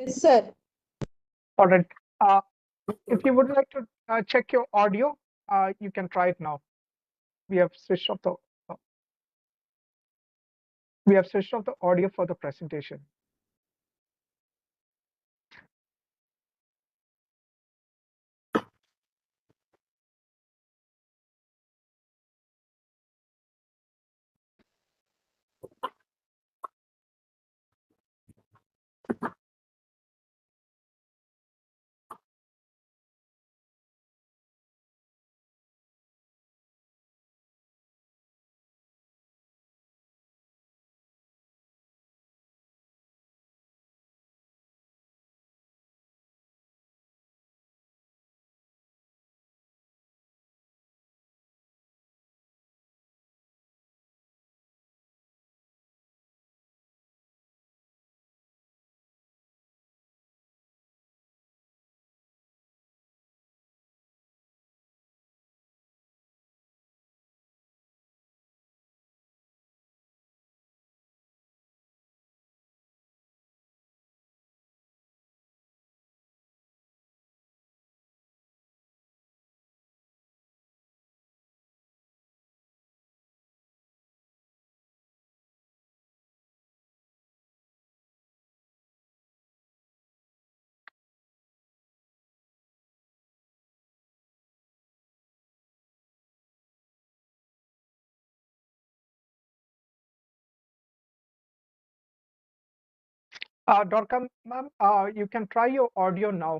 Yes, sir. All right. If you would like to check your audio, you can try it now. We have switched off the audio for the presentation. Dorka, ma'am, you can try your audio now.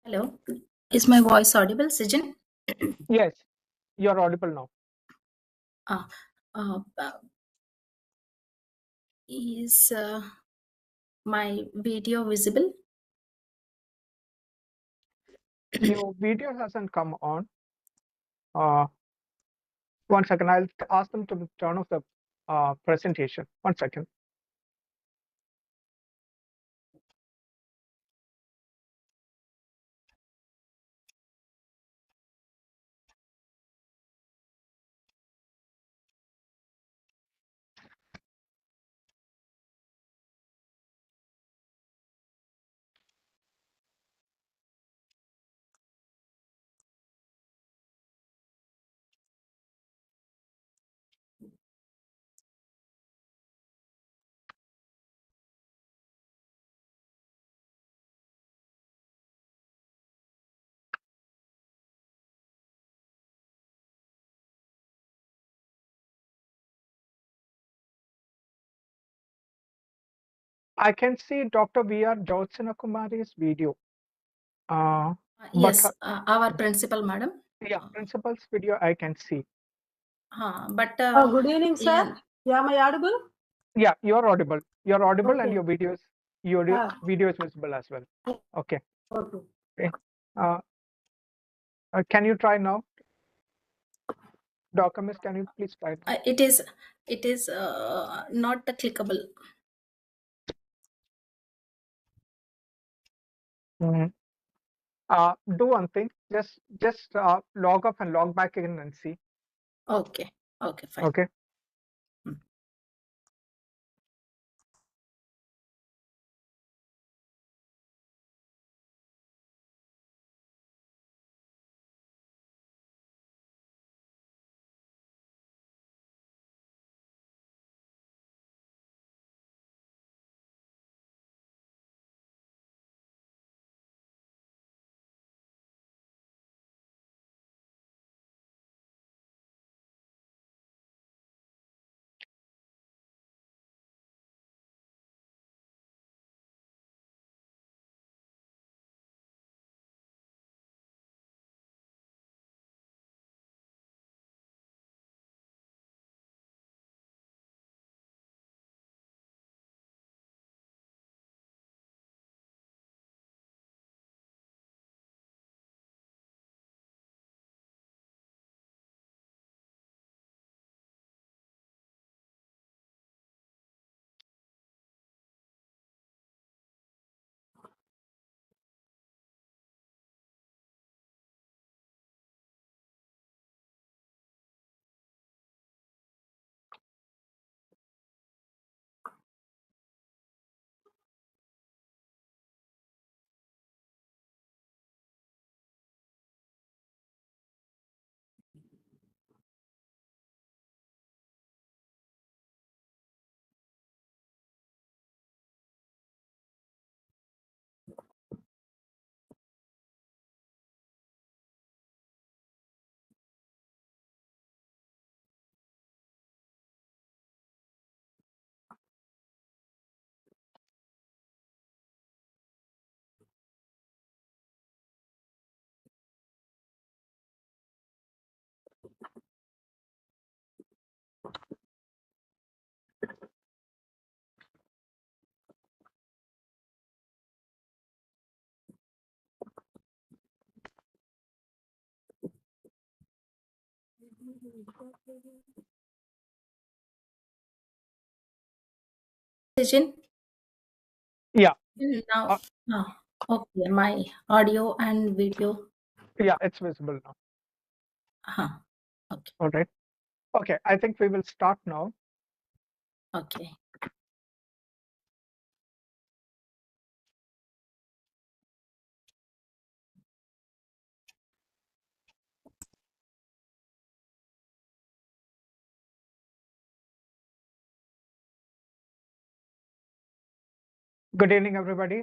Hello, is my voice audible, Sijin? Yes, you're audible now. Uh, is my video visible? Your video hasn't come on. 1 second, I'll ask them to turn off the presentation. 1 second. I can see Dr. V.R. Jyotsna Kumari's video. Yes, our principal, madam. Yeah, principal's video I can see. But Good evening, sir. Yeah, am I audible? Yeah, you're audible. You're audible, and Okay. your video is visible as well. Okay. Okay. Can you try now? Document, can you please try now? it is not clickable. Do one thing. Just log off and log back in and see. Okay. Okay, fine. Okay. Session? Yeah. Now, okay, my audio and video. Yeah, it's visible now. Okay, All right. Okay, I think we will start now. okay. Good evening, everybody.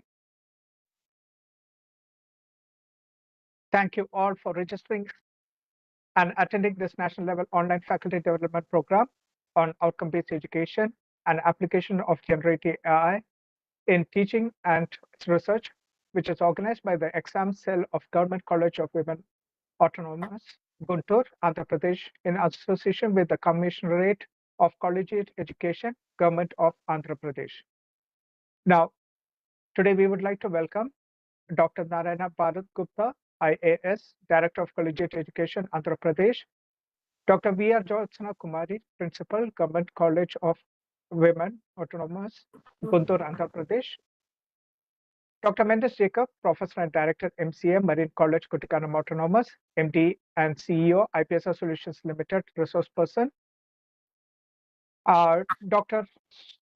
Thank you all for registering and attending this national level online faculty development program on outcome-based education and application of generative AI in teaching and research, which is organized by the exam cell of Government College of Women Autonomous, Guntur, Andhra Pradesh, in association with the Commissionerate of Collegiate Education, Government of Andhra Pradesh. Now, today we would like to welcome Dr. Narayana Bharat Gupta, IAS, Director of Collegiate Education, Andhra Pradesh, Dr. V.R. Jyotsna Kumari, Principal, Government College of Women Autonomous, Guntur, Andhra Pradesh, Dr. Mendes Jacob, Professor and Director, MCA, Marine College, Kutikanam Autonomous, MD and CEO, IPSR Solutions Limited, Resource Person, Dr.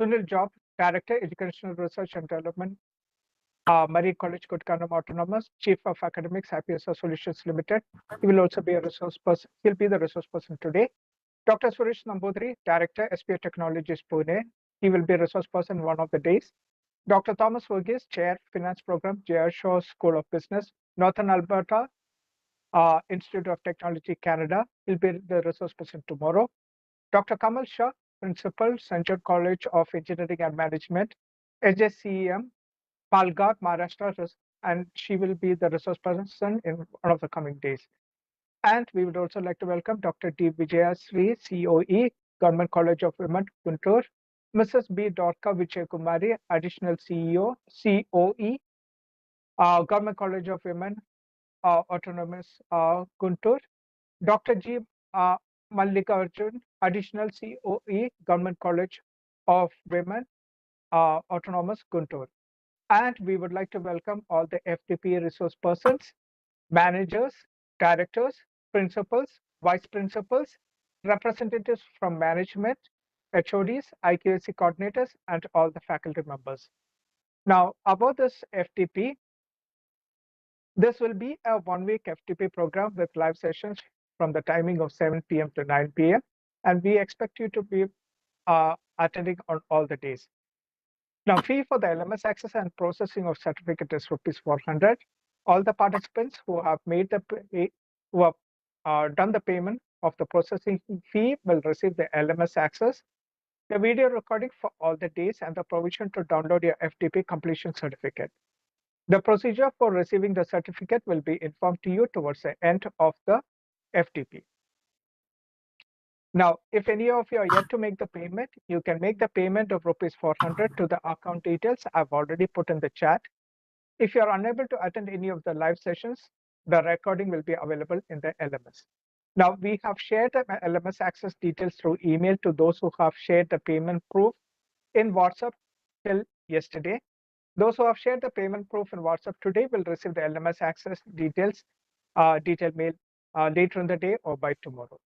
Sunil Job, Director, Educational Research and Development, Marine College, Kutikanam Autonomous, Chief of Academics, IPSR Solutions Limited. He will also be a resource person. He'll be the resource person today. Dr. Suresh Nambudri, Director, SPA Technologies, Pune. He will be a resource person one of the days. Dr. Thomas Verghese, Chair, Finance Program, J.R. Shaw School of Business, Northern Alberta Institute of Technology, Canada. He'll be the resource person tomorrow. Dr. Kamal Shah, Principal, Central College of Engineering and Management, HSCEM, Palghar, Maharashtra, and she will be the resource person in one of the coming days. And we would also like to welcome Dr. D. Vijayasri, COE, Government College of Women, Guntur, Mrs. B. Dorka Vijayakumari, Additional CEO, COE, Government College of Women, Autonomous, Guntur, Dr. G. Mallikarjun, Additional COE, Government College of Women, Autonomous, Guntur. And we would like to welcome all the FDP resource persons, managers, directors, principals, vice principals, representatives from management, HODs, IQAC coordinators, and all the faculty members. Now, about this FTP, this will be a one-week FTP program with live sessions from the timing of 7 p.m. to 9 p.m. And we expect you to be attending on all the days. Now, fee for the LMS access and processing of certificate is rupees 400. All the participants who have made who have done the payment of the processing fee will receive the LMS access, the video recording for all the days, and the provision to download your FTP completion certificate. The procedure for receiving the certificate will be informed to you towards the end of the FTP. Now, if any of you are yet to make the payment, you can make the payment of rupees 400 to the account details I've already put in the chat. If you are unable to attend any of the live sessions, the recording will be available in the LMS. Now, we have shared the LMS access details through email to those who have shared the payment proof in WhatsApp till yesterday. Those who have shared the payment proof in WhatsApp today will receive the LMS access details, detailed mail later in the day or by tomorrow.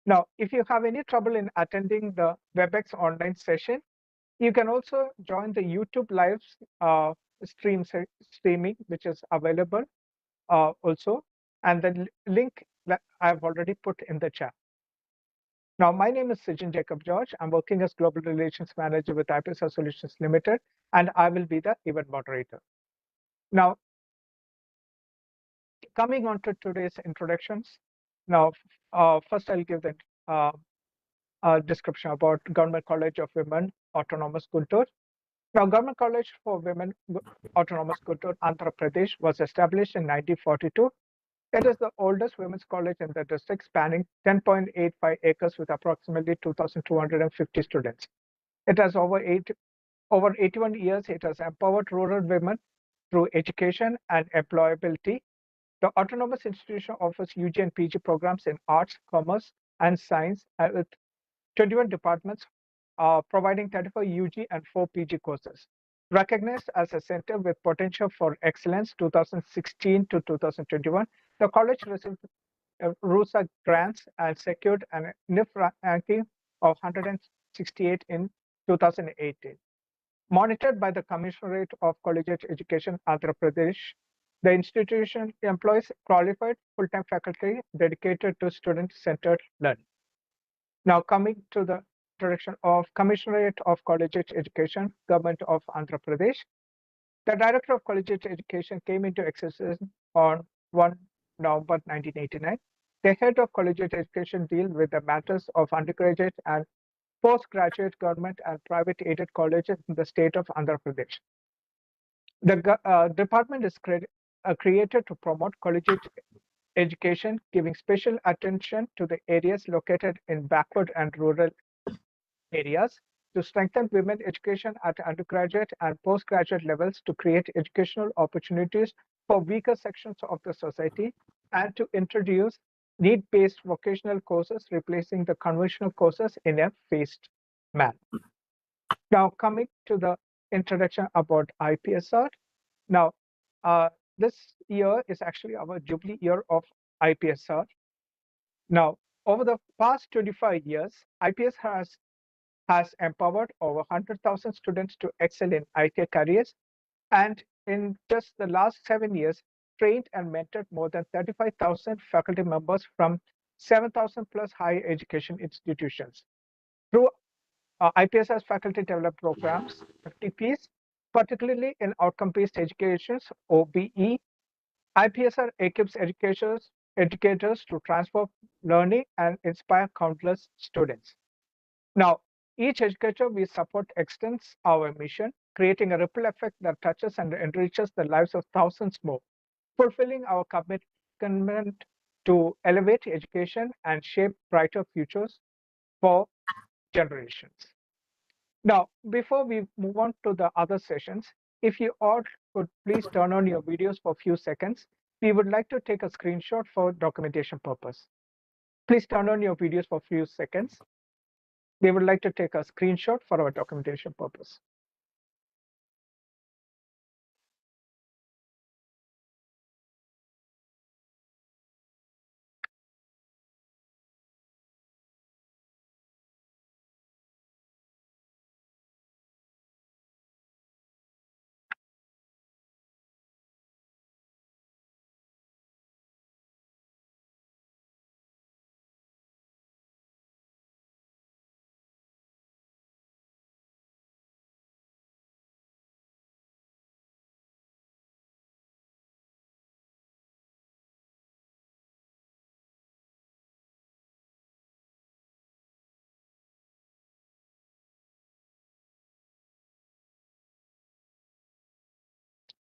Now, if you have any trouble in attending the WebEx online session, you can also join the YouTube live streaming, which is available also, and the link that I've already put in the chat. Now, my name is Sijin Jacob George. I'm working as Global Relations Manager with IPSR Solutions Limited, and I will be the event moderator. Now, coming on to today's introductions. Now, first I'll give the description about Government College of Women, Autonomous Guntur. Now, Government College for Women, Autonomous Guntur, Andhra Pradesh was established in 1942. It is the oldest women's college in the district, spanning 10.85 acres with approximately 2,250 students. It has over 81 years. It has empowered rural women through education and employability. The autonomous institution offers UG and PG programs in arts, commerce, and Science with 21 departments providing 34 UG and 4 PG courses. Recognized as a center with potential for excellence 2016 to 2021, the college received RUSA grants and secured an NIF ranking of 168 in 2018. Monitored by the Commissionerate of Collegiate Education, Andhra Pradesh, the institution employs qualified full-time faculty dedicated to student-centered learning. Now coming to the direction of Commissionerate of Collegiate Education, Government of Andhra Pradesh, the Director of Collegiate Education came into existence on 1 November 1989. The head of collegiate education deals with the matters of undergraduate and postgraduate government and private aided colleges in the state of Andhra Pradesh. The department is created to promote collegiate education, giving special attention to the areas located in backward and rural areas, to strengthen women education at undergraduate and postgraduate levels, to create educational opportunities for weaker sections of the society, and to introduce need-based vocational courses, replacing the conventional courses in a phased manner. Now, coming to the introduction about IPSR. Now, this year is actually our Jubilee year of IPSR. Now, over the past 25 years, IPSR has empowered over 100,000 students to excel in IT careers, and in just the last 7 years, trained and mentored more than 35,000 faculty members from 7,000 plus higher education institutions. Through IPSR's faculty developed programs, FDPs, particularly in outcome-based education, OBE, IPSR equips educators to transform learning and inspire countless students. Now, each educator we support extends our mission, creating a ripple effect that touches and enriches the lives of thousands more, fulfilling our commitment to elevate education and shape brighter futures for generations. Now, before we move on to the other sessions, if you all could please turn on your videos for a few seconds, we would like to take a screenshot for documentation purpose. Please turn on your videos for a few seconds. We would like to take a screenshot for our documentation purpose.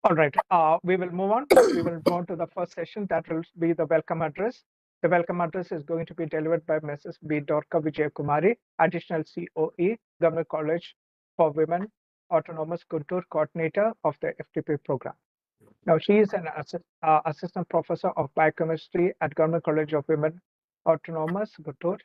All right, we will move on. We will move on to the first session. That will be the welcome address. The welcome address is going to be delivered by Mrs. B. Dorka Vijay Kumari, Additional COE, Government College for Women, Autonomous Guntur Coordinator of the FDP program. Now, she is an assistant professor of biochemistry at Government College of Women, Autonomous Guntur.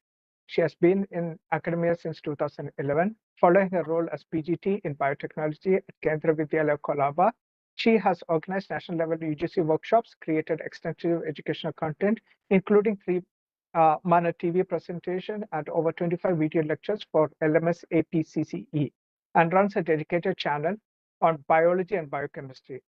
She has been in academia since 2011, following her role as PGT in biotechnology at Kendra Vidyalaya Kolaba. She has organized national level UGC workshops, created extensive educational content, including 3 Mana TV presentation and over 25 video lectures for LMS APCCE, and runs a dedicated channel on biology and biochemistry.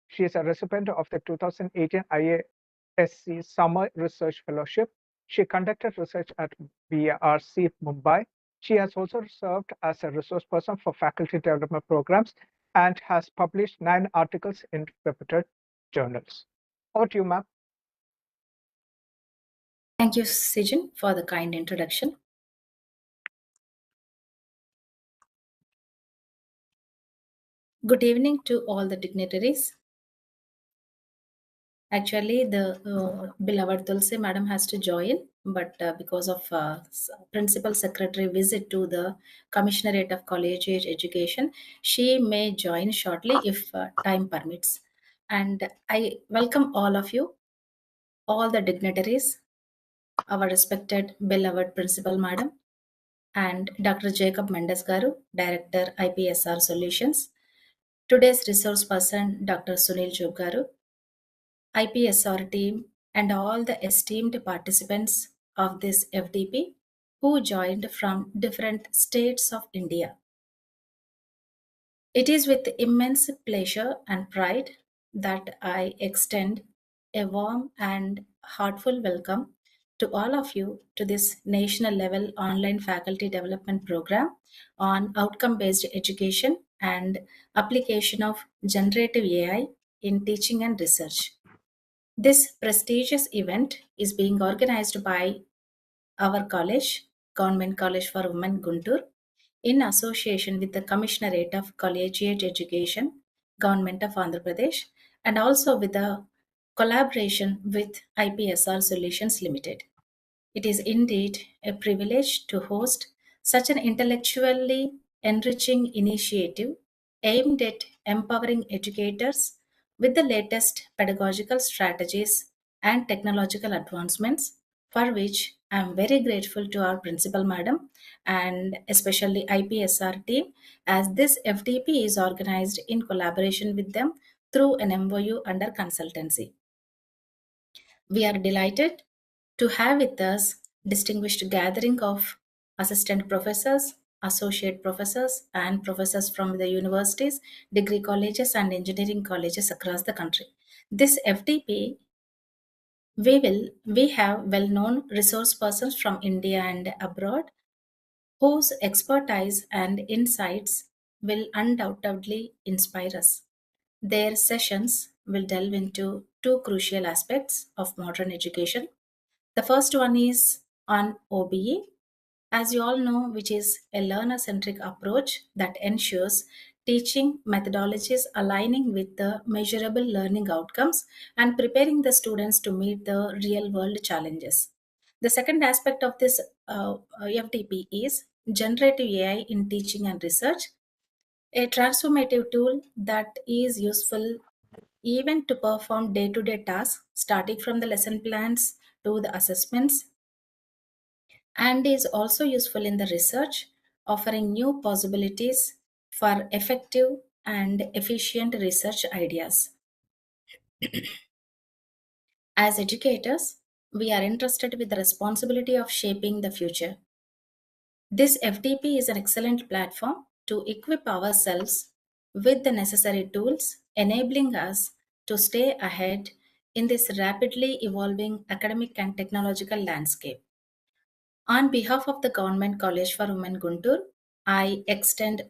She is a recipient of the 2018 IASC Summer Research Fellowship. She conducted research at BRC Mumbai. She has also served as a resource person for faculty development programs and has published 9 articles in reputed journals. Over to you, ma'am. Thank you, Sijin, for the kind introduction. Good evening to all the dignitaries. Actually, the beloved Tulsi madam has to join, but because of principal secretary visit to the Commissionerate of Collegiate Education, she may join shortly if time permits. And I welcome all of you, all the dignitaries, our respected beloved Principal Madam, and Dr. Jacob Mendes Garu, Director IPSR Solutions. Today's resource person, Dr. Sunil Job Garu, IPSR team, and all the esteemed participants of this FDP who joined from different states of India. It is with immense pleasure and pride that I extend a warm and heartful welcome to all of you to this national level online faculty development program on outcome based education and application of generative AI in teaching and research. This prestigious event is being organized by our college, Government College for Women Guntur, in association with the Commissionerate of Collegiate Education, Government of Andhra Pradesh, and also with the collaboration with IPSR Solutions Limited. It is indeed a privilege to host such an intellectually enriching initiative aimed at empowering educators with the latest pedagogical strategies and technological advancements, for which I am very grateful to our principal madam and especially IPSR team, as this FDP is organized in collaboration with them through an MOU under consultancy. We are delighted to have with us distinguished gathering of assistant professors, associate professors, and professors from the universities, degree colleges, and engineering colleges across the country. This FDP, we have well-known resource persons from India and abroad whose expertise and insights will undoubtedly inspire us. Their sessions will delve into two crucial aspects of modern education. The first one is on OBE, as you all know, which is a learner centric approach that ensures teaching methodologies aligning with the measurable learning outcomes and preparing the students to meet the real world challenges. The second aspect of this FDP is generative AI in teaching and research, a transformative tool that is useful even to perform day to day tasks, starting from the lesson plans to the assessments, and is also useful in the research, offering new possibilities for effective and efficient research ideas. As educators, we are entrusted with the responsibility of shaping the future. This FDP is an excellent platform to equip ourselves with the necessary tools, enabling us to stay ahead in this rapidly evolving academic and technological landscape. On behalf of the Government College for Women Guntur, I extend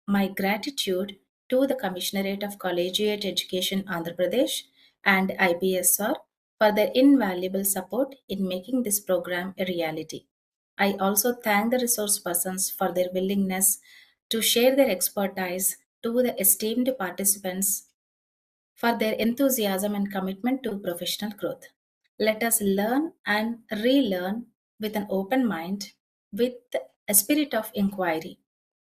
my gratitude to the Commissionerate of Collegiate Education Andhra Pradesh and IPSR for their invaluable support in making this program a reality. I also thank the resource persons for their willingness to share their expertise to the esteemed participants for their enthusiasm and commitment to professional growth. Let us learn and relearn with an open mind, with a spirit of inquiry.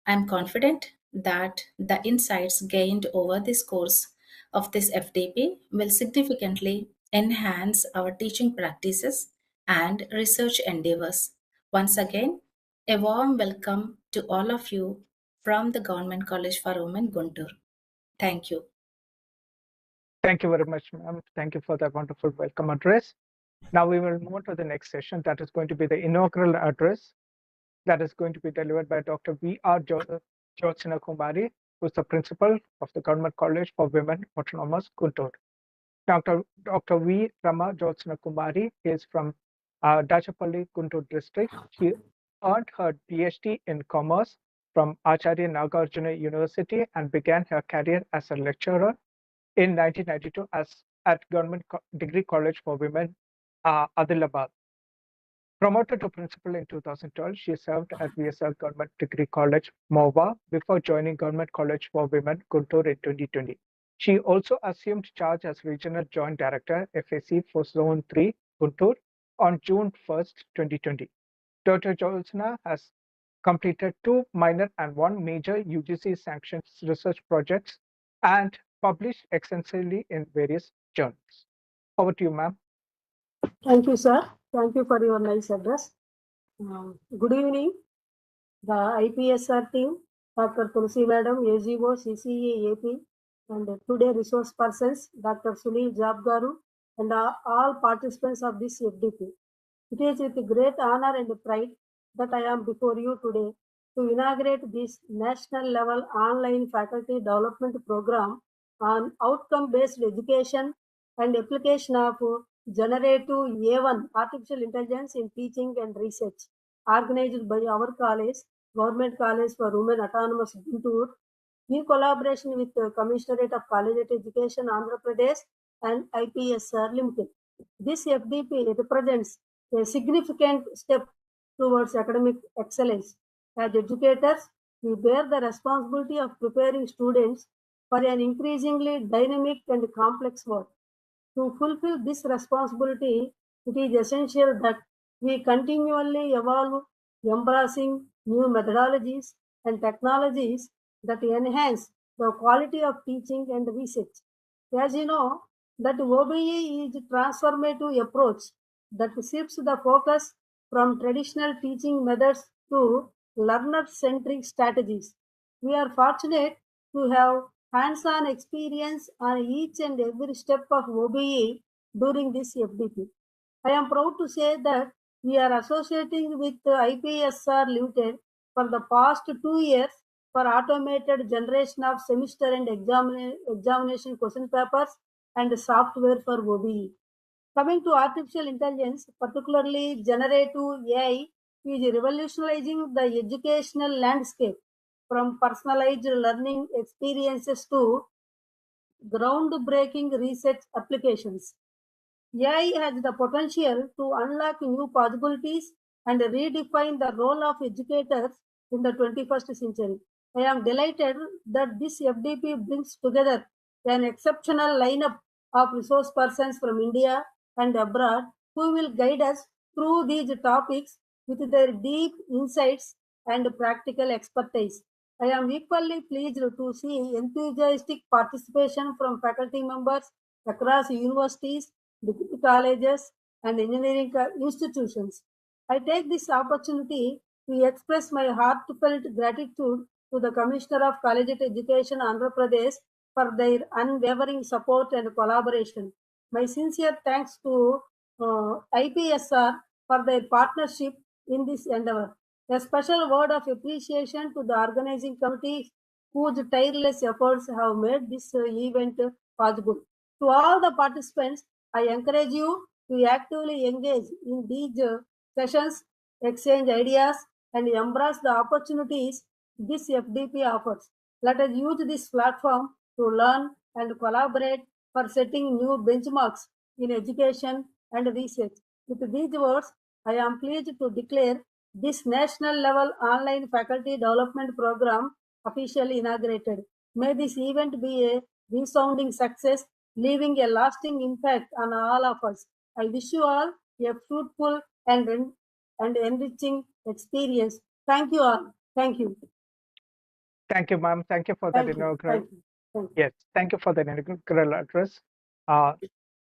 I am confident that the insights gained over this course of this FDP will significantly enhance our teaching practices and research endeavors. Once again, a warm welcome to all of you from the Government College for Women, Guntur. Thank you. Thank you very much, ma'am. Thank you for that wonderful welcome address. Now we will move on to the next session. That is going to be the inaugural address that is going to be delivered by Dr. V.R. Jyotsna Kumari, who is the principal of the Government College for Women, Autonomous, Guntur. Dr. V. Rama Jyotsna Kumari is from Dachapalli, Guntur district. She earned her PhD in Commerce from Acharya Nagarjuna University and began her career as a lecturer in 1992 at Government Degree College for Women, Adilabad. Promoted to principal in 2012, she served at VSR Government Degree College, Mohwa, before joining Government College for Women, Guntur in 2020. She also assumed charge as Regional Joint Director, FAC for Zone 3, Guntur, on June 1st, 2020. Dr. Jyotsna has completed 2 minor and 1 major UGC sanctioned research projects and published extensively in various journals. Over to you, ma'am. Thank you, sir. Thank you for your nice address. Good evening, the IPSR team, Dr. Tulsi Madam, AGO, CCE, AP, and today resource persons, Dr. Sunil Jabgaru, and all participants of this FDP. It is with great honor and pride that I am before you today to inaugurate this national level online faculty development program on outcome-based education and application of generative A1 artificial intelligence in teaching and research, organized by our college, Government College for Women Autonomous Guntur, in collaboration with the Commissionerate of Collegiate Education, Andhra Pradesh, and IPSR Limited. This FDP represents a significant step towards academic excellence. As educators, we bear the responsibility of preparing students for an increasingly dynamic and complex world. To fulfill this responsibility, it is essential that we continually evolve, embracing new methodologies and technologies that enhance the quality of teaching and research. As you know, that OBE is a transformative approach that shifts the focus from traditional teaching methods to learner-centric strategies. We are fortunate to have hands-on experience on each and every step of OBE during this FDP. I am proud to say that we are associating with IPSR Limited for the past 2 years for automated generation of semester and examination question papers and software for OBE. Coming to artificial intelligence, particularly generative AI, is revolutionizing the educational landscape from personalized learning experiences to groundbreaking research applications. AI has the potential to unlock new possibilities and redefine the role of educators in the 21st century. I am delighted that this FDP brings together an exceptional lineup of resource persons from India and abroad who will guide us through these topics with their deep insights and practical expertise. I am equally pleased to see enthusiastic participation from faculty members across universities, degree colleges, and engineering institutions. I take this opportunity to express my heartfelt gratitude to the Commissioner of Collegiate Education, Andhra Pradesh, for their unwavering support and collaboration. My sincere thanks to IPSR for their partnership in this endeavor. A special word of appreciation to the organizing committee whose tireless efforts have made this event possible. To all the participants, I encourage you to actively engage in these sessions, exchange ideas, and embrace the opportunities this FDP offers. Let us use this platform to learn and collaborate for setting new benchmarks in education and research. With these words, I am pleased to declare this national level online faculty development program officially inaugurated. May this event be a resounding success, leaving a lasting impact on all of us. I wish you all a fruitful and enriching experience. Thank you all. Thank you. Thank you, ma'am. Thank you for that inaugural. Thank you. Yes, thank you for the inaugural address.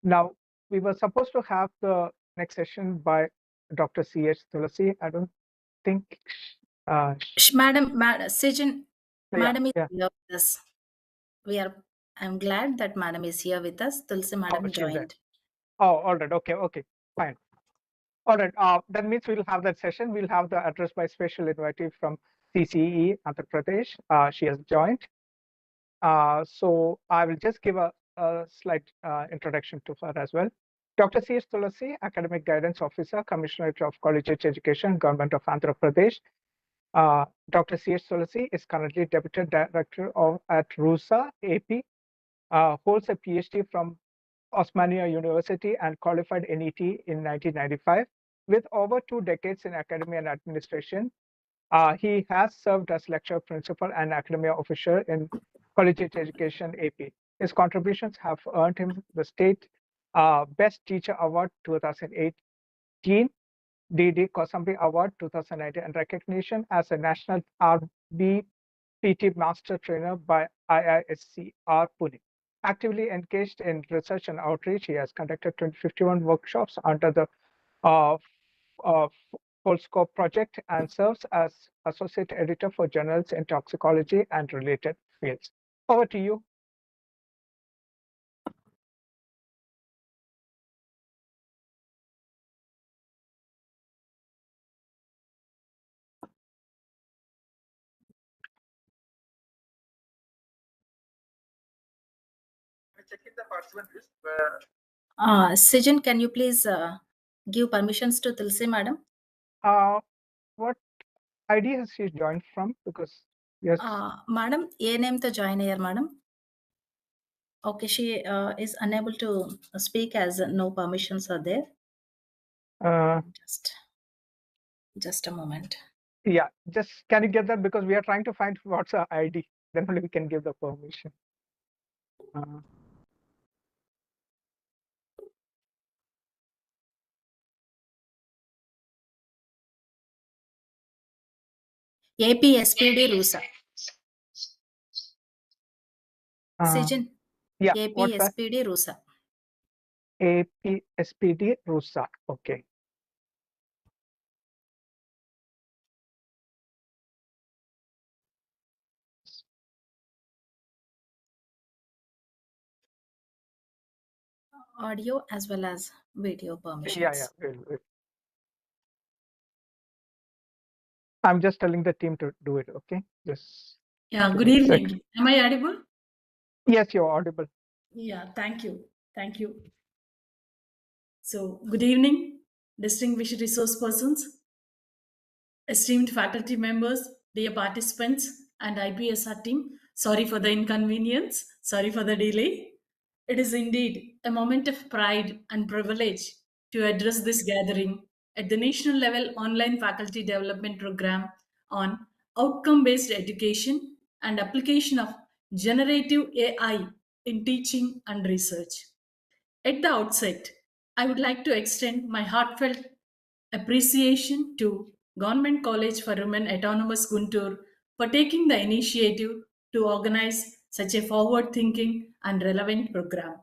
Now, we were supposed to have the next session by Dr. C.H. Tulasi. I don't think. Madam Sijin, Yeah, Madam is yeah. here with us. I'm glad that Madam is here with us. Tulsi Madam she's there. joined. Oh, all right. Okay, fine. All right. That means we'll have that session. We'll have the address by special invitee from CCE, Andhra Pradesh. She has joined. So I will just give a slight introduction to her as well. Dr. C.S. Tulasi, Academic Guidance Officer, Commissionerate of Collegiate Education, Government of Andhra Pradesh. Dr. C.S. Tulasi is currently Deputy Director at RUSA, AP, holds a PhD from Osmania University and qualified NET in 1995. With over 2 decades in academia and administration, he has served as lecturer principal and academia officer in Collegiate Education AP. His contributions have earned him the State Best Teacher Award 2018, DD Kosambi Award 2019, and recognition as a National RBPT Master Trainer by IISCR Pune. Actively engaged in research and outreach, he has conducted 51 workshops under the full scope project and serves as associate editor for journals in toxicology and related fields. Over to you. Checking the participant list. Sijan, can you please give permissions to Tulsi madam? What ID has she joined from? Because yes, Madam, A name తో join అయ్యారు madam? Okay, she is unable to speak as no permissions are there. Just a moment. Yeah, just can you get that, because we are trying to find what's her ID, then only we can give the permission. APSPD Rusa. Sijan, Yeah, what's that? APSPD Rusa. APSPD Rusa. Okay. Audio as well as video permissions. Yeah. Wait. I'm just telling the team to do it. Okay. Just. Yeah, give good me a evening. sec. Am I audible? Yes, you're audible. Yeah, thank you. Thank you. So, good evening, distinguished resource persons, esteemed faculty members, dear participants, and IPSR team. Sorry for the inconvenience. Sorry for the delay. It is indeed a moment of pride and privilege to address this gathering at the national level online faculty development program on outcome-based education and application of generative AI in teaching and research. At the outset, I would like to extend my heartfelt appreciation to Government College for Women Autonomous Guntur for taking the initiative to organize such a forward-thinking and relevant program.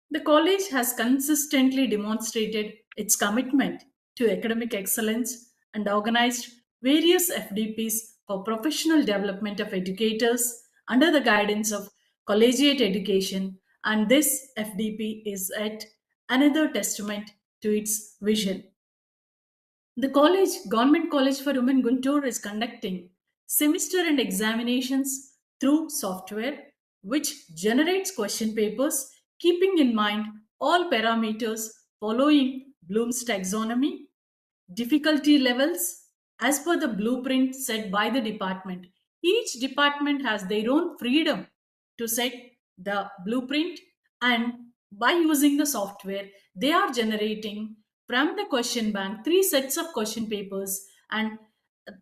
The college has consistently demonstrated its commitment to academic excellence and organized various FDPs for professional development of educators under the guidance of Collegiate education, and this FDP is yet another testament to its vision. The Government College for Women Guntur is conducting semester and examinations through software which generates question papers keeping in mind all parameters following Bloom's taxonomy, difficulty levels as per the blueprint set by the department. Each department has their own freedom to set the blueprint, and by using the software, they are generating from the question bank 3 sets of question papers, and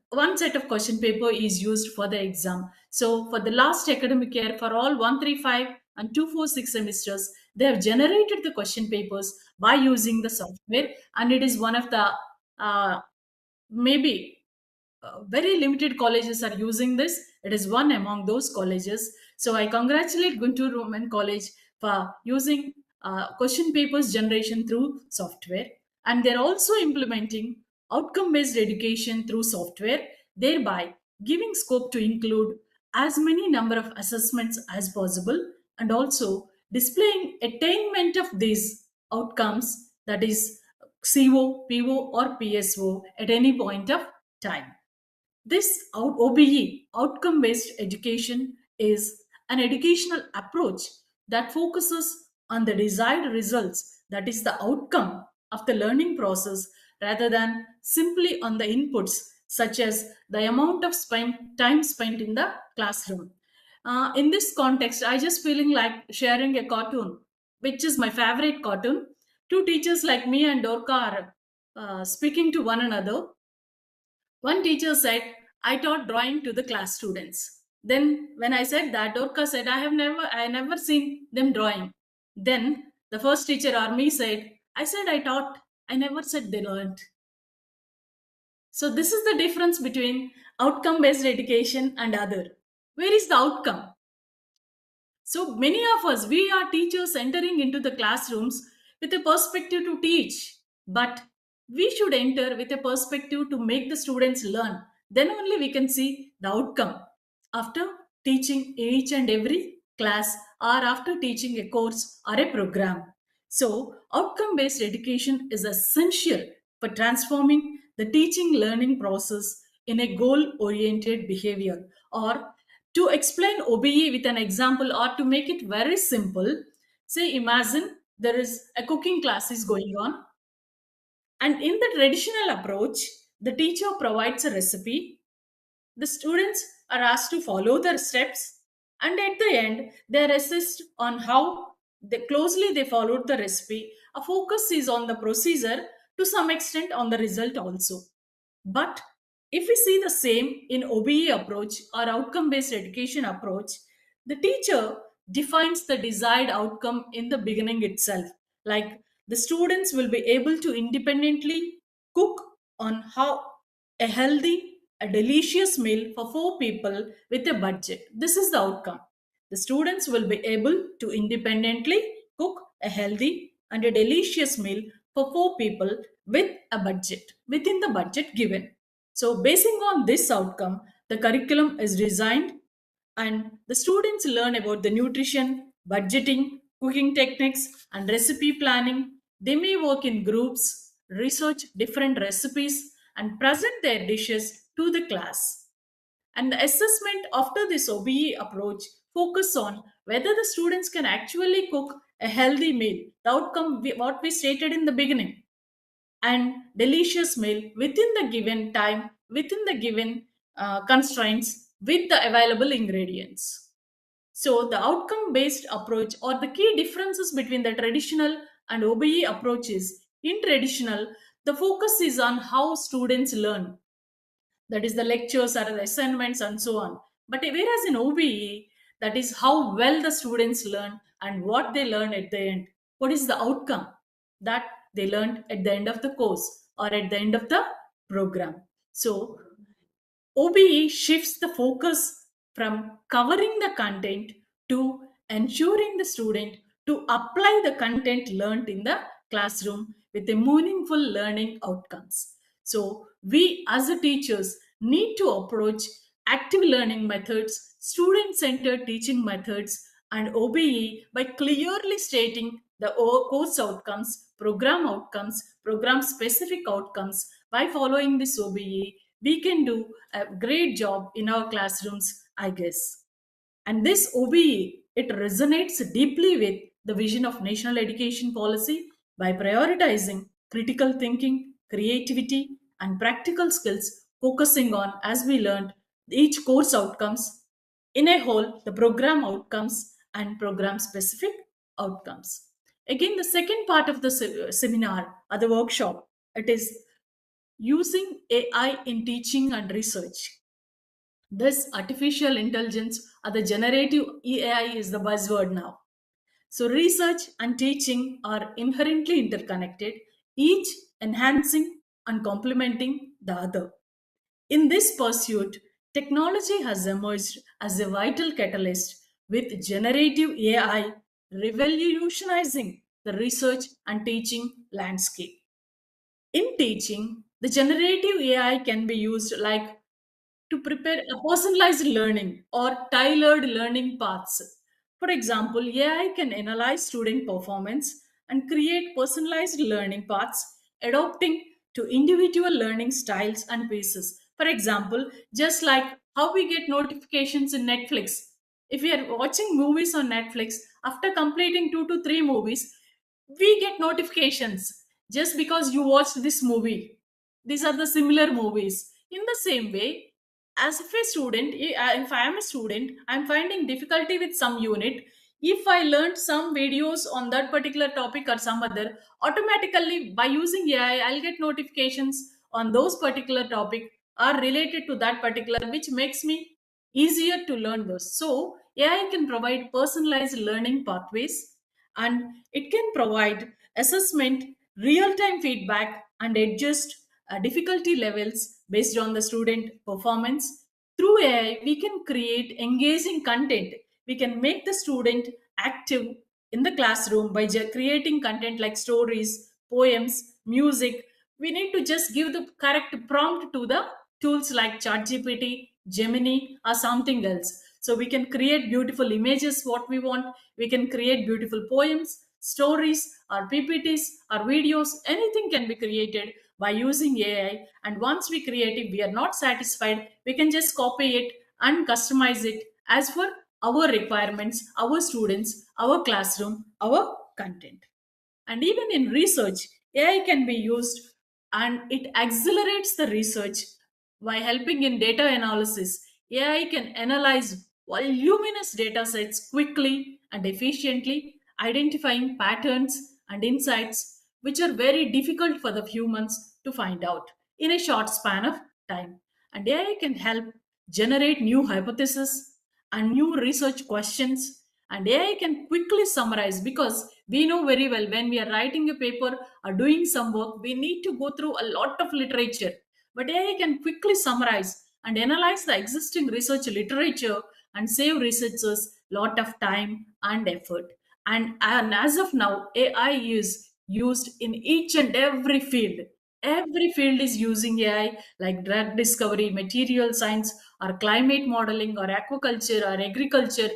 one set of question paper is used for the exam. So for the last academic year, for all 135 and 246 semesters, they have generated the question papers by using the software, and it is one of the maybe very limited colleges are using this. It is one among those colleges. So I congratulate Guntur Women College for using question papers generation through software, and they're also implementing outcome-based education through software, thereby giving scope to include as many number of assessments as possible, and also displaying attainment of these outcomes, that is CO, PO, or PSO at any point of time. This OBE, outcome based education, is an educational approach that focuses on the desired results, that is, the outcome of the learning process, rather than simply on the inputs, such as the amount of time spent in the classroom. In this context, I just feeling like sharing a cartoon, which is my favorite cartoon. Two teachers like me and Dorka are speaking to one another. One teacher said, I taught drawing to the class students. Then when I said that, Dorka said, I never seen them drawing. Then the first teacher or me said, I taught, I never said they learned. So this is the difference between outcome-based education and other. Where is the outcome? So many of us, we are teachers entering into the classrooms with a perspective to teach, but we should enter with a perspective to make the students learn. Then only we can see the outcome after teaching each and every class or after teaching a course or a program. So, outcome based education is essential for transforming the teaching learning process in a goal oriented behavior. Or to explain OBE with an example or to make it very simple, say imagine there is a cooking class is going on, and in the traditional approach, the teacher provides a recipe, the students are asked to follow the steps, and at the end, they are assessed on how closely they followed the recipe. A focus is on the procedure, to some extent on the result also. But if we see the same in OBE approach or outcome based education approach, the teacher defines the desired outcome in the beginning itself. Like the students will be able to independently cook on how a healthy, a delicious meal for 4 people with a budget. This is the outcome. The students will be able to independently cook a healthy and a delicious meal for 4 people with a budget, within the budget given. So, basing on this outcome, the curriculum is designed and the students learn about the nutrition, budgeting, cooking techniques, and recipe planning. They may work in groups, research different recipes, and present their dishes to the class. And the assessment after this OBE approach focus on whether the students can actually cook a healthy meal, the outcome what we stated in the beginning, and delicious meal within the given time, within the given constraints with the available ingredients. So the outcome based approach or the key differences between the traditional and OBE approaches: in traditional, the focus is on how students learn, that is the lectures or the assignments and so on. But whereas in OBE, that is how well the students learn and what they learn at the end. What is the outcome that they learned at the end of the course or at the end of the program? So OBE shifts the focus from covering the content to ensuring the student to apply the content learned in the classroom with a meaningful learning outcomes. So we as a teachers need to approach active learning methods, student-centered teaching methods, and OBE by clearly stating the course outcomes, program specific outcomes. By following this OBE, we can do a great job in our classrooms, I guess. And this OBE, it resonates deeply with the vision of national education policy by prioritizing critical thinking, creativity, and practical skills, focusing on, as we learned, each course outcomes, in a whole, the program outcomes and program specific outcomes. Again, the second part of the seminar or the workshop, it is using AI in teaching and research. This artificial intelligence or the generative AI is the buzzword now. So, research and teaching are inherently interconnected, each enhancing and complementing the other. In this pursuit, technology has emerged as a vital catalyst, with generative AI revolutionizing the research and teaching landscape. In teaching, the generative AI can be used like to prepare a personalized learning or tailored learning paths. For example, AI can analyze student performance and create personalized learning paths, adapting to individual learning styles and paces. For example, just like how we get notifications in Netflix. If we are watching movies on Netflix, after completing 2 to 3 movies, we get notifications just because you watched this movie. These are the similar movies. In the same way, as if a student, if I am a student, I'm finding difficulty with some unit. If I learned some videos on that particular topic or some other, automatically by using AI, I'll get notifications on those particular topic are related to that particular, which makes me easier to learn those. So AI can provide personalized learning pathways, and it can provide assessment, real-time feedback, and adjust difficulty levels based on the student performance. Through AI, we can create engaging content. We can make the student active in the classroom by creating content like stories, poems, music, We need to just give the correct prompt to the tools like ChatGPT, Gemini, or something else. So we can create beautiful images, what we want. We can create beautiful poems, stories, or PPTs, or videos. Anything can be created by using AI. And once we create it, we are not satisfied. We can just copy it and customize it as for our requirements, our students, our classroom, our content. And even in research, AI can be used and it accelerates the research by helping in data analysis. AI can analyze voluminous data sets quickly and efficiently, identifying patterns and insights which are very difficult for the humans to find out in a short span of time. And AI can help generate new hypotheses and new research questions. And AI can quickly summarize, because we know very well when we are writing a paper or doing some work, we need to go through a lot of literature. But AI can quickly summarize and analyze the existing research literature and save researchers lot of time and effort. And as of now, AI is used in each and every field. Every field is using AI, like drug discovery, material science, or climate modeling, or aquaculture, or agriculture.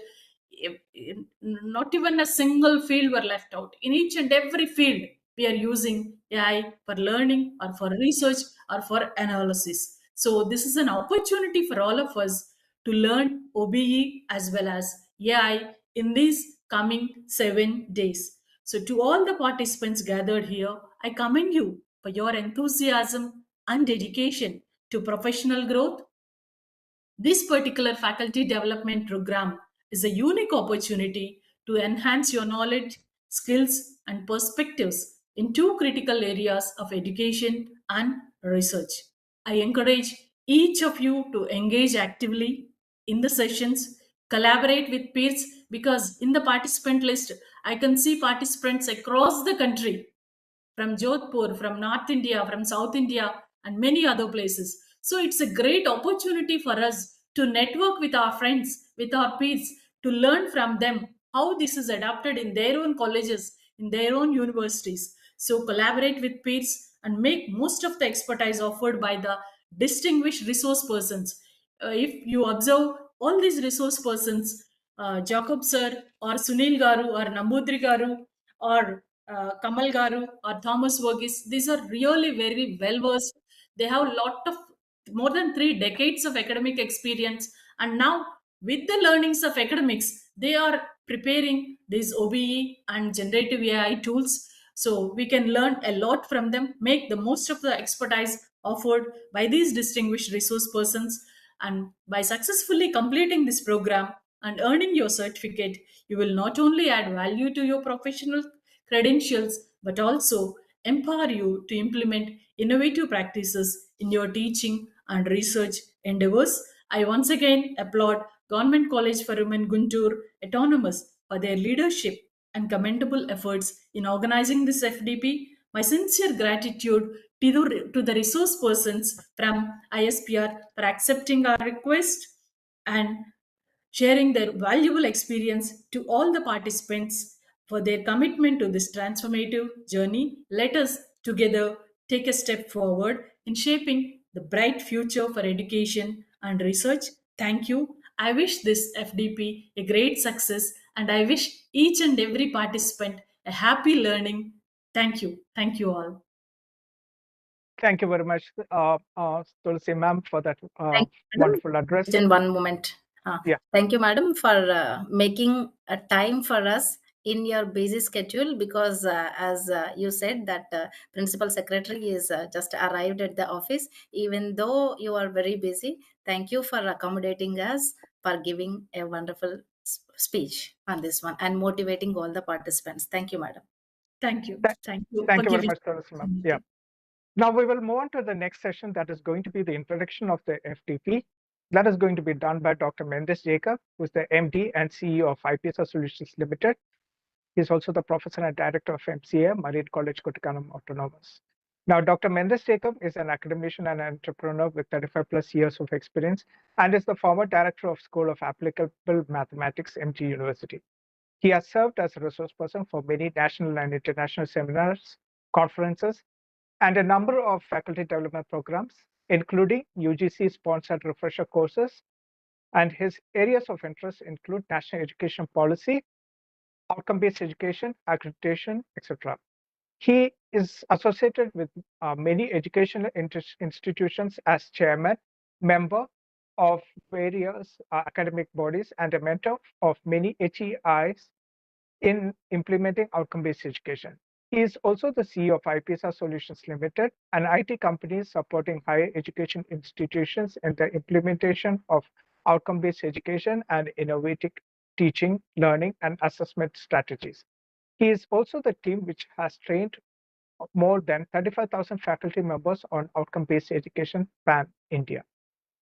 Not even a single field were left out. In each and every field, we are using AI for learning, or for research, or for analysis. So this is an opportunity for all of us to learn OBE as well as AI in these coming 7 days. So to all the participants gathered here, I commend you for your enthusiasm and dedication to professional growth. This particular faculty development program is a unique opportunity to enhance your knowledge, skills, and perspectives in two critical areas of education and research. I encourage each of you to engage actively in the sessions, collaborate with peers, because in the participant list, I can see participants across the country, from Jodhpur, from North India, from South India, and many other places. So it's a great opportunity for us to network with our friends, with our peers, to learn from them how this is adapted in their own colleges, in their own universities. So collaborate with peers and make most of the expertise offered by the distinguished resource persons. If you observe all these resource persons, Jacob sir, or Sunil Garu, or Nambudri Garu, or Kamal Garu, or Thomas Verghese, these are really very well versed. They have a lot of more than 3 decades of academic experience, and now with the learnings of academics, they are preparing these OBE and generative AI tools. So we can learn a lot from them, make the most of the expertise offered by these distinguished resource persons. And by successfully completing this program and earning your certificate, you will not only add value to your professional credentials, but also empower you to implement innovative practices in your teaching and research endeavors. I once again applaud Government College for Women Guntur Autonomous for their leadership and commendable efforts in organizing this FDP. My sincere gratitude to the resource persons from ISPR for accepting our request and sharing their valuable experience to all the participants for their commitment to this transformative journey. Let us together take a step forward in shaping the bright future for education and research. Thank you. I wish this FDP a great success, and I wish each and every participant a happy learning. Thank you. Thank you all. Thank you very much, Tulsi ma'am, for that Thank you, madam. wonderful address. Just in one moment. Yeah. Thank you, madam, for making a time for us in your busy schedule, because as you said that principal secretary is just arrived at the office. Even though you are very busy, thank you for accommodating us, for giving a wonderful speech on this one and motivating all the participants. Thank you, madam. Thank you. Thank you. Thank for you very giving much, Tulsi ma'am. Yeah. Now we will move on to the next session, that is going to be the introduction of the FDP. That is going to be done by Dr. Mendes Jacob, who is the MD and CEO of IPSR Solutions Limited. He is also the professor and director of MCA, Marine College, Kottakanam Autonomous. Now, Dr. Mendes Jacob is an academician and entrepreneur with 35 plus years of experience and is the former director of School of Applicable Mathematics, MG University. He has served as a resource person for many national and international seminars, conferences, and a number of faculty development programs, including UGC-sponsored refresher courses, and his areas of interest include national education policy, outcome-based education, accreditation, etc. He is associated with many educational institutions as chairman, member of various academic bodies, and a mentor of many HEIs in implementing outcome-based education. He is also the CEO of IPSR Solutions Limited, an IT company supporting higher education institutions in the implementation of outcome-based education and innovative teaching, learning, and assessment strategies. He is also the team which has trained more than 35,000 faculty members on outcome-based education pan-India.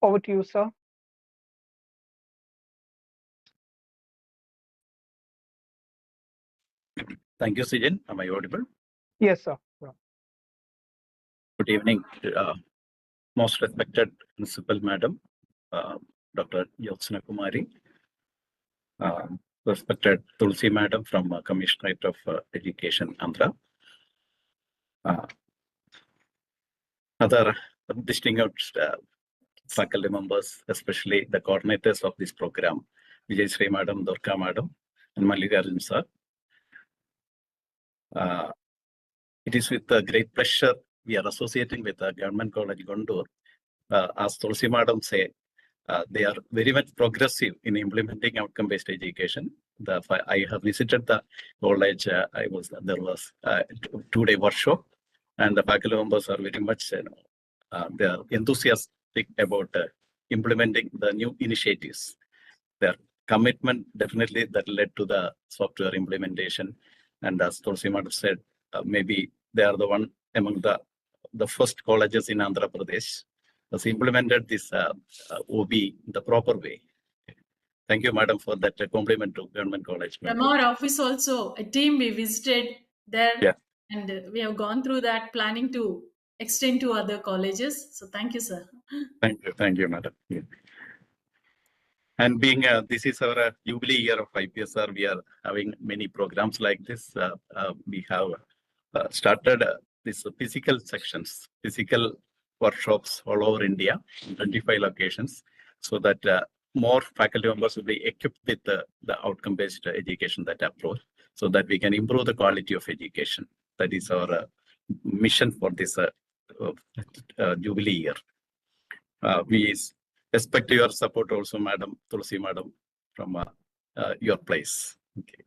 Over to you, sir. Thank you, Sijan. Am I audible? Yes, sir. Good evening, most respected Principal Madam, Dr. Yotsana Kumari, respected Tulsi Madam from Commissionerate of Education, Andhra, other distinguished faculty members, especially the coordinators of this program, Vijay Sri Madam, Durga Madam, and Mallikarjun sir. It is with great pleasure we are associating with the Government College Guntur. As Tulsi Madam said, they are very much progressive in implementing outcome-based education. I have visited the college. There was a 2-day workshop, and the faculty members are very much they are enthusiastic about implementing the new initiatives. Their commitment definitely that led to the software implementation, and as Tulsi Madam said, maybe they are the one among the first colleges in Andhra Pradesh has implemented this OBE the proper way. Thank you, Madam, for that compliment to Government College. From our office also, a team we visited there, yeah, and we have gone through that, planning to extend to other colleges. So thank you, sir. Thank you, Madam. Yeah. And being this is our jubilee year of IPSR, we are having many programs like this. We have started these physical sections, physical workshops all over India, in 25 locations, so that more faculty members will be equipped with the outcome-based education that approach, so that we can improve the quality of education. That is our mission for this jubilee year. We expect your support also, Madam Tulsi Madam, from your place. Okay.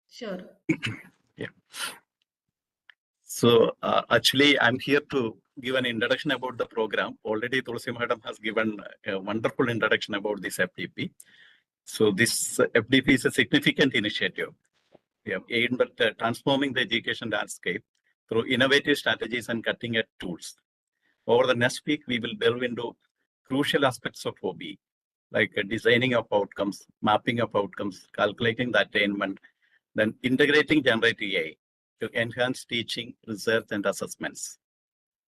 Sure. Yeah. So actually, I'm here to give an introduction about the program. Already, Tulsi Madam has given a wonderful introduction about this FDP. So this FDP is a significant initiative. We have aimed at transforming the education landscape through innovative strategies and cutting-edge tools. Over the next week, we will delve into crucial aspects of OBE, like designing of outcomes, mapping of outcomes, calculating the attainment, then integrating generative AI to enhance teaching, research, and assessments.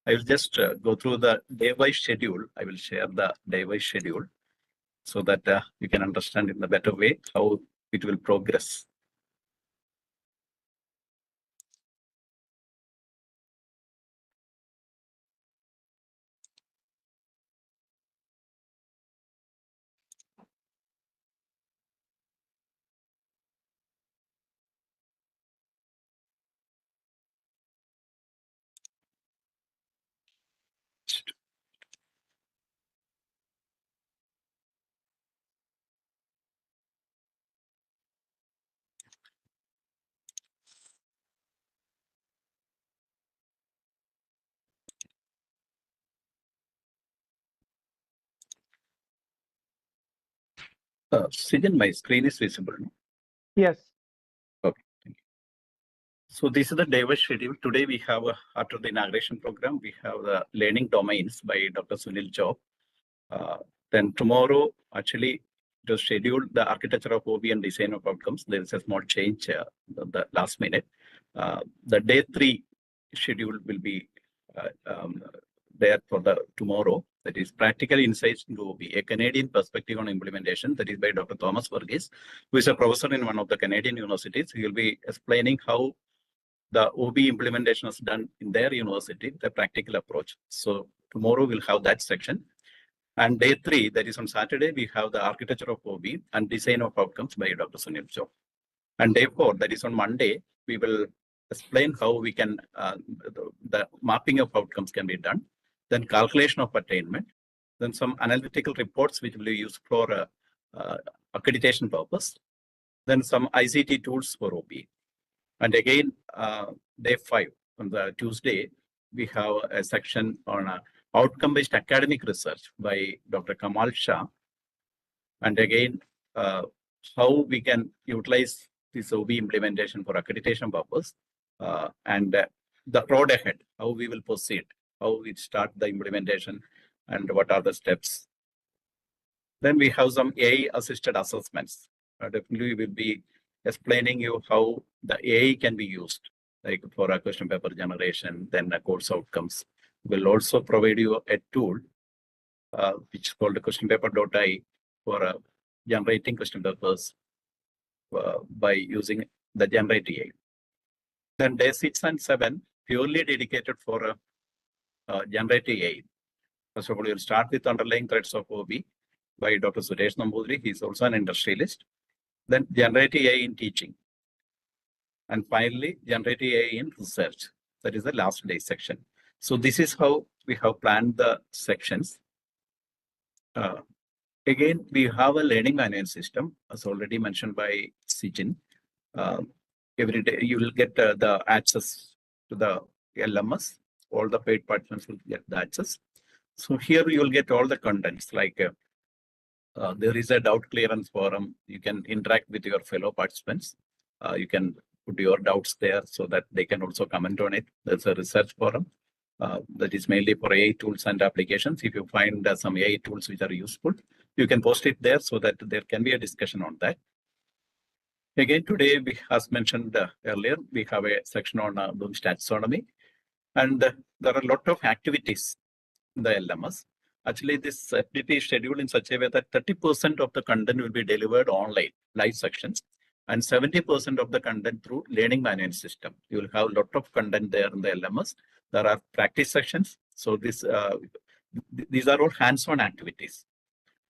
I will just go through the day-wise schedule. I will share the day-wise schedule so that you can understand in a better way how it will progress. Sijan, my screen is visible. No? Yes. Okay, thank you. So this is the day-wise schedule. Today we have, after the inauguration program, we have the learning domains by Dr. Sunil Job. Then tomorrow, actually, to schedule the architecture of OBE and design of outcomes, there is a small change the last minute. The day 3 schedule will be there for the tomorrow. That is practical insights into OBE, a Canadian perspective on implementation. That is by Dr. Thomas Verghese, who is a professor in one of the Canadian universities. He will be explaining how the OBE implementation is done in their university, the practical approach. So tomorrow we'll have that section. And day 3, that is on Saturday, we have the architecture of OBE and design of outcomes by Dr. Sunil Joe. And day 4, that is on Monday, we will explain how we can, the mapping of outcomes can be done, then calculation of attainment, then some analytical reports which will be used for accreditation purpose, then some ICT tools for OBE. And again, day 5, on the Tuesday, we have a section on outcome-based academic research by Dr. Kamal Shah. And again, how we can utilize this OBE implementation for accreditation purpose, and the road ahead, how we will proceed, how we start the implementation, and what are the steps. Then we have some AI-assisted assessments. Definitely we will be explaining you how the AI can be used, like for a question paper generation, then a course outcomes. We'll also provide you a tool, which is called the question paper.ai for generating question papers by using the Generative AI. Then day 6 and 7, purely dedicated for Generative AI. First of all, you'll start with underlying threads of OBE by Dr. Suresh Nambudri. He's also an industrialist. Then Generative AI in teaching. And finally, Generative AI in research. That is the last day section. So this is how we have planned the sections. Again, we have a learning management system, as already mentioned by Sijin. Every day you will get the access to the LMS. All the paid participants will get the access. So here you will get all the contents, like there is a doubt clearance forum. You can interact with your fellow participants. You can put your doubts there so that they can also comment on it. There's a research forum that is mainly for AI tools and applications. If you find some AI tools which are useful, you can post it there so that there can be a discussion on that. Again, today, as mentioned earlier, we have a section on Bloom's taxonomy. And there are a lot of activities in the LMS. Actually, this FDP is scheduled in such a way that 30% of the content will be delivered online, live sections, and 70% of the content through learning management system. You will have a lot of content there in the LMS. There are practice sections. So these are all hands-on activities.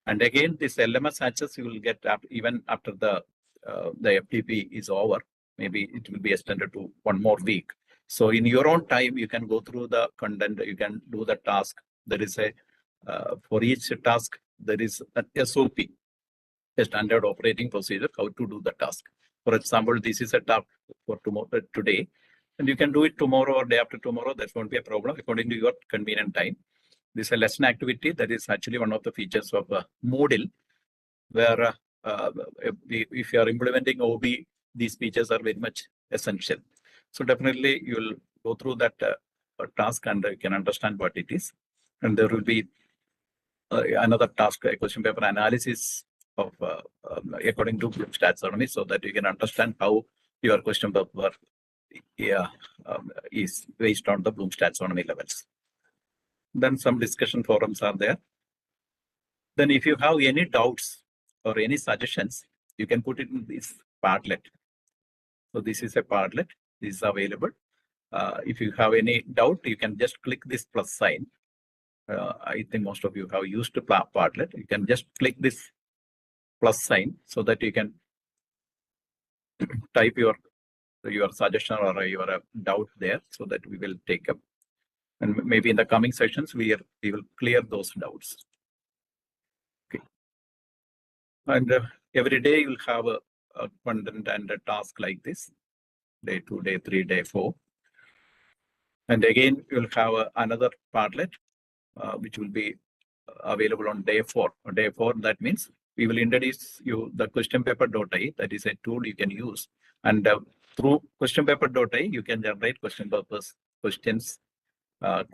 And again, this LMS access you will get even after the FDP is over. Maybe it will be extended to 1 more week. So in your own time, you can go through the content, you can do the task. There is a, for each task, there is an SOP, a standard operating procedure, how to do the task. For example, this is a task for tomorrow, today, and you can do it tomorrow or day after tomorrow. That won't be a problem according to your convenient time. This is a lesson activity. That is actually one of the features of Moodle, where if you are implementing OBE, these features are very much essential. So definitely you will go through that task and you can understand what it is. And there will be another task, a question paper analysis of according to Bloom's taxonomy, so that you can understand how your question paper is based on the Bloom's taxonomy levels. Then some discussion forums are there. Then if you have any doubts or any suggestions, you can put it in this Padlet. So this is a Padlet. This is available. If you have any doubt, you can just click this plus sign. I think most of you have used Padlet. You can just click this plus sign so that you can type your suggestion or your doubt there, so that we will take up. And maybe in the coming sessions, we will clear those doubts. Okay. And every day you'll have a content and a task like this. Day 2, day 3, day 4. And again, you'll have another Padlet, which will be available on day 4. On day 4, that means we will introduce you the question paper.ai. That is a tool you can use. And through question paper.ai, you can generate question papers, questions,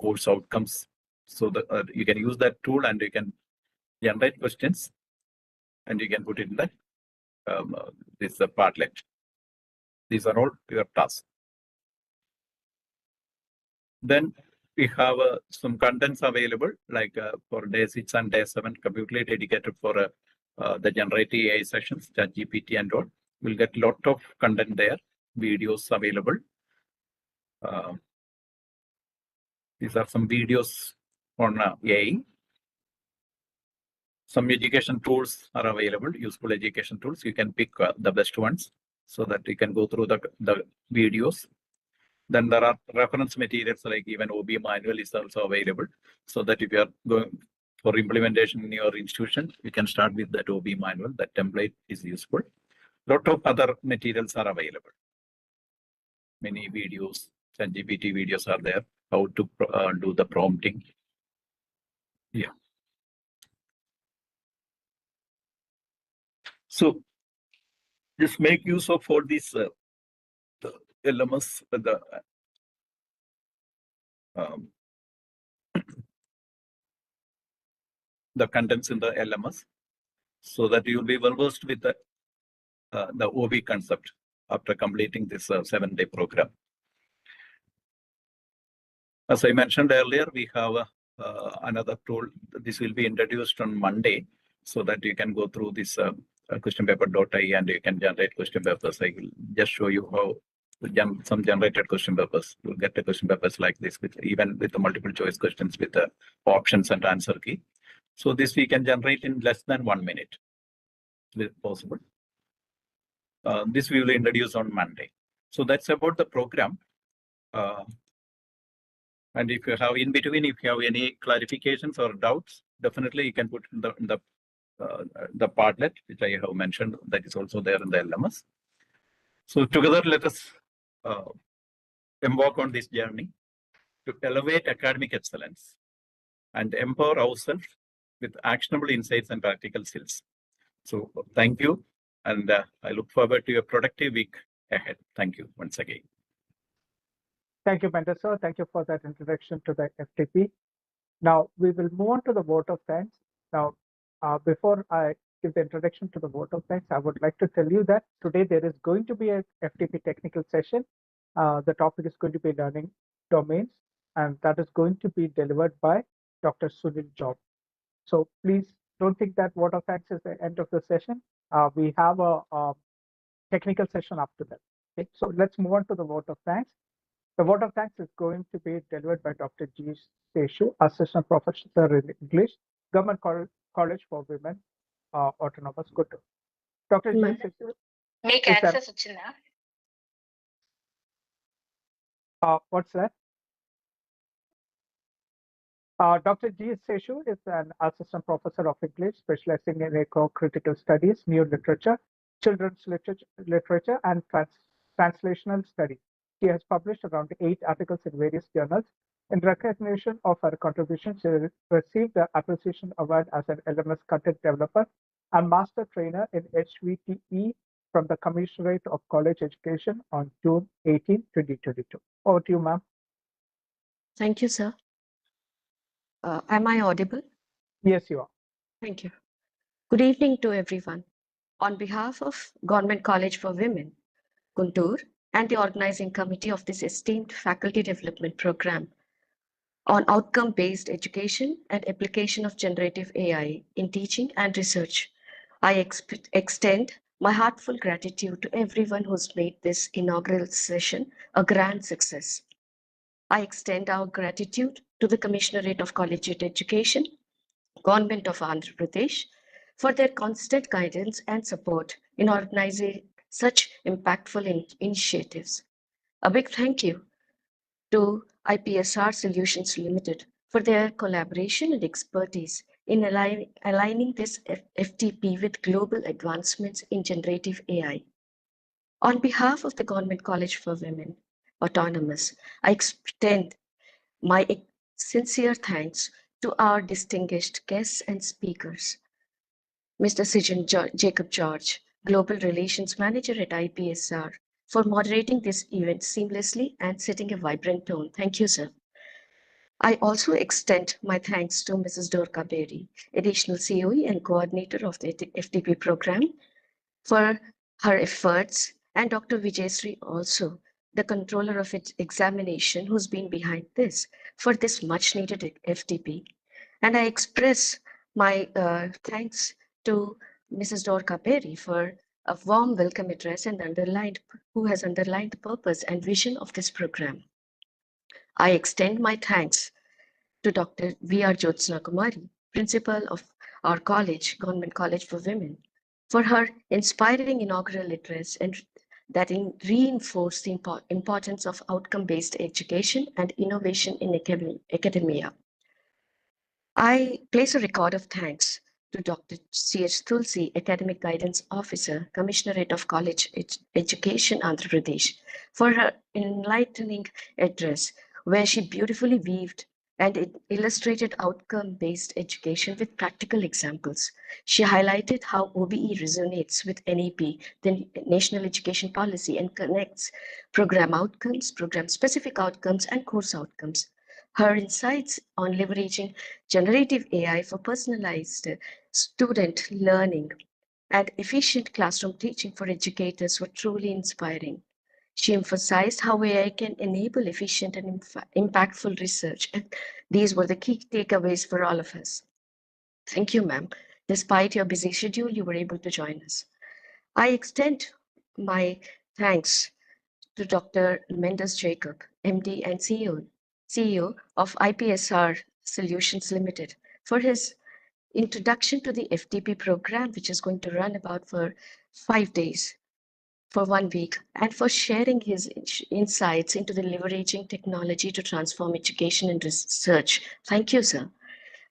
course outcomes. So that you can use that tool and you can generate questions and you can put it in the this Padlet. These are all your tasks. Then we have some contents available, like for day 6 and day 7, completely dedicated for the Generative AI sessions, ChatGPT and all. We'll get a lot of content there, videos available. These are some videos on AI. Some education tools are available, useful education tools. You can pick the best ones so that you can go through the videos. Then there are reference materials like even OBE manual is also available, so that if you are going for implementation in your institution, you can start with that OBE manual. That template is useful. Lot of other materials are available. Many videos, ChatGPT videos are there, how to do the prompting. Yeah. So just make use of all these the LMS, the contents in the LMS, so that you will be well versed with the OB concept after completing this 7-day program. As I mentioned earlier, we have another tool. This will be introduced on Monday, so that you can go through this question paper.ai and you can generate question papers. I will just show you how some generated question papers. You'll get the question papers like this, even with the multiple choice questions with the options and answer key. So this we can generate in less than 1 minute, if possible. This we will introduce on Monday. So that's about the program. And if you have in between, if you have any clarifications or doubts, definitely you can put in the Padlet, which I have mentioned, that is also there in the LMS. So together, let us embark on this journey to elevate academic excellence and empower ourselves with actionable insights and practical skills. So thank you, and I look forward to a productive week ahead. Thank you once again. Thank you, Mentor sir. Thank you for that introduction to the FDP. Now we will move on to the vote of thanks. Now, before I give the introduction to the vote of thanks, I would like to tell you that today there is going to be a FDP technical session. The topic is going to be learning domains, and that is going to be delivered by Dr. Sunil Job. So please don't think that vote of thanks is the end of the session. We have a technical session after that. Okay, so let's move on to the vote of thanks. The vote of thanks is going to be delivered by Dr. G. Seshu, Assistant Professor in English, Government College for Women, Autonomous, Guntur. Dr. G. Seshu. Make access వచ్చిందా? What's that? Dr. G. Seshu is an Assistant Professor of English, specializing in eco-critical studies, new literature, children's literature, and translational studies. She has published around 8 articles in various journals. In recognition of her contribution, she received the Appreciation Award as an LMS content developer and master trainer in HVTE from the Commissionerate of College Education on June 18, 2022. Over to you, ma'am. Thank you, sir. Am I audible? Yes, you are. Thank you. Good evening to everyone. On behalf of Government College for Women, Guntur, and the organizing committee of this esteemed faculty development program on outcome-based education and application of generative AI in teaching and research, I extend my heartfelt gratitude to everyone who's made this inaugural session a grand success. I extend our gratitude to the Commissionerate of Collegiate Education, Government of Andhra Pradesh, for their constant guidance and support in organizing such impactful initiatives. A big thank you to IPSR Solutions Limited for their collaboration and expertise in aligning this FDP with global advancements in generative AI. On behalf of the Government College for Women, Autonomous, I extend my sincere thanks to our distinguished guests and speakers. Mr. Sijan Jacob George, Global Relations Manager at IPSR, for moderating this event seamlessly and setting a vibrant tone. Thank you, sir. I also extend my thanks to Mrs. Dorka Berry, Additional COE and Coordinator of the FDP program, for her efforts, and Dr. Vijayasree also, the Controller of Examination, who's been behind this, for this much needed FDP. And I express my thanks to Mrs. Dorka Berry for a warm welcome address and who has underlined the purpose and vision of this program. I extend my thanks to Dr. V.R. Jyotsna Kumari, Principal of our college, Government College for Women, for her inspiring inaugural address and that reinforced the importance of outcome-based education and innovation in academia. I place a record of thanks to Dr. C.H. Tulsi, Academic Guidance Officer, Commissionerate of College Education, Andhra Pradesh, for her enlightening address, where she beautifully weaved and it illustrated outcome-based education with practical examples. She highlighted how OBE resonates with NEP, the National Education Policy, and connects program outcomes, program-specific outcomes, and course outcomes. Her insights on leveraging generative AI for personalized student learning and efficient classroom teaching for educators were truly inspiring. She emphasized how AI can enable efficient and impactful research, and these were the key takeaways for all of us. Thank you, ma'am. Despite your busy schedule, you were able to join us. I extend my thanks to Dr. Mendes Jacob, MD and CEO of IPSR Solutions Limited, for his introduction to the FDP program, which is going to run about for 5 days, for 1 week, and for sharing his insights into the leveraging technology to transform education and research. Thank you, sir.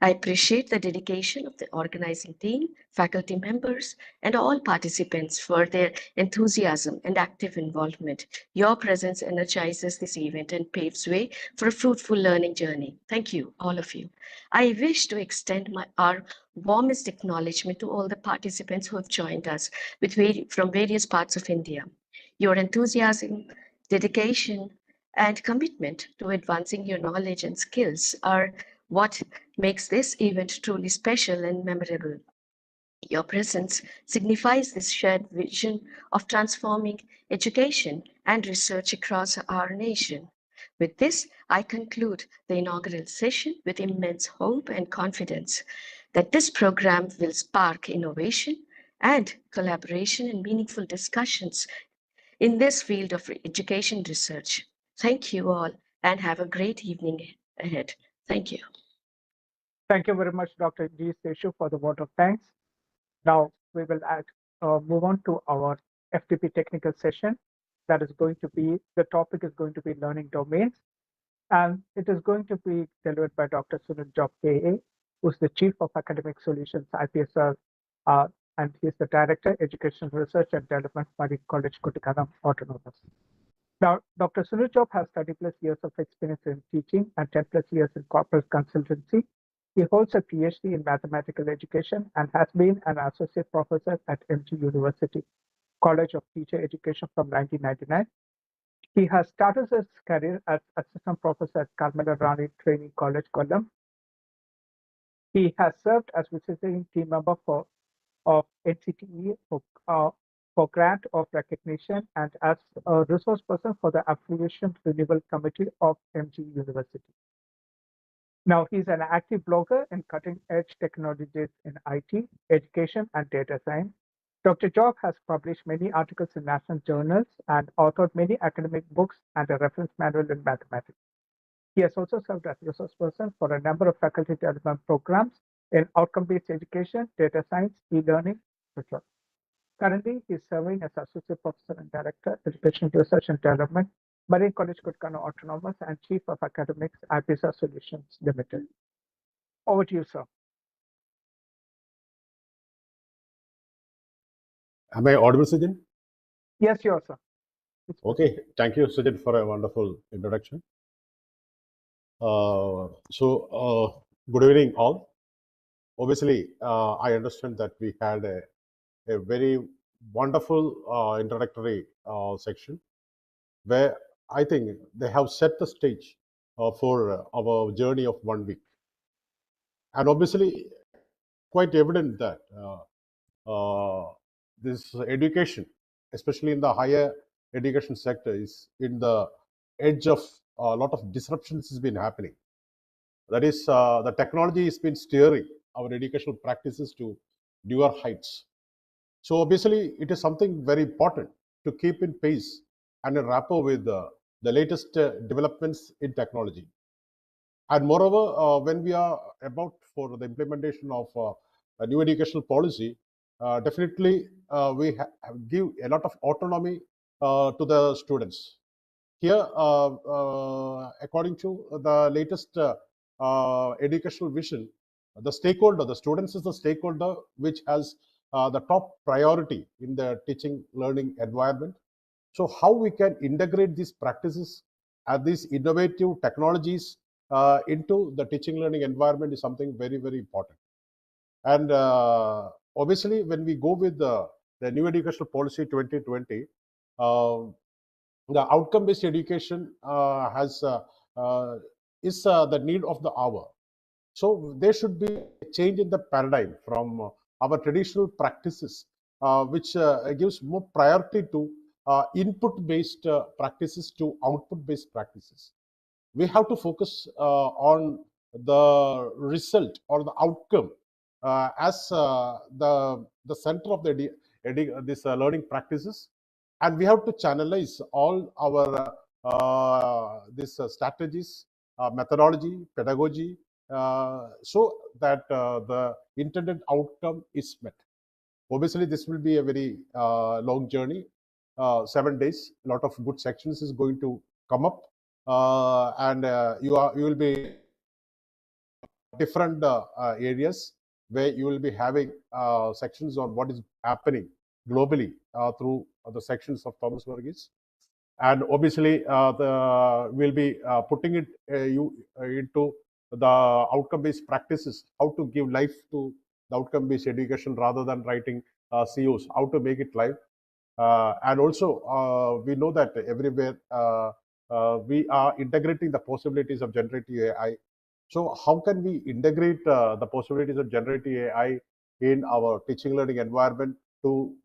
I appreciate the dedication of the organizing team, faculty members, and all participants for their enthusiasm and active involvement. Your presence energizes this event and paves way for a fruitful learning journey. Thank you, all of you. I wish to extend our warmest acknowledgement to all the participants who have joined us from various parts of India. Your enthusiasm, dedication, and commitment to advancing your knowledge and skills are what makes this event truly special and memorable. Your presence signifies this shared vision of transforming education and research across our nation. With this, I conclude the inaugural session with immense hope and confidence that this program will spark innovation and collaboration and meaningful discussions in this field of education research. Thank you all and have a great evening ahead. Thank you. Thank you very much, Dr. G. Seshu, for the vote of thanks. Now we will move on to our FDP technical session. That is going to be, the topic is going to be learning domains. And it is going to be delivered by Dr. Sunil Job, KA, who's the Chief of Academic Solutions, IPSR, and he's the Director, Education Research and Development, Marine College, Kuttikkanam, Autonomous. Now, Dr. Sunil Job has 30 plus years of experience in teaching and 10 plus years in corporate consultancy. He holds a PhD in mathematical education and has been an associate professor at MG University, College of Teacher Education from 1999. He has started his career as assistant professor at Carmela Rani Training College, Kollam. He has served as visiting team member of NCTE for grant of recognition and as a resource person for the Affiliation Renewal Committee of MG University. Now, he's an active blogger in cutting-edge technologies in IT, education, and data science. Dr. Job has published many articles in national journals and authored many academic books and a reference manual in mathematics. He has also served as resource person for a number of faculty development programs in outcome-based education, data science, e-learning, etc. Currently, he is serving as Associate Professor and Director, Education Research and Development, Marine College, Kuttikkanam Autonomous, and Chief of Academics, IPSR Solutions Limited. Over to you, sir. Am I audible, Sujin? Yes, you are, sir. Okay, thank you, Sujin, for a wonderful introduction. Good evening, all. Obviously, I understand that we had a very wonderful introductory section where I think they have set the stage for our journey of 1 week. And obviously, quite evident that this education, especially in the higher education sector, is in the edge of a lot of disruptions has been happening. That is, the technology has been steering our educational practices to newer heights. So obviously, it is something very important to keep in pace and in rapport with the latest developments in technology. And moreover, when we are about for the implementation of a new educational policy, definitely we give a lot of autonomy to the students. Here, according to the latest educational vision, the stakeholder, the students is the stakeholder which has the top priority in the teaching learning environment. So how we can integrate these practices and these innovative technologies into the teaching learning environment is something very, very important. And obviously, when we go with the new educational policy 2020, the outcome-based education is the need of the hour. So there should be a change in the paradigm from our traditional practices, which gives more priority to input-based practices to output-based practices. We have to focus on the result or the outcome as the center of this learning practices, and we have to channelize all our these strategies, methodology, pedagogy, so that the intended outcome is met. Obviously, this will be a very long journey, 7 days. A lot of good sections is going to come up, and you will be different areas where you will be having sections on what is happening globally through the sections of Thomas Verghese. And obviously, we'll be putting it into the outcome-based practices, how to give life to the outcome-based education rather than writing COs, how to make it live. And also, we know that everywhere we are integrating the possibilities of generative AI. So how can we integrate the possibilities of generative AI in our teaching learning environment to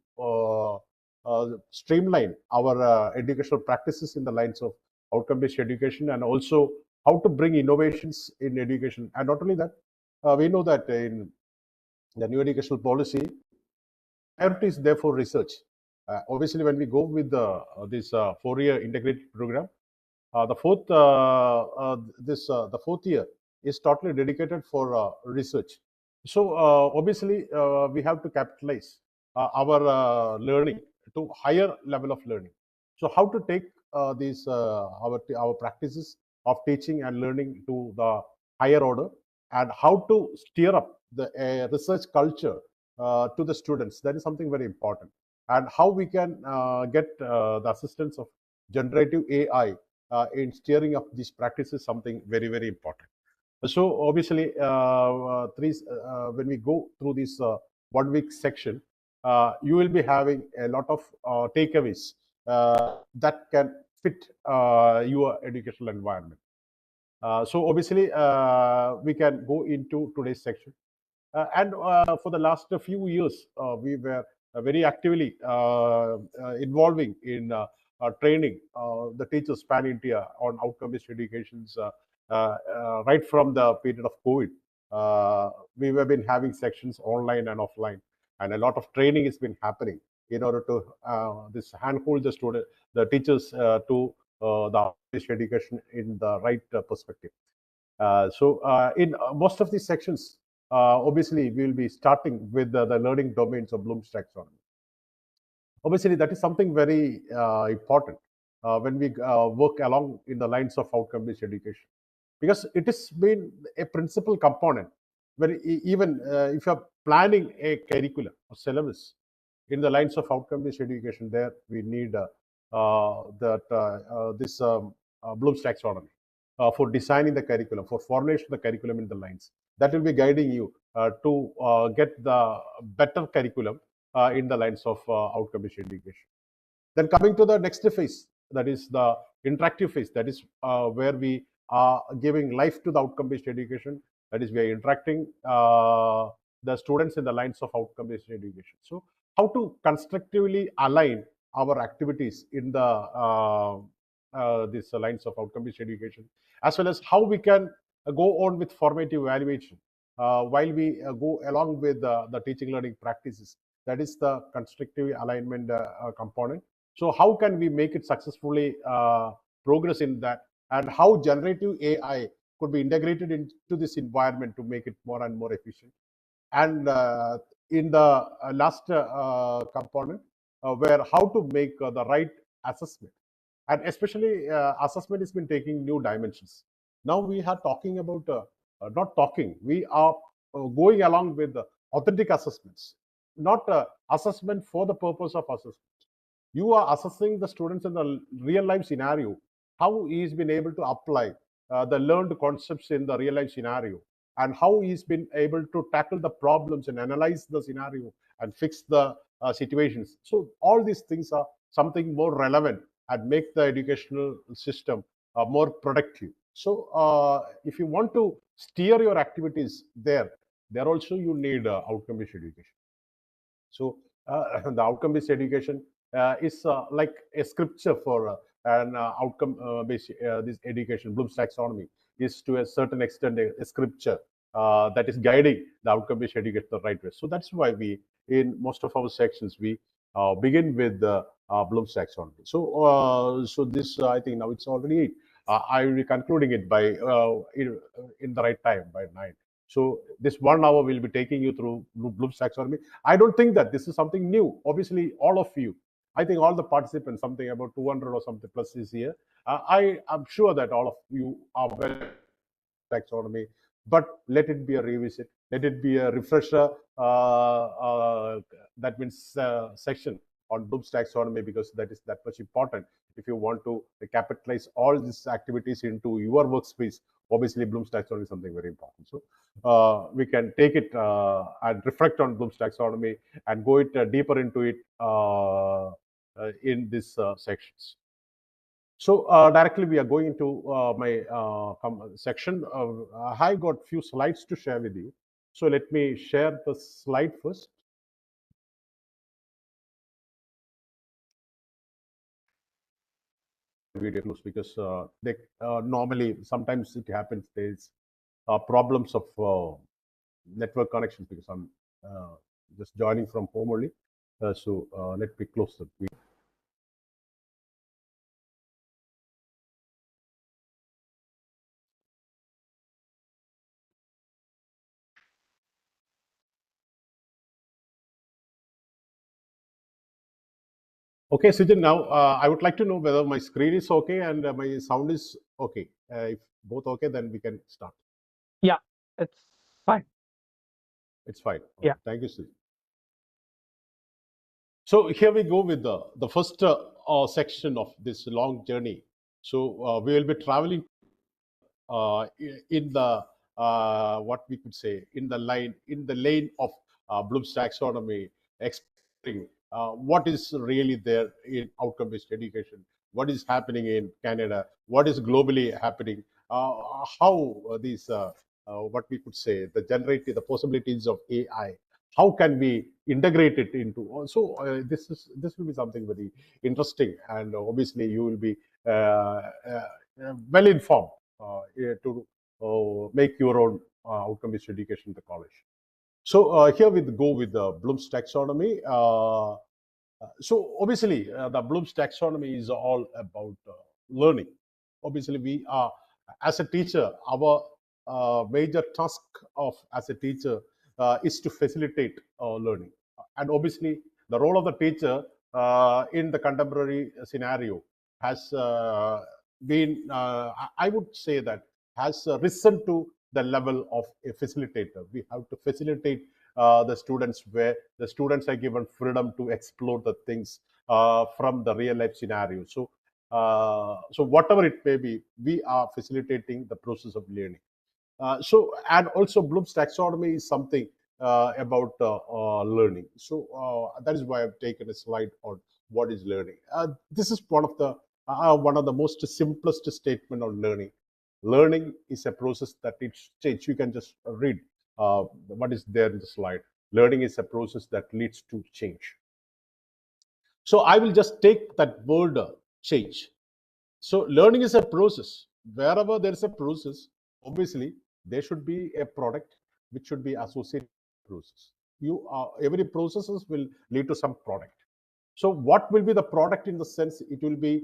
streamline our educational practices in the lines of outcome-based education, and also how to bring innovations in education. And not only that, we know that in the new educational policy, priority is there for research. Obviously, when we go with this 4-year integrated program, the fourth year is totally dedicated for research. So obviously, we have to capitalize our learning to higher level of learning. So how to take these our practices of teaching and learning to the higher order, and how to steer up the research culture to the students, that is something very important. And how we can get the assistance of generative AI in steering up these practices, something very, very important. So obviously, when we go through this 1 week section, you will be having a lot of takeaways that can fit your educational environment. So obviously, we can go into today's section. And for the last few years, we were very actively involving in training the teachers pan India on outcome-based educations right from the period of COVID. We have been having sections online and offline, and a lot of training has been happening in order to this handhold the teachers to the outcome-based education in the right perspective. So in most of these sections, obviously, we will be starting with the learning domains of Bloom's taxonomy. Obviously, that is something very important when we work along in the lines of outcome-based education, because it has been a principal component. When even if you are planning a curriculum or syllabus in the lines of outcome-based education, there we need this Bloom's taxonomy for designing the curriculum, for formulation of the curriculum in the lines. That will be guiding you to get the better curriculum in the lines of outcome-based education. Then coming to the next phase, that is the interactive phase, that is where we are giving life to the outcome-based education. That is, we are interacting the students in the lines of outcome-based education. So how to constructively align our activities in the these lines of outcome-based education, as well as how we can go on with formative evaluation while we go along with the teaching learning practices. That is the constructive alignment component. So how can we make it successfully progress in that, and how generative AI could be integrated into this environment to make it more and more efficient. And in the last component, where how to make the right assessment, and especially assessment has been taking new dimensions. Now we are talking about not talking, we are going along with authentic assessments, not assessment for the purpose of assessment. You are assessing the students in the real life scenario, how he's been able to apply the learned concepts in the real life scenario, and how he's been able to tackle the problems and analyze the scenario and fix the situations. So all these things are something more relevant and make the educational system more productive. So if you want to steer your activities there also you need outcome-based education. So the outcome-based education is like a scripture for an outcome-based this education. Bloom's taxonomy is to a certain extent a scripture that is guiding the outcome-based education the right way. So that's why we, in most of our sections, we begin with Bloom's taxonomy. So so this I think now it's already 8. I will be concluding it by in the right time by 9. So this 1 hour will be taking you through Bloom's taxonomy. I don't think that this is something new. Obviously, all of you, I think all the participants, something about 200 or something plus is here. I am sure that all of you are well taxonomy, but let it be a revisit. Let it be a refresher. That means section on Bloom's taxonomy, because that is that much important. If you want to capitalize all these activities into your workspace, obviously Bloom's taxonomy is something very important. So we can take it and reflect on Bloom's taxonomy and go it deeper into it in these sections. So directly we are going into my section. I got few slides to share with you. So let me share the slide first. Video close, because they normally sometimes it happens there's problems of network connections, because I'm just joining from home only. So let me close the video. Okay, Sujin, now I would like to know whether my screen is okay and my sound is okay. If both okay, then we can start. Yeah, it's fine. It's fine. Okay. Yeah. Thank you, Sujin. So here we go with the first section of this long journey. So we will be traveling in the what we could say in the lane of Bloom's taxonomy, exploring what is really there in outcome-based education, what is happening in Canada, what is globally happening, how these what we could say the possibilities of AI, how can we integrate it into. So this will be something very interesting, and obviously you will be well informed to make your own outcome-based education in the college. So here we go with the Bloom's taxonomy. So obviously the Bloom's taxonomy is all about learning. Obviously we are, as a teacher, our major task of as a teacher is to facilitate learning. And obviously the role of the teacher in the contemporary scenario has been, I would say that, has risen to the level of a facilitator. We have to facilitate the students, where the students are given freedom to explore the things from the real life scenario. So, so whatever it may be, we are facilitating the process of learning. So, and also Bloom's taxonomy is something about learning. So that is why I've taken a slide on what is learning. This is one of the most simplest statement on learning. Learning is a process that needs change. You can just read what is there in the slide. Learning is a process that leads to change. So I will just take that word change. So learning is a process. Wherever there is a process, obviously there should be a product which should be associated with the process. Every processes will lead to some product. So what will be the product? In the sense, it will be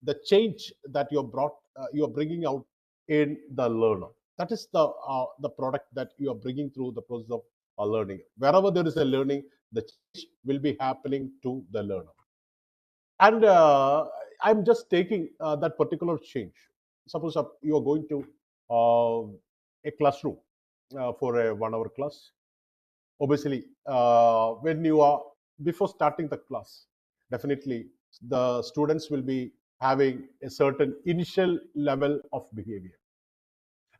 the change that you're bringing out in the learner. That is the product that you are bringing through the process of learning. Wherever there is a learning, the change will be happening to the learner. And I'm just taking that particular change. Suppose you are going to a classroom for a 1 hour class. Obviously, when you are before starting the class, definitely the students will be having a certain initial level of behavior,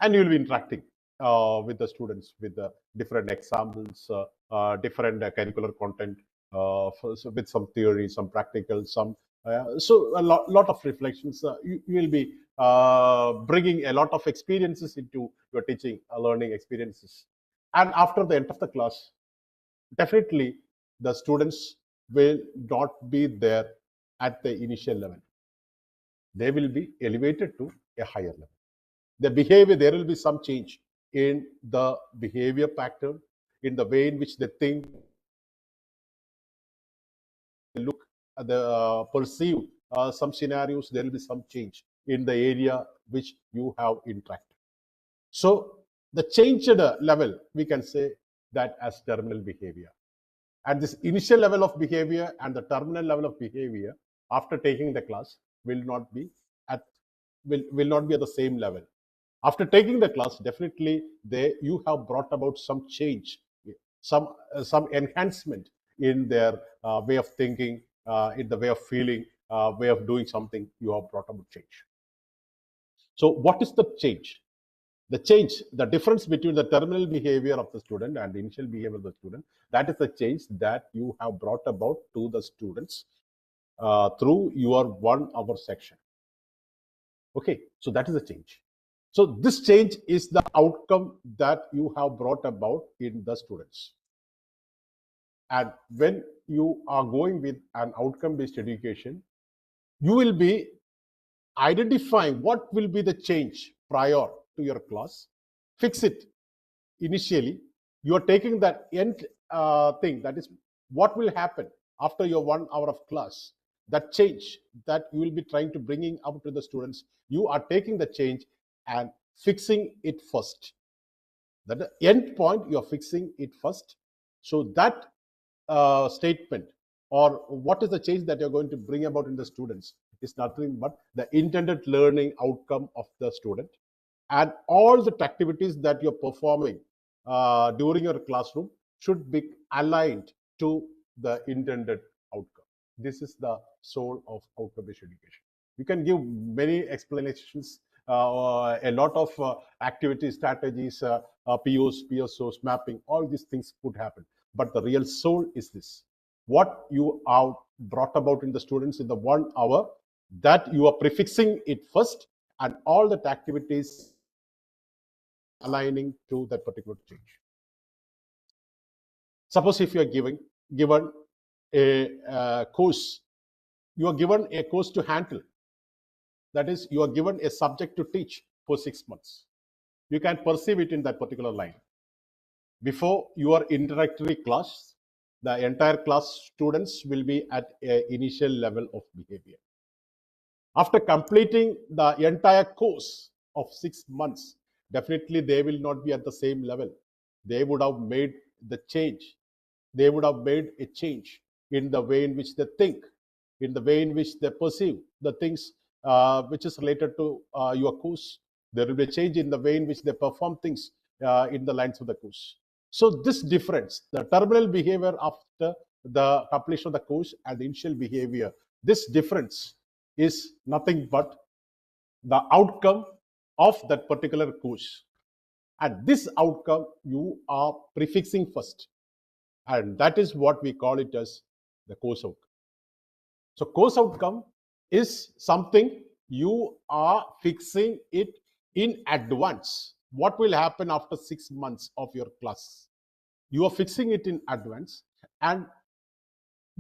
and you will be interacting with the students with the different examples, different curricular content, with some theory, some practical, some so a lot of reflections. You will be bringing a lot of experiences into your teaching, learning experiences. And after the end of the class, definitely the students will not be there at the initial level. They will be elevated to a higher level. The behavior, there will be some change in the behavior pattern, in the way in which they think, look, perceive some scenarios. There will be some change in the area which you have interacted. So the changed level, we can say that as terminal behavior. And this initial level of behavior and the terminal level of behavior after taking the class will not be at the same level. After taking the class, definitely you have brought about some change, some enhancement in their way of thinking, in the way of feeling, way of doing something. You have brought about change. So what is the change? The change, the difference between the terminal behavior of the student and the initial behavior of the student, that is the change that you have brought about to the students through your 1 hour section. Okay, so that is the change. So this change is the outcome that you have brought about in the students. And when you are going with an outcome-based education, you will be identifying what will be the change prior to your class, fix it initially. You are taking that end thing, that is what will happen after your 1 hour of class. That change that you will be trying to bringing up to the students, you are taking the change and fixing it first. That the end point, you are fixing it first. So that statement, or what is the change that you're going to bring about in the students, is nothing but the intended learning outcome of the student. And all the activities that you're performing during your classroom should be aligned to the intended outcome. This is the soul of outcome-based education. You can give many explanations, a lot of activities, strategies, POs, PSOs, mapping, all these things could happen. But the real soul is this. What you have brought about in the students in the 1 hour, that you are prefixing it first, and all that activities aligning to that particular change. Suppose if you are given a course, you are given a course to handle. That is, you are given a subject to teach for 6 months. You can perceive it in that particular line. Before your introductory class, the entire class students will be at an initial level of behavior. After completing the entire course of 6 months, definitely they will not be at the same level. They would have made the change. They would have made a change in the way in which they think, in the way in which they perceive the things which is related to your course. There will be a change in the way in which they perform things in the lines of the course. So this difference, the terminal behavior after the completion of the course and the initial behavior, this difference is nothing but the outcome of that particular course. And this outcome you are prefixing first. And that is what we call it as the course outcome. So course outcome is something you are fixing it in advance. What will happen after 6 months of your class? You are fixing it in advance, and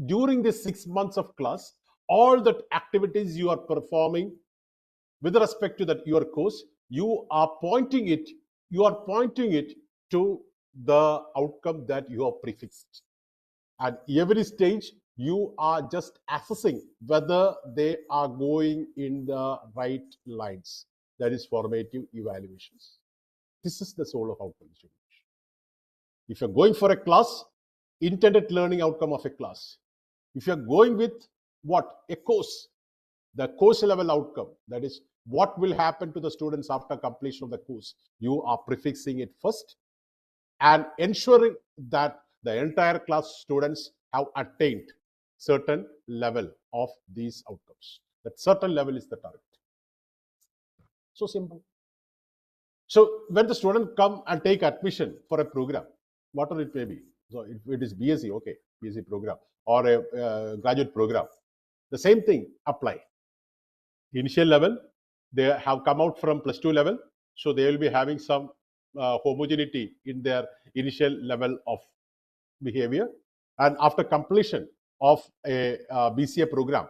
during the 6 months of class, all the activities you are performing with respect to that your course, you are pointing it to the outcome that you have prefixed. At every stage, You are just assessing whether they are going in the right lines. That is formative evaluations. This is the soul of outcome evaluation. If you're going for a class, intended learning outcome of a class. If you're going with what? A course, the course level outcome, that is what will happen to the students after completion of the course. You are prefixing it first and ensuring that the entire class students have attained certain level of these outcomes. That certain level is the target. So simple. So when the student come and take admission for a program, whatever it may be, so if it is BSc, okay, BSc program or a graduate program, the same thing apply. Initial level, they have come out from +2 level, so they will be having some homogeneity in their initial level of behavior, and after completion of a BCA program,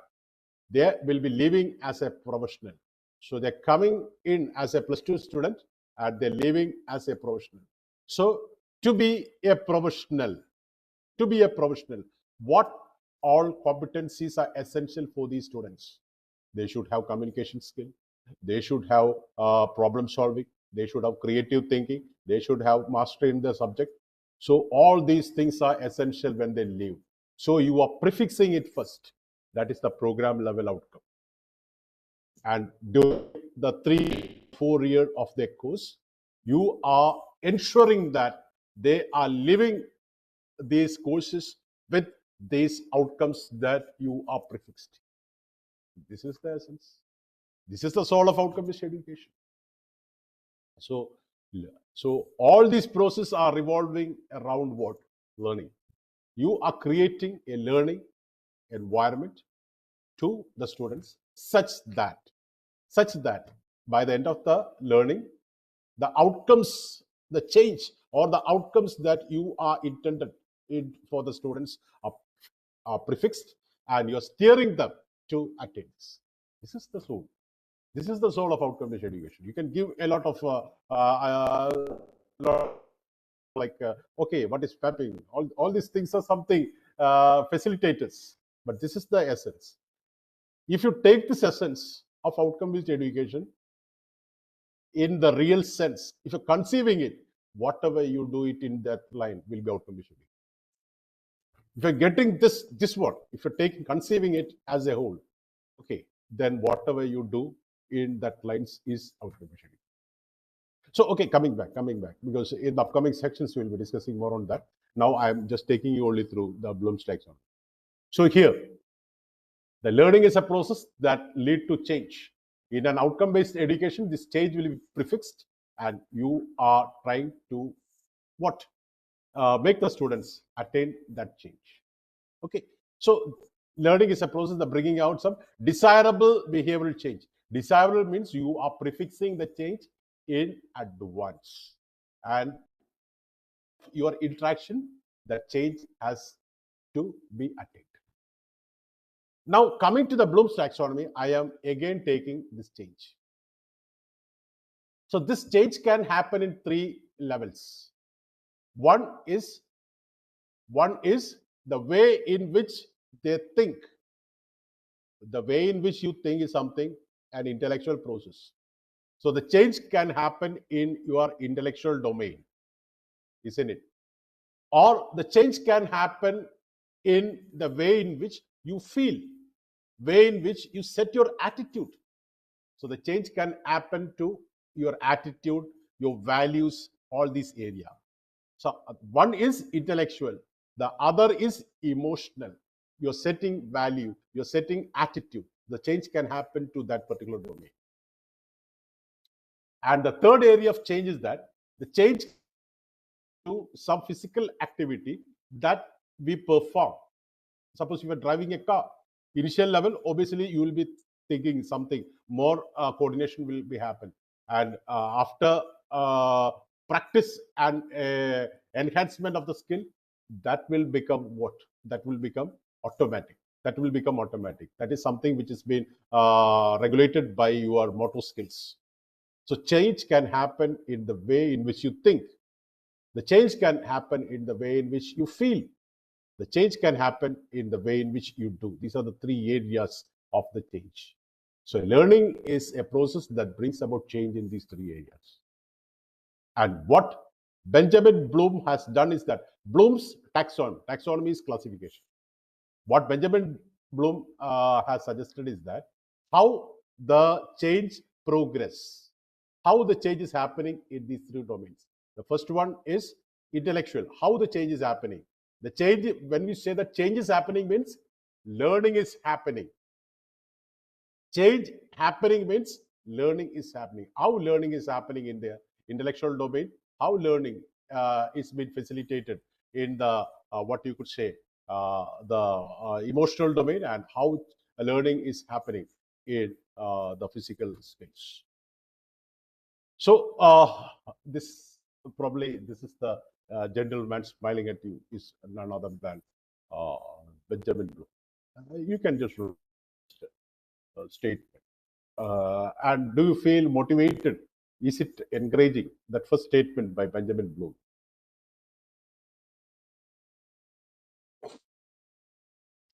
they will be living as a professional. So they're coming in as a +2 student and they're living as a professional. So to be a professional, what all competencies are essential for these students? They should have communication skill. They should have problem solving. They should have creative thinking. They should have mastery in the subject. So all these things are essential when they leave. So you are prefixing it first. That is the program level outcome. And during the 3-4 year of their course, you are ensuring that they are living these courses with these outcomes that you are prefixed. This is the essence. This is the soul of outcome-based education. So all these processes are revolving around what? Learning. You are creating a learning environment to the students such that by the end of the learning, the outcomes, the change or the outcomes that you are intended for the students are prefixed, and you're steering them to attain this. This is the soul. This is the soul of outcome-based education. You can give a lot of okay, what is mapping? All these things are something facilitators, but this is the essence. If you take this essence of outcome-based education in the real sense, if you're conceiving it, whatever you do it in that line will be outcome-based education. If you're getting this one, if you're conceiving it as a whole, okay, then whatever you do in that lines is outcome-based education. So, okay, coming back, because in the upcoming sections, we'll be discussing more on that. Now, I'm just taking you only through the Bloom's taxonomy. So here, the learning is a process that lead to change. In an outcome-based education, this change will be prefixed, and you are trying to what? Make the students attain that change. Okay, so learning is a process of bringing out some desirable behavioral change. Desirable means you are prefixing the change in advance, and your interaction, that change has to be attained. Now, coming to the Bloom's taxonomy, I am again taking this change. So this change can happen in 3 levels. One is the way in which they think. The way in which you think is something, an intellectual process. So the change can happen in your intellectual domain, isn't it? Or the change can happen in the way in which you feel, way in which you set your attitude. So the change can happen to your attitude, your values, all these areas. So one is intellectual, the other is emotional. You're setting value, you're setting attitude. The change can happen to that particular domain. And the third area of change is that the change to some physical activity that we perform. Suppose you are driving a car, initial level, obviously you will be thinking something more coordination will be happen, and after practice and enhancement of the skill, that will become what? That will become automatic. That will become automatic. That is something which has been regulated by your motor skills. So change can happen in the way in which you think. The change can happen in the way in which you feel. The change can happen in the way in which you do. These are the three areas of the change. So learning is a process that brings about change in these three areas. And what Benjamin Bloom has done is that Bloom's taxonomy is classification. What Benjamin Bloom has suggested is that how the change progress, how the change is happening in these three domains. The first one is intellectual, how the change is happening. The change, when we say that change is happening, means learning is happening. Change happening means learning is happening. How learning is happening in the intellectual domain, how learning is being facilitated in the what you could say the emotional domain, and how learning is happening in the physical space. So this is the gentleman smiling at you is none other than Benjamin Bloom. You can just state. And do you feel motivated? Is it encouraging? That first statement by Benjamin Bloom.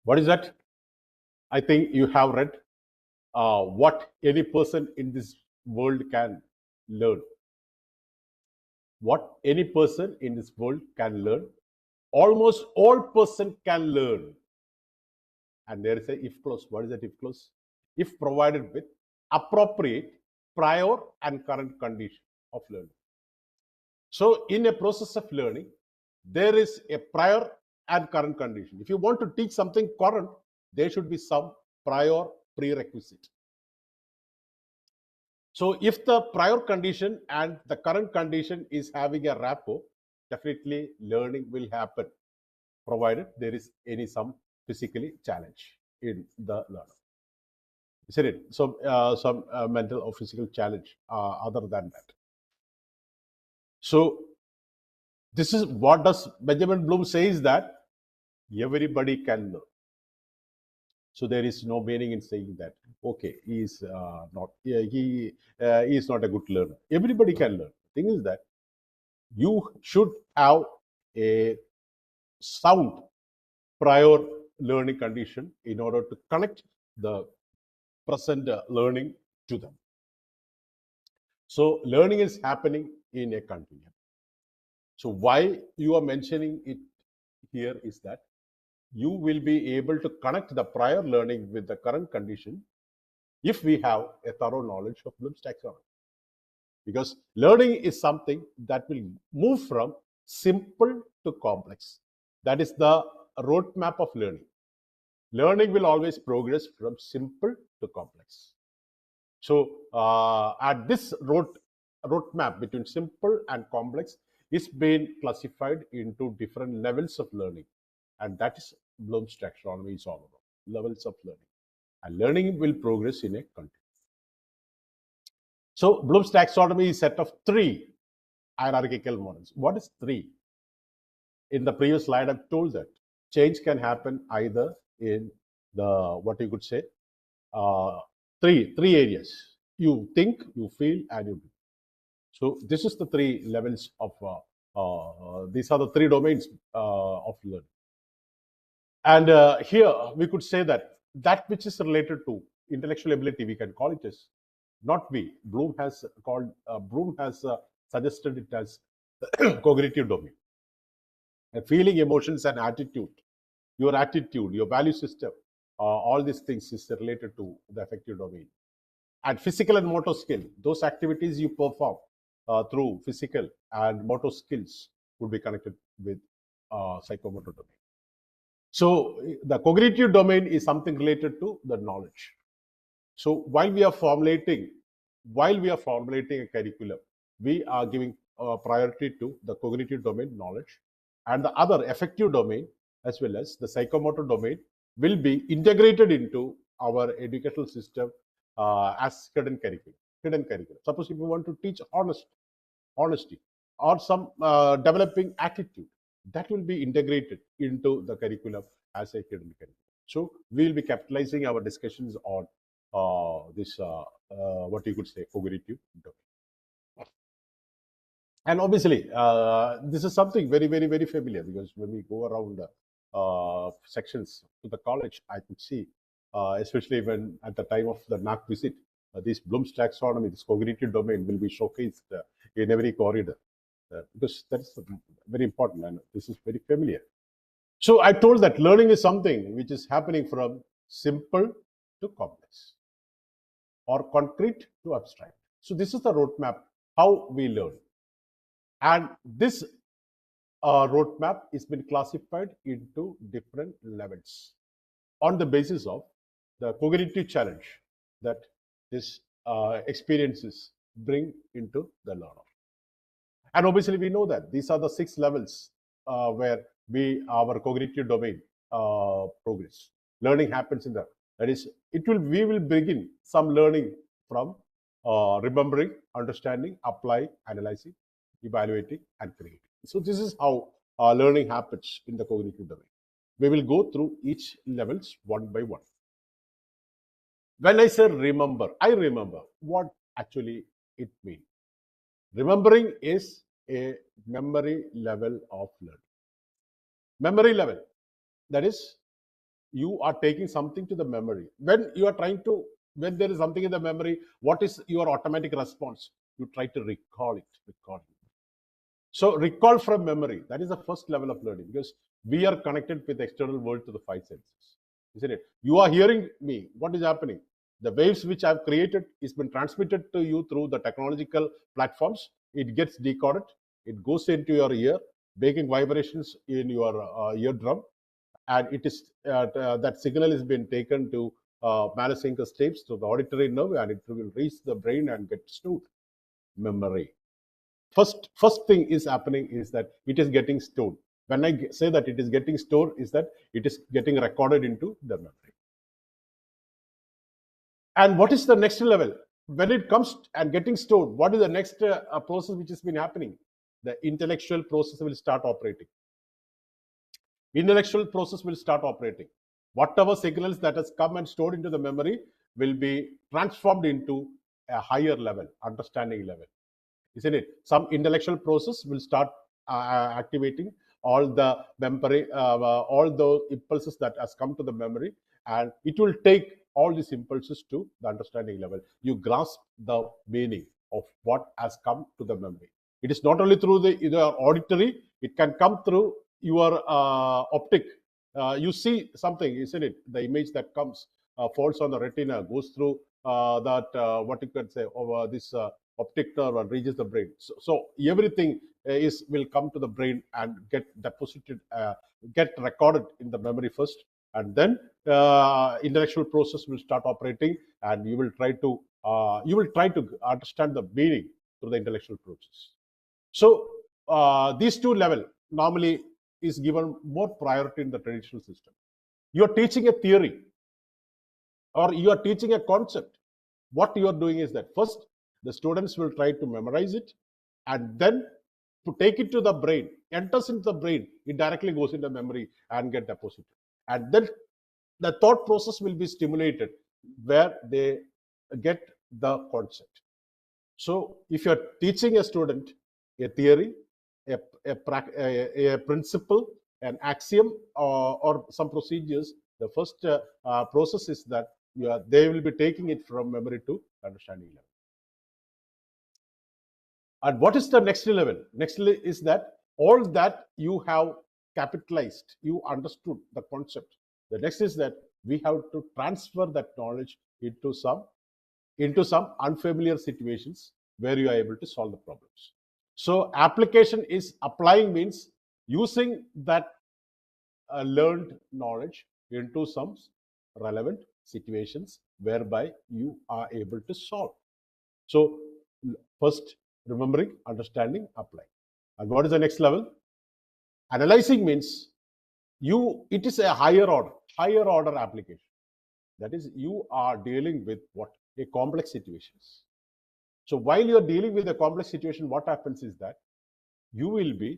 What is that? I think you have read what any person in this world can learn. What any person in this world can learn. Almost all person can learn. And there is a if clause. What is that if clause? If provided with appropriate prior and current condition of learning. So in a process of learning, there is a prior and current condition. If you want to teach something current, there should be some prior prerequisite. So if the prior condition and the current condition is having a rapport, definitely learning will happen, provided there is some physically challenge in the learner. Isn't it? So some mental or physical challenge other than that. So this is what does Benjamin Bloom says, that everybody can learn. So there is no meaning in saying that okay, he is not a good learner. Everybody can learn. The thing is that you should have a sound prior learning condition in order to connect the present learning to them. So learning is happening in a continuum. So why you are mentioning it here is that you will be able to connect the prior learning with the current condition if we have a thorough knowledge of Bloom's taxonomy. Because learning is something that will move from simple to complex. That is the roadmap of learning. Learning will always progress from simple to complex. So at this roadmap between simple and complex is being classified into different levels of learning. And that is Bloom's taxonomy is all about, levels of learning. And learning will progress in a continuum. So Bloom's taxonomy is a set of 3 hierarchical models. What is 3? In the previous slide, I've told that change can happen either in the, what you could say, three areas. You think, you feel, and you do. So this is the 3 levels of, these are the 3 domains of learning. And here we could say that which is related to intellectual ability, we can call it as, not we, Bloom has suggested it as cognitive domain. And feeling, emotions, and attitude, your attitude, your value system, all these things is related to the affective domain. And physical and motor skill, those activities you perform through physical and motor skills would be connected with psychomotor domain. So the cognitive domain is something related to the knowledge. So while we are formulating a curriculum, we are giving priority to the cognitive domain knowledge, and the other affective domain as well as the psychomotor domain will be integrated into our educational system as hidden curriculum. Suppose if you want to teach honesty or some developing attitude, that will be integrated into the curriculum as a hidden curriculum. So we will be capitalizing our discussions on this what you could say cognitive domain. And obviously this is something very familiar, because when we go around sections to the college, I could see, especially when at the time of the NAC visit, this Bloom's taxonomy, this cognitive domain will be showcased in every corridor, because that's very important and this is very familiar. So I told that learning is something which is happening from simple to complex or concrete to abstract. So this is the roadmap how we learn, and this roadmap has been classified into different levels on the basis of the cognitive challenge that these experiences bring into the learner. And obviously we know that these are the 6 levels where our cognitive domain progress. Learning happens in that is, we will begin some learning from remembering, understanding, applying, analyzing, evaluating, and creating. So this is how learning happens in the cognitive domain. We will go through each levels one by one. When I say remember, I remember what actually it means. Remembering is a memory level of learning. Memory level, that is, you are taking something to the memory. When you are when there is something in the memory, what is your automatic response? You try to recall it. So recall from memory, that is the first level of learning, because we are connected with the external world to the 5 senses, isn't it? You are hearing me. What is happening? The waves which I've created is been transmitted to you through the technological platforms. It gets decoded. It goes into your ear, making vibrations in your eardrum, and it is that signal has been taken to Malasphinx tapes to the auditory nerve, and it will reach the brain and get stored. Memory. First thing is happening is that it is getting stored. When I say that it is getting stored, is that it is getting recorded into the memory. And what is the next level? When it comes and getting stored, what is the next process which has been happening? The intellectual process will start operating. Intellectual process will start operating. Whatever signals that has come and stored into the memory will be transformed into a higher level, understanding level, isn't it? Some intellectual process will start activating all the memory, all the impulses that has come to the memory, and it will take all these impulses to the understanding level. You grasp the meaning of what has come to the memory. It is not only through the auditory, it can come through your optic. You see something, isn't it? The image that comes falls on the retina, goes through that what you could say over this optic nerve and reaches the brain. So everything will come to the brain and get deposited, get recorded in the memory first, and then intellectual process will start operating, and you will try to understand the meaning through the intellectual process. So these 2 levels normally is given more priority in the traditional system. You are teaching a theory or you are teaching a concept. What you are doing is that first the students will try to memorize it, and then to take it to the brain, enters into the brain, it directly goes into memory and get deposited. And then the thought process will be stimulated where they get the concept. So if you're teaching a student a theory, a principle, an axiom, or some procedures, the first process is that they will be taking it from memory to understanding level. And what is the next level? Next level is that all that you have capitalized, you understood the concept. The next is that we have to transfer that knowledge into some unfamiliar situations where you are able to solve the problems. So application is applying, means using that learned knowledge into some relevant situations whereby you are able to solve. So first, remembering, understanding, applying. And what is the next level? Analyzing means it is a higher order application. That is, you are dealing with what? A complex situations. So while you are dealing with a complex situation, what happens is that you will be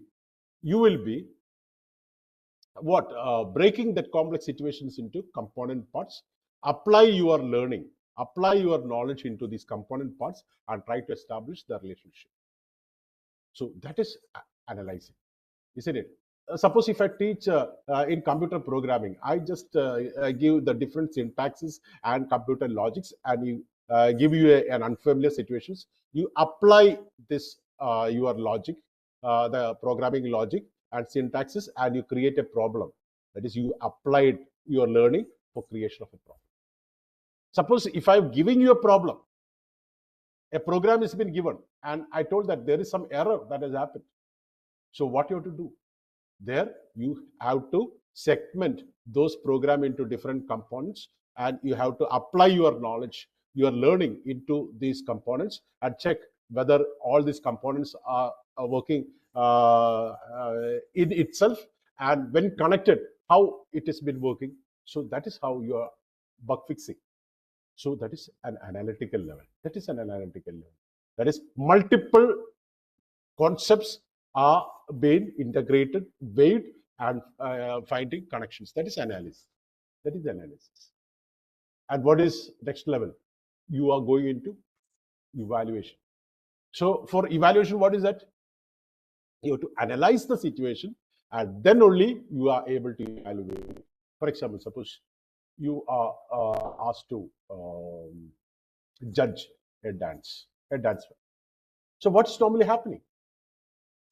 breaking that complex situations into component parts, apply your learning, apply your knowledge into these component parts, and try to establish the relationship. So that is analyzing, isn't it? suppose if I teach in computer programming, I just give the different syntaxes and computer logics, and you give you an unfamiliar situations. You apply this your logic, the programming logic and syntaxes, and you create a problem. That is, you applied your learning for creation of a problem. Suppose if I'm giving you a problem, a program has been given, and I told that there is some error that has happened. So what you have to do? There you have to segment those program into different components, and you have to apply your knowledge, your learning into these components, and check whether all these components are working in itself, and when connected, how it has been working. So that is how you are bug fixing. So that is an analytical level. That is an analytical level. That is, multiple concepts are being integrated, weighed, and finding connections. That is analysis. That is analysis. And what is next level? You are going into evaluation. So for evaluation, what is that? You have to analyze the situation, and then only you are able to evaluate. For example, suppose you are asked to judge a dance form. So what's normally happening?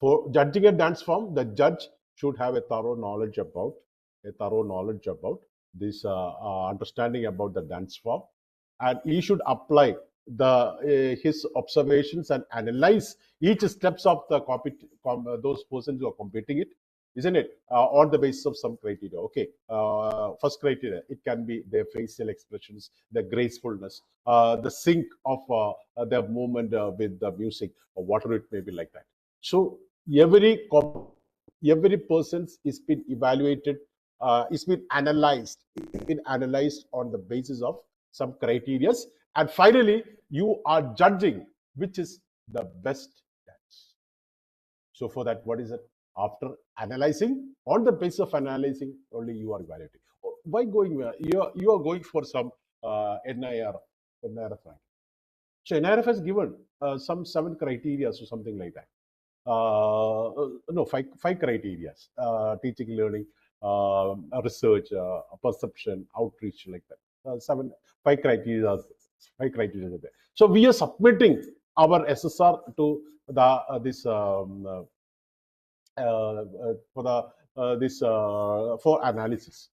For judging a dance form, the judge should have a thorough knowledge about this understanding about the dance form, and he should apply the his observations and analyze each steps of the those persons who are competing it, isn't it? On the basis of some criteria. Okay, first criteria, it can be their facial expressions, the gracefulness, the sync of their movement with the music, or whatever it may be, like that. So every person is been evaluated, is been analyzed on the basis of some criteria, and finally you are judging which is the best dance. So for that, what is it? After analyzing, on the basis of analyzing, only you are evaluating. Why going? You are going for some NIRF rank. So NIRF has given some 7 criteria or something like that. No, five criteria: teaching, learning, research, perception, outreach, like that. 5 criteria. 5 criteria are there. So we are submitting our SSR to the this for the this for analysis,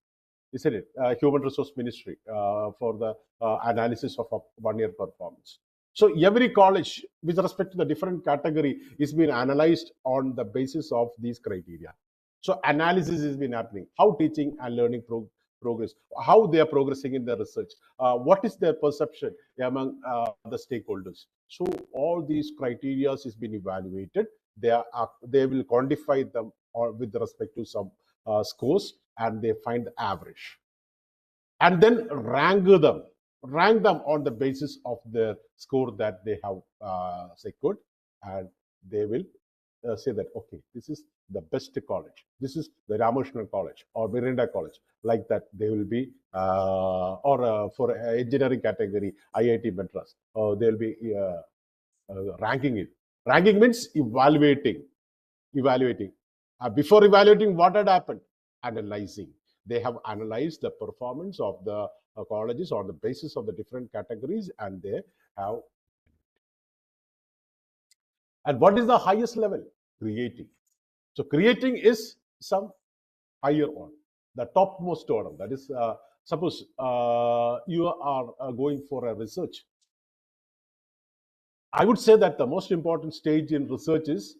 isn't it? Human Resource Ministry for the analysis of a 1-year performance. So every college, with respect to the different category, is being analyzed on the basis of these criteria. So analysis has been happening. How teaching and learning progress, how they are progressing in their research, what is their perception among the stakeholders. So all these criteria is being evaluated. They will quantify them with respect to some scores, and they find the average, and then rank them on the basis of their score that they have secured, and they will say that, okay, this is the best college, this is the Ramakrishna College or Mirinda College, like that. They will be or for engineering category, IIT Madras, they will be ranking it. Ranking means evaluating. Before evaluating, what had happened? Analyzing. They have analyzed the performance of the colleges on the basis of the different categories, and they have. And what is the highest level? Creating. So creating is some higher order, the topmost order. That is, suppose you are going for a research. I would say that the most important stage in research is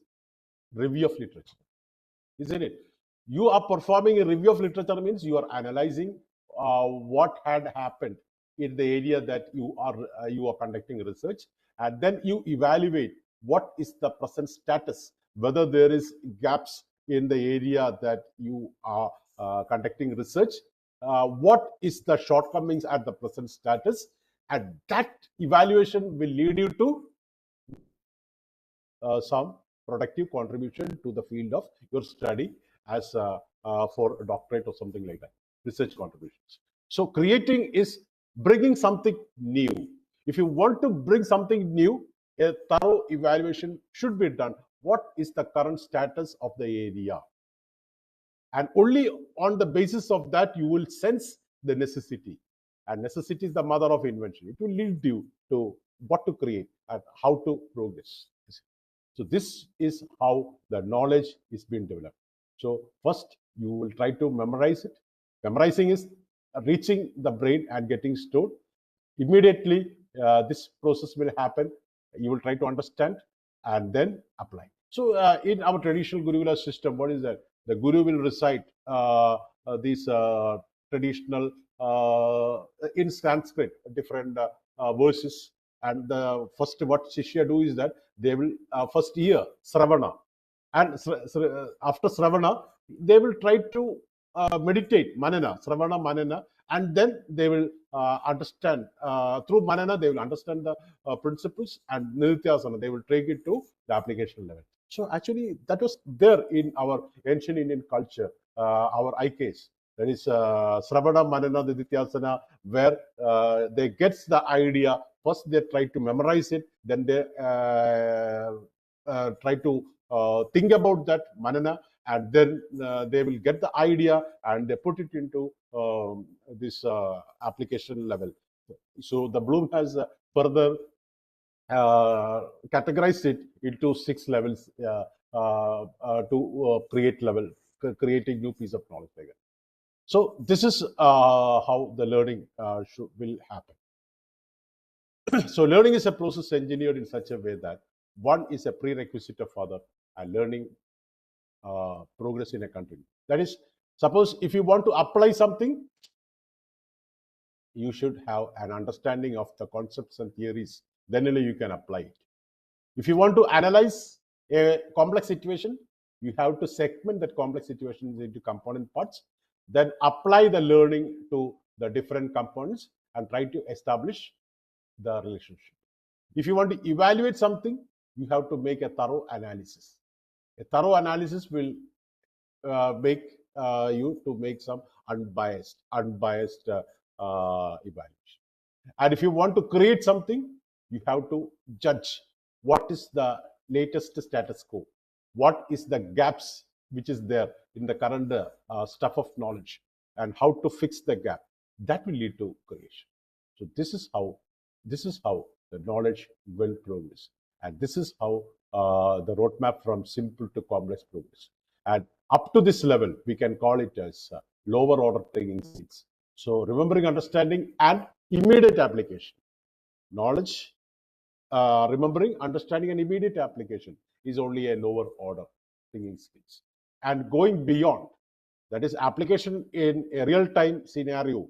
review of literature, isn't it? You are performing a review of literature, means you are analyzing what had happened in the area that you are conducting research, and then you evaluate what is the present status, whether there is gaps in the area that you are conducting research, what is the shortcomings at the present status, and that evaluation will lead you to some productive contribution to the field of your study, as for a doctorate or something like that, research contributions. So creating is bringing something new. If you want to bring something new, a thorough evaluation should be done. What is the current status of the area? And only on the basis of that, you will sense the necessity. And necessity is the mother of invention. It will lead you to what to create and how to progress. So this is how the knowledge is being developed. So first, you will try to memorize it. Memorizing is reaching the brain and getting stored. Immediately, this process will happen. You will try to understand and then apply. So in our traditional Gurukula system, what is that? The Guru will recite these traditional in Sanskrit different verses, and the first what Shishya do is that they will first hear Sravana, and after Sravana they will try to meditate Manana, Sravana Manana, and then they will understand through Manana they will understand the principles, and Nirityasana they will take it to the application level. So actually that was there in our ancient Indian culture, our IKs. That is Sravana, Manana, Nirityasana, where they gets the idea. First they try to memorize it, then they try to think about that Manana, and then they will get the idea and they put it into this application level. So the Bloom has further categorized it into 6 levels to creating new piece of knowledge. So this is how the learning will happen. So learning is a process engineered in such a way that one is a prerequisite of other, and learning progress in a country. That is, suppose if you want to apply something, you should have an understanding of the concepts and theories, then only you can apply it. If you want to analyze a complex situation, you have to segment that complex situation into component parts, then apply the learning to the different components and try to establish the relationship. If you want to evaluate something, you have to make a thorough analysis. A thorough analysis will make you to make some unbiased evaluation. And if you want to create something, you have to judge what is the latest status quo, what is the gaps which is there in the current stuff of knowledge, and how to fix the gap. That will lead to creation. So this is how the knowledge will progress, and this is how the roadmap from simple to complex progress. And up to this level, we can call it as lower order thinking skills. So remembering, understanding, and immediate application. Knowledge, remembering, understanding, and immediate application is only a lower order thinking skills. And going beyond, that is application in a real-time scenario,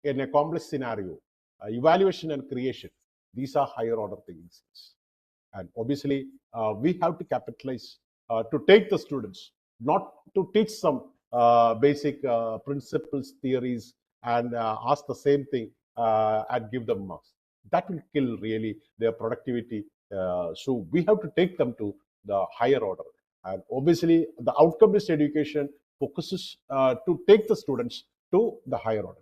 in a complex scenario, evaluation and creation, these are higher order thinking skills. And obviously, we have to capitalize to take the students, not to teach some basic principles, theories, and ask the same thing and give them marks. That will kill really their productivity. So we have to take them to the higher order. And obviously, the outcome-based education focuses to take the students to the higher order.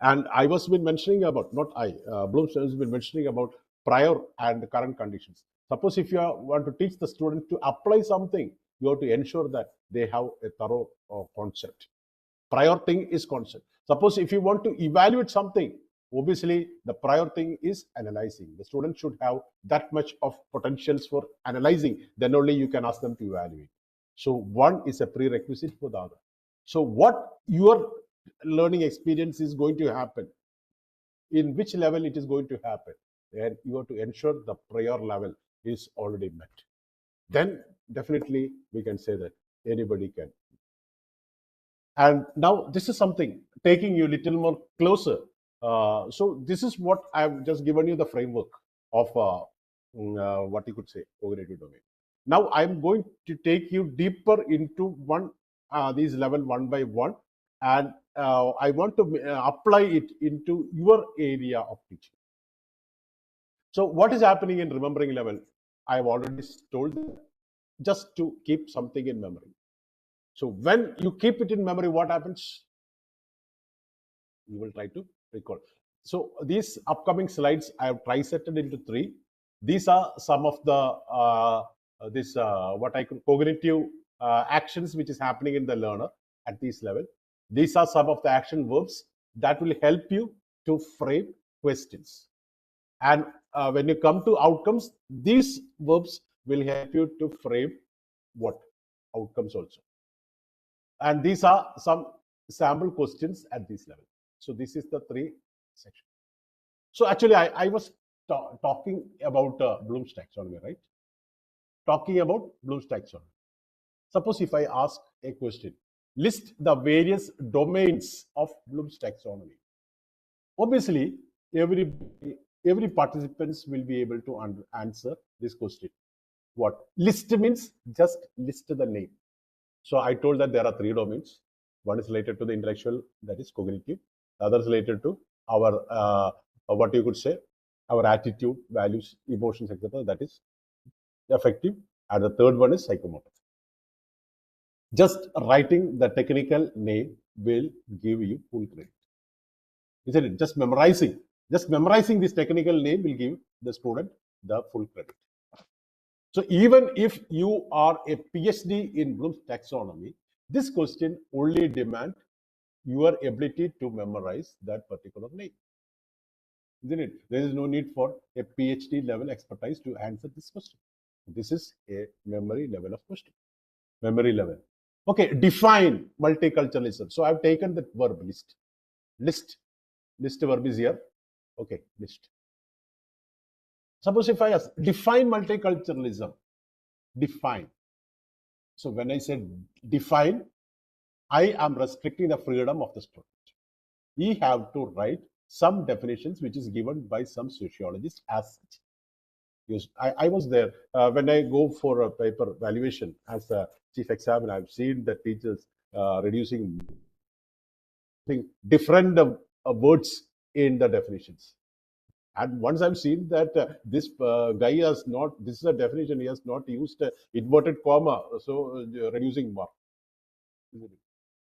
And I was been mentioning about, not I, Bloom has been mentioning about prior and current conditions. Suppose if you want to teach the students to apply something, you have to ensure that they have a thorough concept. Prior thing is concept. Suppose if you want to evaluate something, obviously the prior thing is analyzing. The student should have that much of potentials for analyzing, then only you can ask them to evaluate. So one is a prerequisite for the other. So what your learning experience is going to happen, in which level it is going to happen, and you have to ensure the prior level is already met. Then definitely we can say that anybody can. And now this is something taking you a little more closer. So this is what I've just given you the framework of what you could say cognitive domain. Now I'm going to take you deeper into these level one by one, and I want to apply it into your area of teaching. So what is happening in remembering level? I've already told you, just to keep something in memory. So when you keep it in memory, what happens? You will try to recall. So these upcoming slides, I have trisetted into 3. These are some of the what I call cognitive actions which is happening in the learner at this level. These are some of the action verbs that will help you to frame questions. And when you come to outcomes, these verbs will help you to frame what? Outcomes also. And these are some sample questions at this level. So this is the 3 sections. So actually, I was talking about Bloom's taxonomy, right? Talking about Bloom's taxonomy. Suppose if I ask a question, list the various domains of Bloom's taxonomy. Obviously, every participants will be able to answer this question. What? List means just list the name. So I told that there are 3 domains. One is related to the intellectual, that is cognitive. The other is related to our, what you could say, our attitude, values, emotions, etc. That is affective. And the third one is psychomotor. Just writing the technical name will give you full credit. Isn't it? Just memorizing this technical name will give the student the full credit. So even if you are a PhD in Bloom's taxonomy, this question only demands your ability to memorize that particular name. Isn't it? There is no need for a PhD level expertise to answer this question. This is a memory level of question. Memory level. Okay, define multiculturalism. So I've taken the verb list. List verb is here. Okay, list. Suppose if I ask, define multiculturalism. Define. So when I said define, I am restricting the freedom of the student. He have to write some definitions which is given by some sociologists as such. Yes, I was there when I go for a paper valuation as a chief examiner. I've seen the teachers reducing different words in the definitions. And once I've seen that this guy has not, this is a definition, he has not used inverted comma, so reducing mark.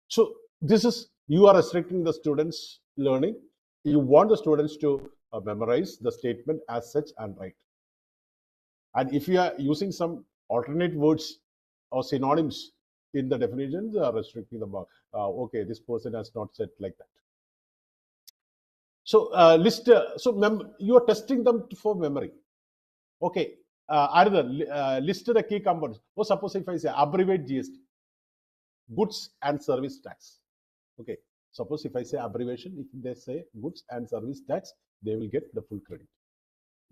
So this is, you are restricting the students' learning. You want the students to memorize the statement as such and write. And if you are using some alternate words or synonyms in the definitions, restricting the mark. Okay, this person has not said like that. So you are testing them for memory. Okay, list the key components. Or suppose if I say abbreviate GST, goods and service tax. Okay, suppose if I say abbreviation, if they say goods and service tax, they will get the full credit,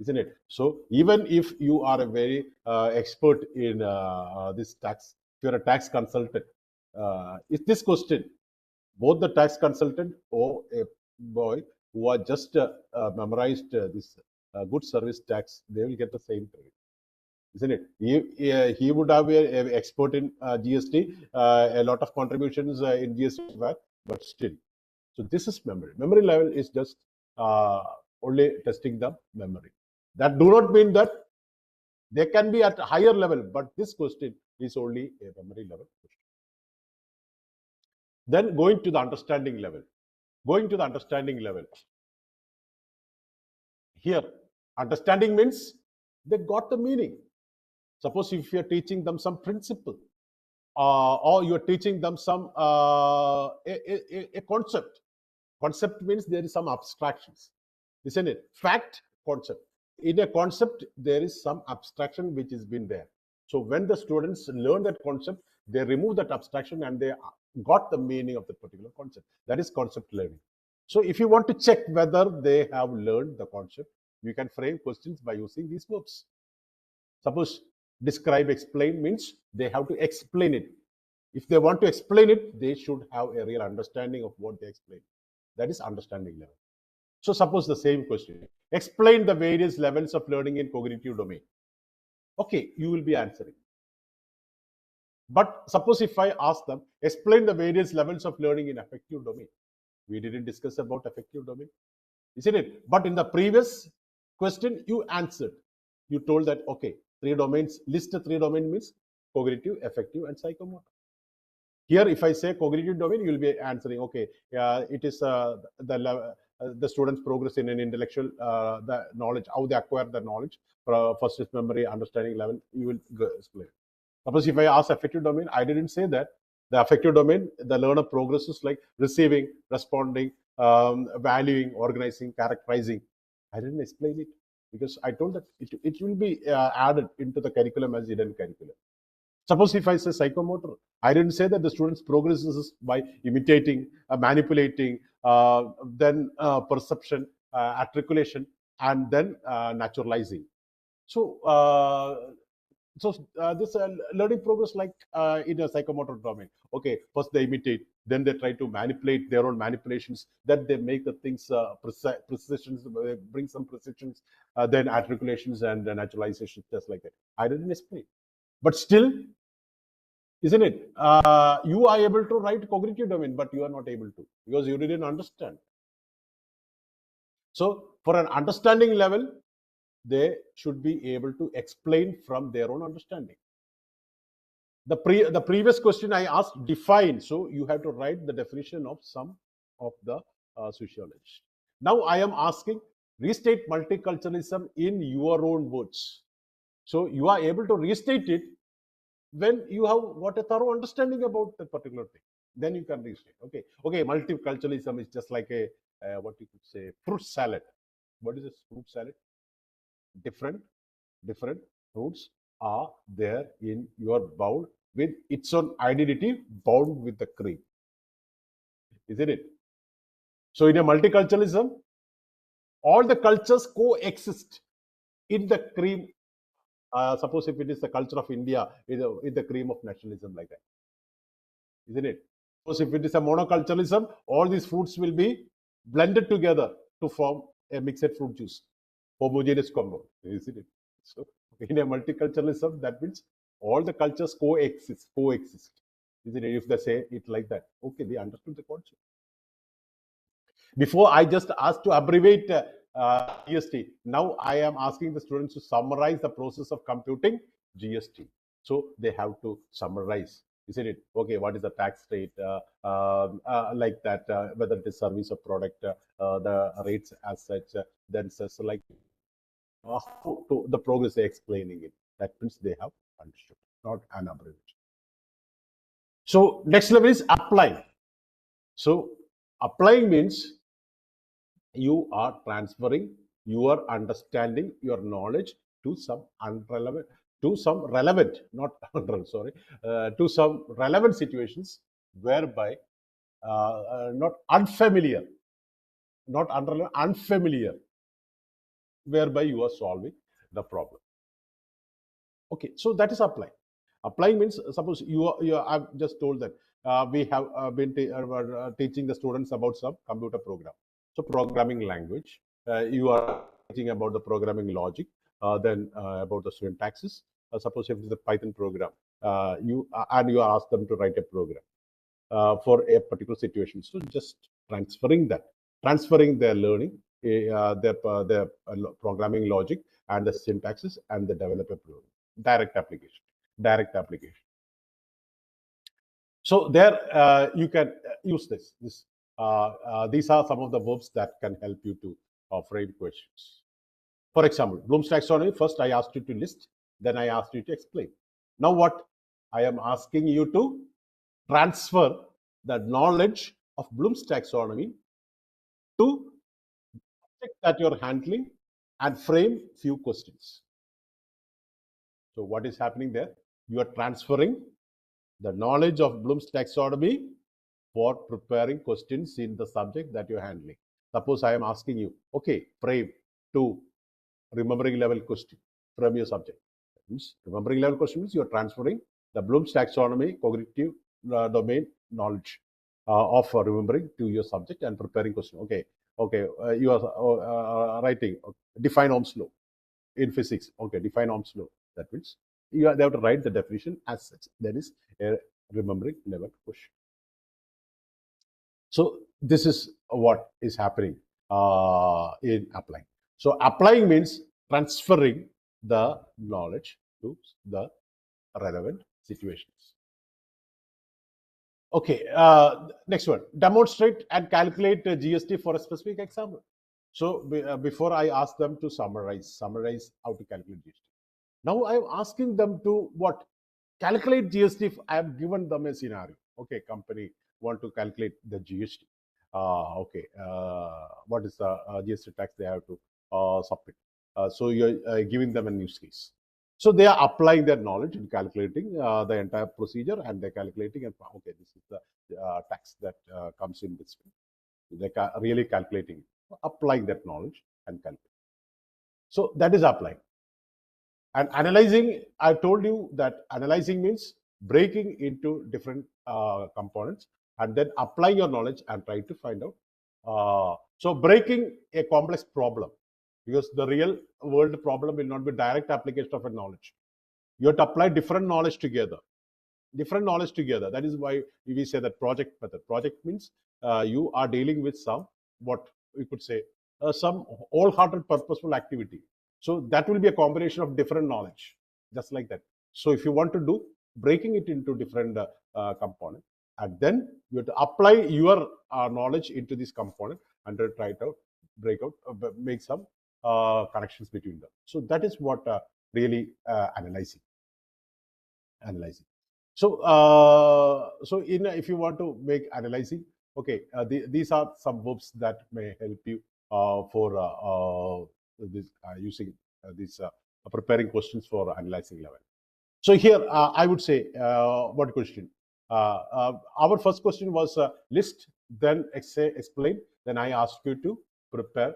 isn't it? So even if you are a very expert in this tax, if you're a tax consultant, is this question, both the tax consultant or a boy who are just memorized this good service tax, they will get the same credit, isn't it? He would have an expert in GST, a lot of contributions in GST, but still. So this is memory. Memory level is just only testing the memory. That do not mean that they can be at a higher level, but this question is only a memory level question. Then going to the understanding level. Here, understanding means they got the meaning. Suppose if you are teaching them some principle, or you are teaching them some a concept. Concept means there is some abstractions, isn't it? Fact, concept. In a concept, there is some abstraction which has been there. So when the students learn that concept, they remove that abstraction and they got the meaning of the particular concept. That is concept learning. So if you want to check whether they have learned the concept, you can frame questions by using these verbs. Suppose describe, explain means they have to explain it. If they want to explain it, they should have a real understanding of what they explain. That is understanding level. So suppose the same question. Explain the various levels of learning in cognitive domain. Okay, you will be answering. But suppose if I ask them, explain the various levels of learning in affective domain. We didn't discuss about affective domain, isn't it? But in the previous question, you answered. You told that, okay, 3 domains, list the 3 domains means cognitive, affective, and psychomotor. Here, if I say cognitive domain, you will be answering, okay, it is the students' progress in an intellectual the knowledge, how they acquire the knowledge. First is memory, understanding level, you will explain. Suppose if I ask affective domain, I didn't say that. The affective domain, the learner progresses like receiving, responding, valuing, organizing, characterizing. I didn't explain it because I told that it will be added into the curriculum as hidden curriculum. Suppose if I say psychomotor, I didn't say that the students progresses by imitating, manipulating, then perception, articulation, and then naturalizing. So, this learning progress like in a psychomotor domain. Okay, first they imitate, then they try to manipulate their own manipulations, then they make the things precisions, bring some precisions, then articulations and naturalizations, just like that. I didn't explain. But still, isn't it? You are able to write cognitive domain, but you are not able to because you didn't understand. So, for an understanding level, they should be able to explain from their own understanding. The previous question I asked define, so you have to write the definition of some of the sociologists. Now I am asking restate multiculturalism in your own words. So you are able to restate it when you have got a thorough understanding about that particular thing. Then you can restate. Okay, multiculturalism is just like a what you could say fruit salad. What is a fruit salad? Different fruits are there in your bowl with its own identity bound with the cream, isn't it? So in a multiculturalism, all the cultures coexist in the cream. Suppose if it is the culture of India, in the cream of nationalism, like that, isn't it? Suppose if it is a monoculturalism, all these fruits will be blended together to form a mixed fruit juice, homogeneous compound, isn't it? So in a multiculturalism, that means all the cultures coexist, isn't it? If they say it like that, okay, they understood the concept. Before I just asked to abbreviate GST. Now I am asking the students to summarize the process of computing GST. So they have to summarize, isn't it? Okay, what is the tax rate, like that, whether it is service or product, the rates as such, then says like to the progress they're explaining it. That means they have understood, not an abbreviation. So next level is applying. So applying means you are transferring your understanding, your knowledge to some relevant, to some situations whereby not unfamiliar, unfamiliar, whereby you are solving the problem. Okay, so that is applying. Applying means, suppose I've just told that we have been teaching the students about some computer program. So programming language, you are teaching about the programming logic, then about the syntaxes. Suppose if it is a Python program, you are asked them to write a program for a particular situation. So just transferring their learning, their programming logic and the syntaxes and the developer program. Direct application. So there you can use this. These are some of the verbs that can help you to frame questions. For example, Bloom's taxonomy. First, I asked you to list. Then I asked you to explain. Now what? I am asking you to transfer the knowledge of Bloom's taxonomy to the subject that you're handling and frame few questions. So what is happening there? You are transferring the knowledge of Bloom's taxonomy for preparing questions in the subject that you're handling. Suppose I am asking you, okay, frame 2 remembering level question from your subject. That means remembering level question means you're transferring the Bloom's taxonomy cognitive domain knowledge of remembering to your subject and preparing question. Okay, you are writing define Ohm's law in physics. Okay, define Ohm's law. That means they have to write the definition as such. That is a remembering level question. So this is what is happening in applying. So applying means transferring the knowledge to the relevant situations. Okay, next one. Demonstrate and calculate GST for a specific example. So before I ask them to summarize how to calculate GST. Now I am asking them to what? calculate GST. If I have given them a scenario. Okay, company want to calculate the GST. What is the GST tax they have to submit? So you're giving them a use case. So they are applying their knowledge in calculating the entire procedure, and they're calculating, and okay, this is the tax that comes in this way. They're really calculating, applying that knowledge and calculating. So that is applying. And analyzing, I told you that analyzing means breaking into different components and then applying your knowledge and try to find out. So breaking a complex problem, because the real world problem will not be direct application of a knowledge. You have to apply different knowledge together. That is why we say that project method. Project means you are dealing with some, what we could say, some wholehearted purposeful activity. So that will be a combination of different knowledge, just like that. So if you want to do breaking it into different components, and then you have to apply your knowledge into this component and try to break out, make some connections between them. So that is what really analyzing. So, if you want to make analyzing, okay, these are some verbs that may help you for this using these preparing questions for analyzing level. So here I would say what question? Our first question was list, then explain. Then I asked you to prepare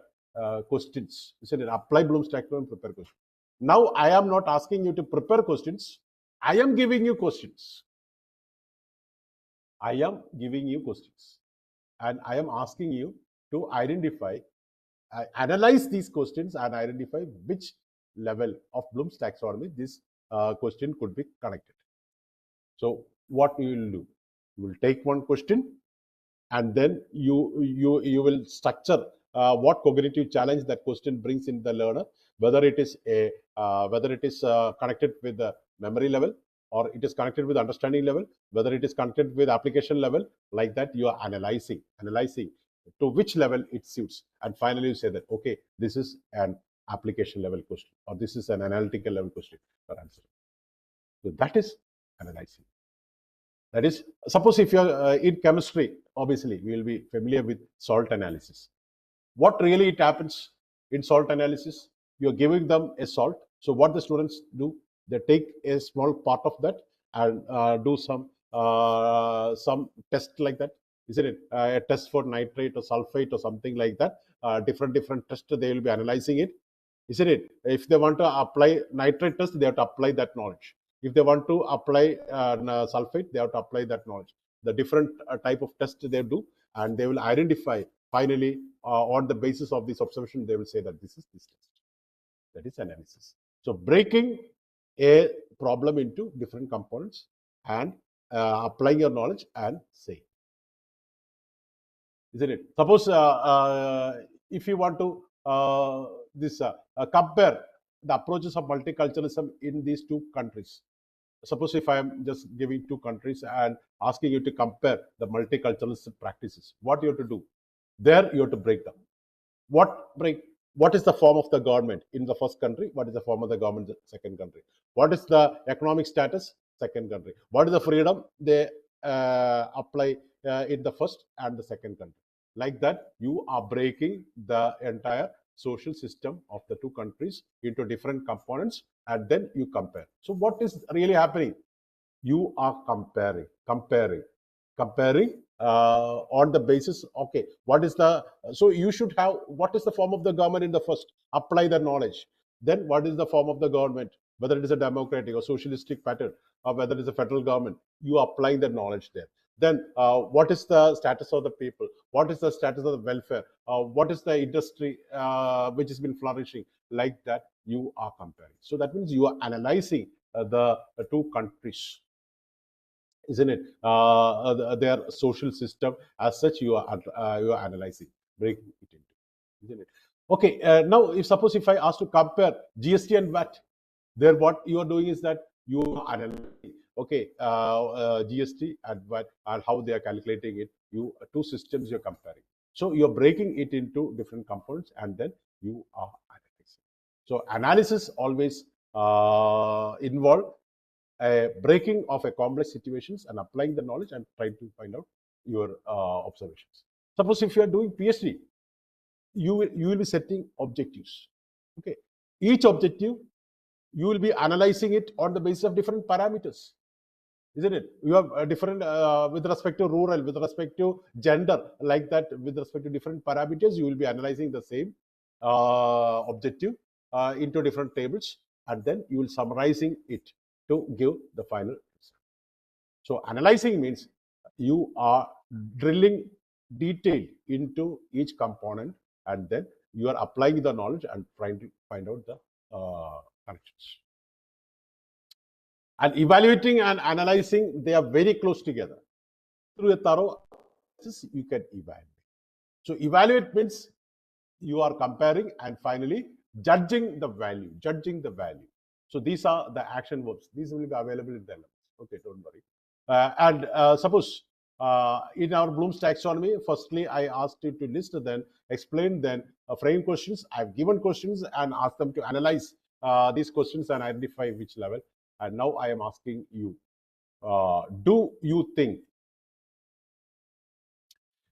questions. Isn't it? Apply Bloom's taxonomy, prepare questions. Now I am not asking you to prepare questions. I am giving you questions. I am giving you questions, and I am asking you to identify, analyze these questions and identify which level of Bloom's taxonomy this question could be connected. So what you will do? You will take one question, and then you will structure what cognitive challenge that question brings in the learner, whether it is connected with the memory level, or it is connected with understanding level, whether it is connected with application level. Like that, you are analyzing to which level it suits, and finally you say that okay, this is an application level question, or this is an analytical level question for answer. So that is analyzing. That is, suppose if you are in chemistry, obviously we will be familiar with salt analysis. What really it happens in salt analysis? You are giving them a salt. So what the students do, they take a small part of that and do some test like that, isn't it? A test for nitrate or sulfate or something like that. Different tests, they will be analyzing it, isn't it? If they want to apply nitrate test, they have to apply that knowledge. If they want to apply sulfate, they have to apply that knowledge. The different type of test they do, and they will identify finally on the basis of this observation, they will say that this is this test. That is analysis. So breaking a problem into different components and applying your knowledge and saying, isn't it? Suppose if you want to compare the approaches of multiculturalism in these two countries. Suppose if I am just giving two countries and asking you to compare the multiculturalist practices, what you have to do? There you have to break them. What is the form of the government in the first country? What is the form of the government in the second country? What is the economic status? Second country. What is the freedom they apply in the first and the second country? Like that, you are breaking the entire social system of the two countries into different components, and then you compare. So what is really happening? You are comparing on the basis, okay, what is the, so you should have, what is the form of the government in the first? Apply the knowledge. Then what is the form of the government? Whether it is a democratic or socialistic pattern, or whether it is a federal government, you are applying the knowledge there. Then what is the status of the people? What is the status of the welfare? What is the industry which has been flourishing? Like that, you are comparing. So that means you are analyzing the two countries, isn't it? Their social system as such, you are analyzing, breaking it into, isn't it? Okay, now if suppose if I ask to compare GST and VAT, there what you are doing is that you are analyzing, okay, GST and VAT and how they are calculating it. You two systems you're comparing. So you're breaking it into different components, and then you are analyzing. So analysis always involve a breaking of a complex situations and applying the knowledge and trying to find out your observations. Suppose if you are doing PhD, you will be setting objectives. Okay, each objective you will be analyzing it on the basis of different parameters, isn't it? You have different with respect to rural, with respect to gender, like that, with respect to different parameters, you will be analyzing the same objective into different tables, and then you will summarizing it to give the final result. So analyzing means you are drilling detail into each component, and then you are applying the knowledge and trying to find out the connections. And evaluating and analyzing, they are very close together. Through a thorough analysis, you can evaluate. So evaluate means you are comparing and finally judging the value. So these are the action verbs. These will be available in the elements. Okay, don't worry. Suppose in our Bloom's taxonomy, firstly, I asked you to list, then explain, then frame questions. I've given questions and asked them to analyze these questions and identify which level. And now I am asking you, do you think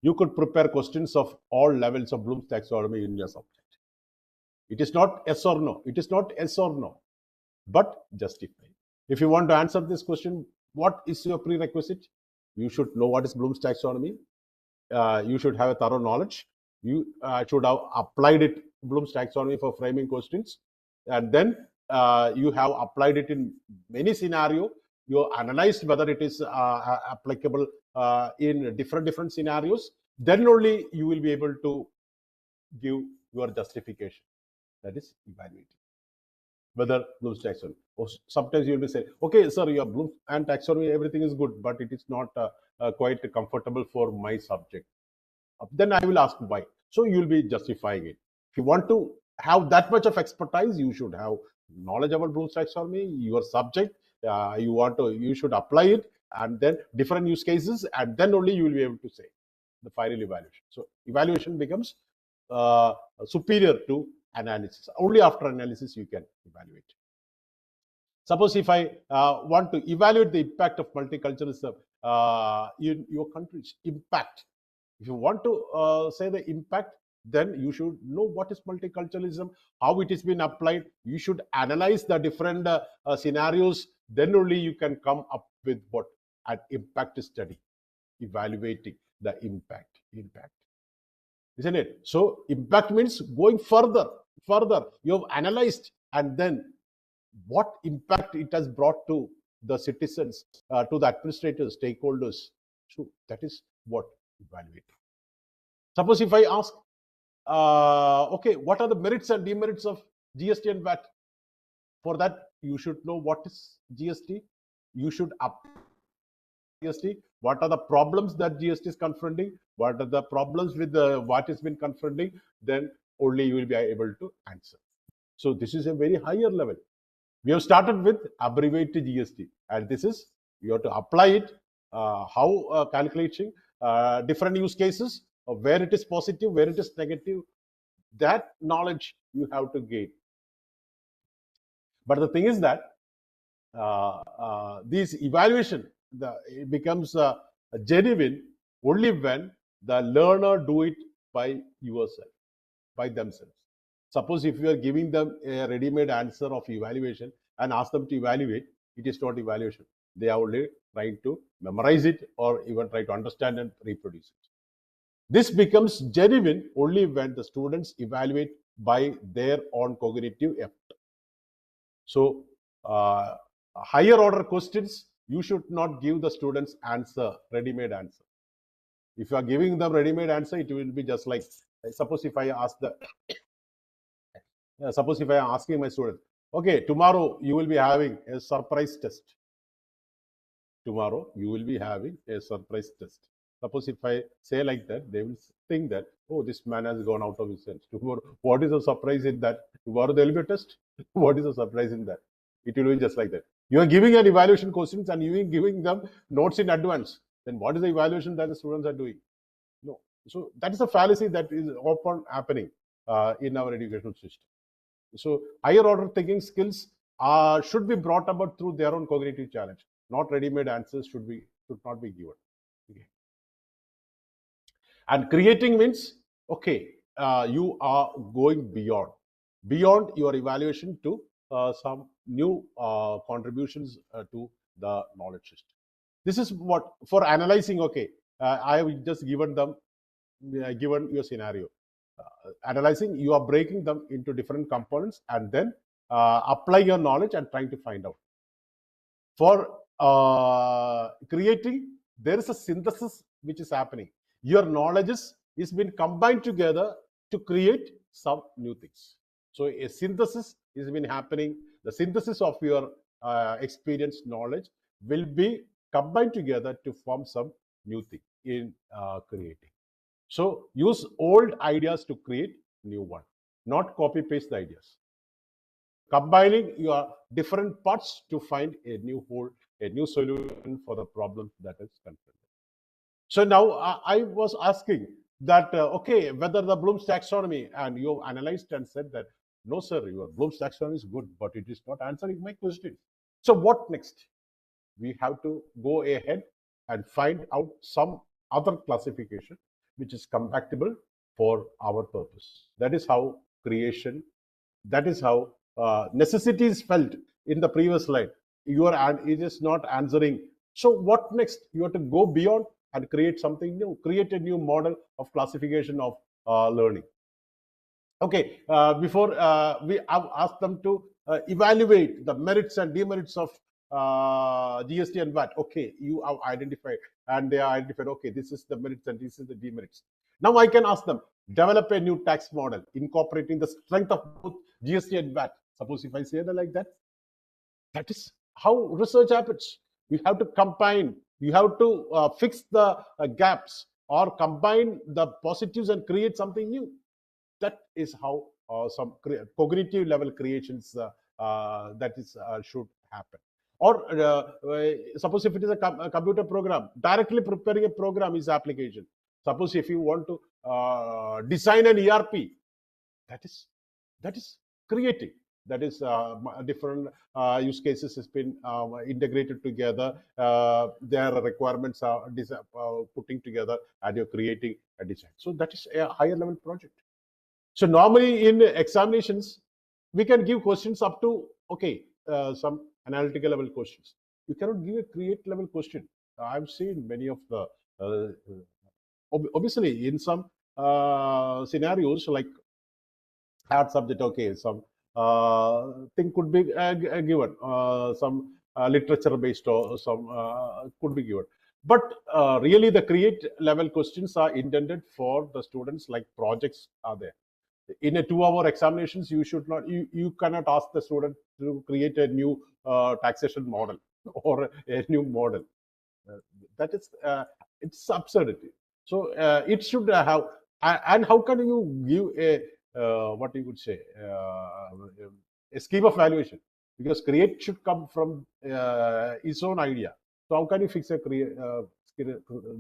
you could prepare questions of all levels of Bloom's taxonomy in your subject? It is not yes or no. It is not yes or no, but justify. If you want to answer this question, what is your prerequisite? You should know what is Bloom's taxonomy. You should have a thorough knowledge. You should have applied it, Bloom's taxonomy, for framing questions. And then you have applied it in many scenarios. You analyzed whether it is applicable in different scenarios. Then only you will be able to give your justification. That is evaluating whether Bloom's taxonomy. Or sometimes you will be saying, okay, sir, your Bloom's and taxonomy, everything is good, but it is not quite comfortable for my subject. Then I will ask why. So you will be justifying it. If you want to have that much of expertise, you should have knowledge about Bloom's taxonomy, your subject. You should apply it, and then different use cases, and then only you will be able to say the final evaluation. So evaluation becomes superior to analysis. Only after analysis you can evaluate. Suppose if I want to evaluate the impact of multiculturalism in your country's impact. If you want to say the impact, then you should know what is multiculturalism, how it has been applied. You should analyze the different scenarios. Then only you can come up with what an impact study, evaluating the impact, isn't it? So impact means going further. You have analyzed, and then what impact it has brought to the citizens, to the administrators, stakeholders. So that is what evaluate. Suppose if I ask, okay, what are the merits and demerits of GST and VAT? For that, you should know what is GST. You should apply GST. What are the problems that GST is confronting? What are the problems with what has been confronting? Then only you will be able to answer. So this is a very higher level. We have started with abbreviated GST, and this is, you have to apply it, how calculating different use cases, where it is positive, where it is negative. That knowledge you have to gain. But the thing is that this evaluation, it becomes genuine only when the learner do it by yourself, by themselves. Suppose if you are giving them a ready-made answer of evaluation and ask them to evaluate, it is not evaluation. They are only trying to memorize it or even try to understand and reproduce it. This becomes genuine only when the students evaluate by their own cognitive effort. So higher order questions, you should not give the students answer, ready-made answer. If you are giving them ready-made answer, it will be just like, suppose if I ask suppose if I am asking my student, okay, tomorrow you will be having a surprise test. Tomorrow you will be having a surprise test. Suppose if I say like that, they will think that, oh, this man has gone out of his sense. Tomorrow, what is the surprise in that? Tomorrow there will be a test. What is the surprise in that? It will be just like that. You are giving an evaluation questions and you are giving them notes in advance. Then what is the evaluation that the students are doing? No. So that is a fallacy that is often happening in our educational system. So higher order thinking skills should be brought about through their own cognitive challenge. Not ready-made answers should not be given. Okay. And creating means, okay, you are going beyond your evaluation to some new contributions to the knowledge system. This is what for analyzing. Okay, I have just given you a scenario. Analyzing, you are breaking them into different components and then apply your knowledge and trying to find out. For creating, there is a synthesis which is happening. Your knowledge is been combined together to create some new things. So a synthesis is been happening. The synthesis of your experience knowledge will be combined together to form some new thing in creating. So use old ideas to create new one, not copy paste the ideas. Combining your different parts to find a new whole, a new solution for the problem that is confronted. So now I was asking that, okay, whether the Bloom's taxonomy, and you analyzed and said that, no, sir, your Bloom's taxonomy is good, but it is not answering my question. So what next? We have to go ahead and find out some other classification which is compatible for our purpose. That is how creation, that is how necessity is felt in the previous slide. It is not answering. So what next? You have to go beyond and create something new, create a new model of classification of learning. Okay, before we have asked them to evaluate the merits and demerits of GST and VAT. Okay, you have identified, and they are identified, okay, this is the merits and this is the demerits. Now I can ask them, develop a new tax model incorporating the strength of both GST and VAT. Suppose if I say that like that, that is how research happens. You have to combine, you have to fix the gaps or combine the positives and create something new. That is how some cognitive level creations that is should happen. Or suppose if it is a computer program, directly preparing a program is application. Suppose if you want to design an ERP, that is creating. That is different use cases has been integrated together. Their requirements are putting together, and you're creating a design. So that is a higher level project. So normally in examinations, we can give questions up to, okay, some analytical level questions. You cannot give a create level question. I've seen many of the, obviously in some scenarios like art subject, okay, some thing could be given, some literature based or some could be given. But really the create level questions are intended for the students, like projects are there. In a 2-hour examinations, you should not, you cannot ask the student to create a new taxation model or a new model. That is, it's absurdity. So it should have, and how can you give a, what you would say, a scheme of valuation? Because create should come from its own idea. So how can you fix a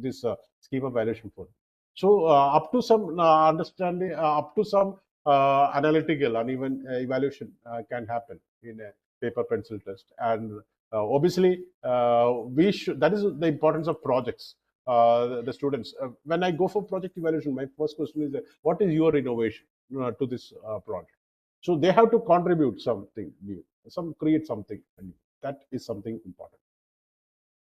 this scheme of valuation for it? So up to some understanding, up to some analytical and even evaluation can happen in a paper pencil test. And obviously, we should. That is the importance of projects. The students, when I go for project evaluation, my first question is, what is your innovation to this project? So they have to contribute something new, create something new. That is something important.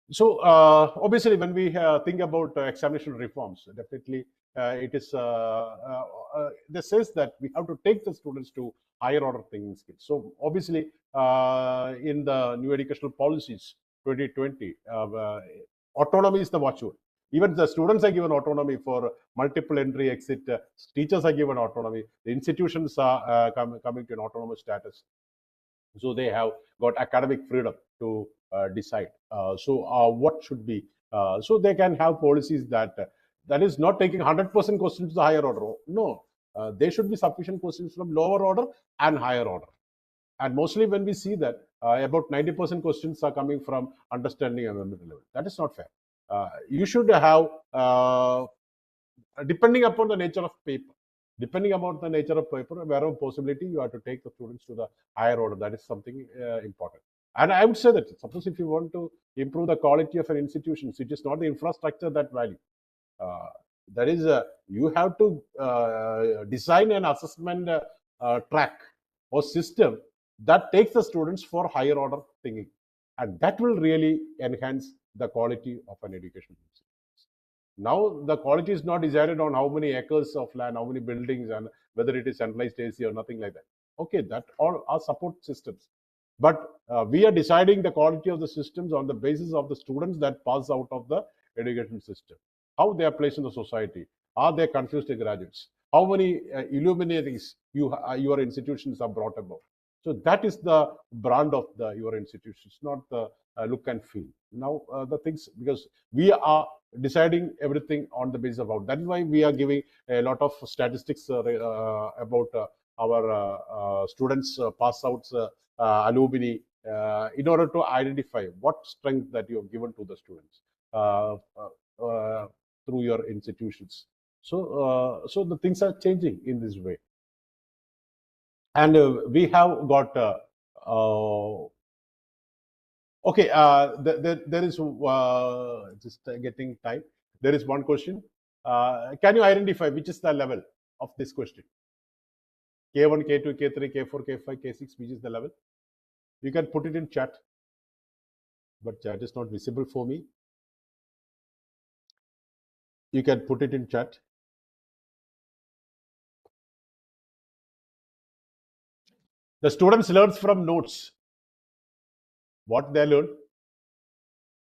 So obviously, when we think about examination reforms, definitely it is this says that we have to take the students to higher order thinking skills. So obviously, in the new educational policies 2020, autonomy is the watchword. Even the students are given autonomy for multiple entry exit. Teachers are given autonomy. The institutions are coming to an autonomous status. So they have got academic freedom to decide. So what should be? So they can have policies that is not taking 100% questions to the higher order. No, there should be sufficient questions from lower order and higher order. And mostly when we see that about 90% questions are coming from understanding and memory level. That is not fair. You should have, depending upon the nature of paper, Depending upon the nature of paper, wherever possibility, you have to take the students to the higher order. That is something important. And I would say that suppose if you want to improve the quality of an institution, it is not the infrastructure that value. That is, you have to design an assessment track or system that takes the students for higher order thinking, and that will really enhance the quality of an education. Now the quality is not decided on how many acres of land, how many buildings, and whether it is centralized AC or nothing like that. Okay, that all are support systems, but we are deciding the quality of the systems on the basis of the students that pass out of the education system, how they are placed in the society, are they confused graduates, how many illuminaries your institutions are brought about. So that is the brand of your institutions, not the look and feel. Now the things, because we are deciding everything on the basis of out. That is why we are giving a lot of statistics about our students, pass outs, alumni, in order to identify what strength that you have given to the students through your institutions. So, so the things are changing in this way, and we have got. Okay, there is just getting time. There is one question. Can you identify which is the level of this question? K1, K2, K3, K4, K5, K6, which is the level? You can put it in chat, but chat is not visible for me. You can put it in chat. The students learn from notes. What they learn?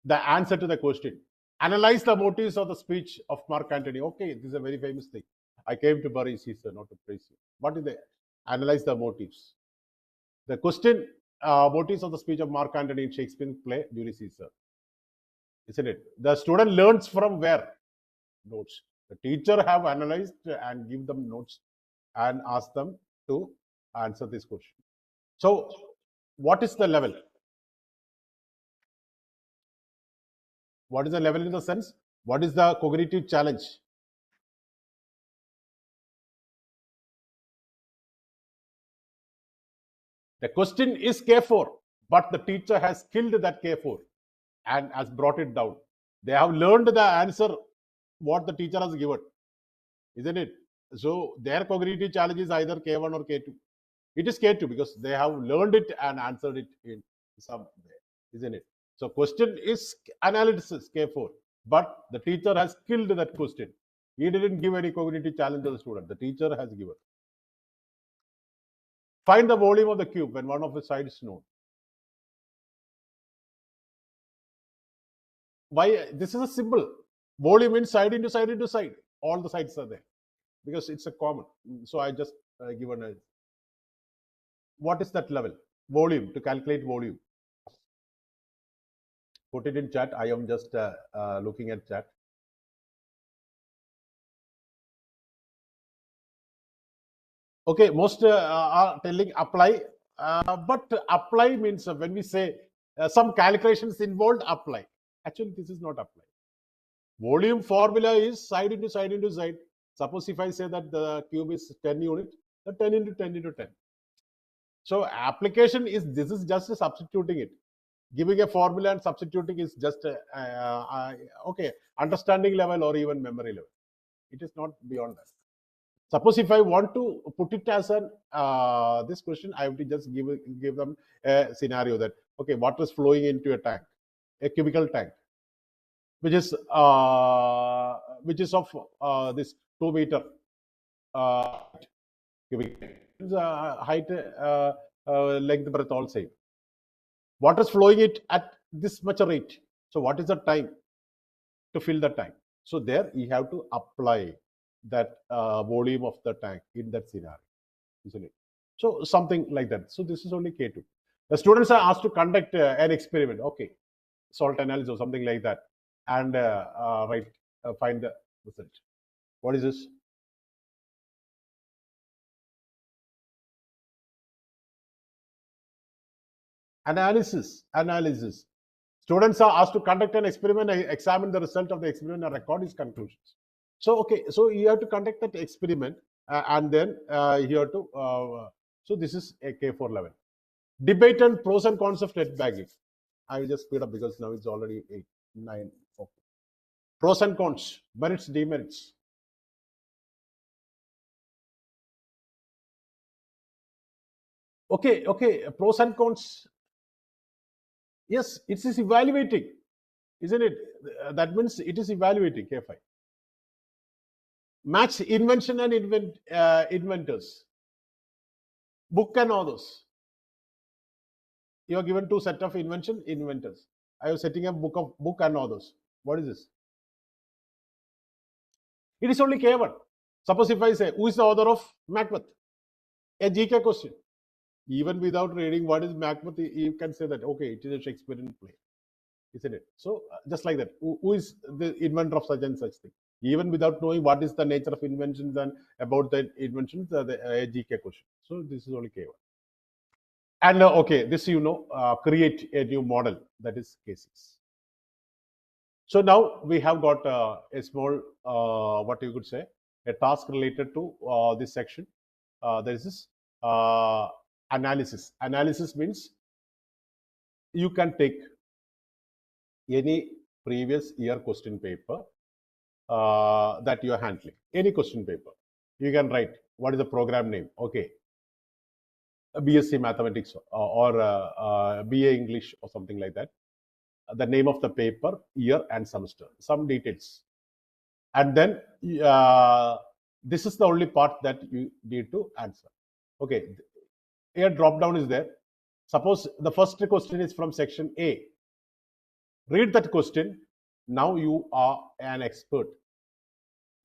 The answer to the question. Analyze the motives of the speech of Mark Antony. Okay, this is a very famous thing. I came to bury Caesar, not to praise you. What is the analyze the motives? The question, motives of the speech of Mark Antony in Shakespeare's play Julius Caesar. Isn't it? The student learns from where? Notes. The teacher have analyzed and give them notes and ask them to answer this question. So, what is the level? What is the level in the sense? What is the cognitive challenge? The question is K4, but the teacher has killed that K4 and has brought it down. They have learned the answer what the teacher has given, isn't it? So their cognitive challenge is either K1 or K2. It is K2 because they have learned it and answered it in some way, isn't it? So question is analysis K4, but the teacher has killed that question. He didn't give any cognitive challenge to the student. The teacher has given. Find the volume of the cube when one of the sides is known. Why? This is a simple. Volume means side into side into side. All the sides are there because it's a common. So I just given a. What is that level? Volume, to calculate volume. Put it in chat. I am just looking at chat. Okay, most are telling apply, but apply means when we say some calculations involved, apply. Actually, this is not apply. Volume formula is side into side into side. Suppose if I say that the cube is 10 units, the 10 into 10 into 10. So application is, this is just substituting it. Giving a formula and substituting is just okay, understanding level or even memory level. It is not beyond that. Suppose if I want to put it as an this question, I have to just give them a scenario that okay, water is flowing into a tank, a cubical tank, which is of this 2 meter cubic height, length, breadth all same. Water is flowing it at this much a rate. So what is the time to fill the tank? So there you have to apply that volume of the tank in that scenario, isn't it? So something like that. So this is only K2. The students are asked to conduct an experiment. Okay, salt analysis or something like that, and find the result. What is this? Analysis. Students are asked to conduct an experiment, examine the result of the experiment, and record its conclusions. So okay, so you have to conduct that experiment and then here to, so this is a K4 level. Debate and pros and cons of net banking. I will just speed up because now it's already 8, 9. Okay. Pros and cons, merits, demerits. Okay, pros and cons. Yes, it is evaluating, isn't it? That means it is evaluating K5. Match invention and inventors. Book and authors. You are given 2 set of invention, inventors. I was setting a book and authors. What is this? It is only K1. Suppose if I say, who is the author of Macbeth? A GK question. Even without reading what is Macbeth, you can say that, okay, it is a Shakespearean play, isn't it? So, just like that, who is the inventor of such and such thing? Even without knowing what is the nature of inventions and about the inventions, a GK question. So, this is only K1. And okay, this create a new model, that is K6. So now we have got a small, what you could say, a task related to this section. There is this analysis. Analysis means you can take any previous year question paper that you are handling, any question paper. You can write what is the program name, okay, a BSc Mathematics or BA English or something like that. The name of the paper, year and semester, some details. And then this is the only part that you need to answer. Okay, here drop down is there. Suppose the first question is from section A. Read that question. Now you are an expert,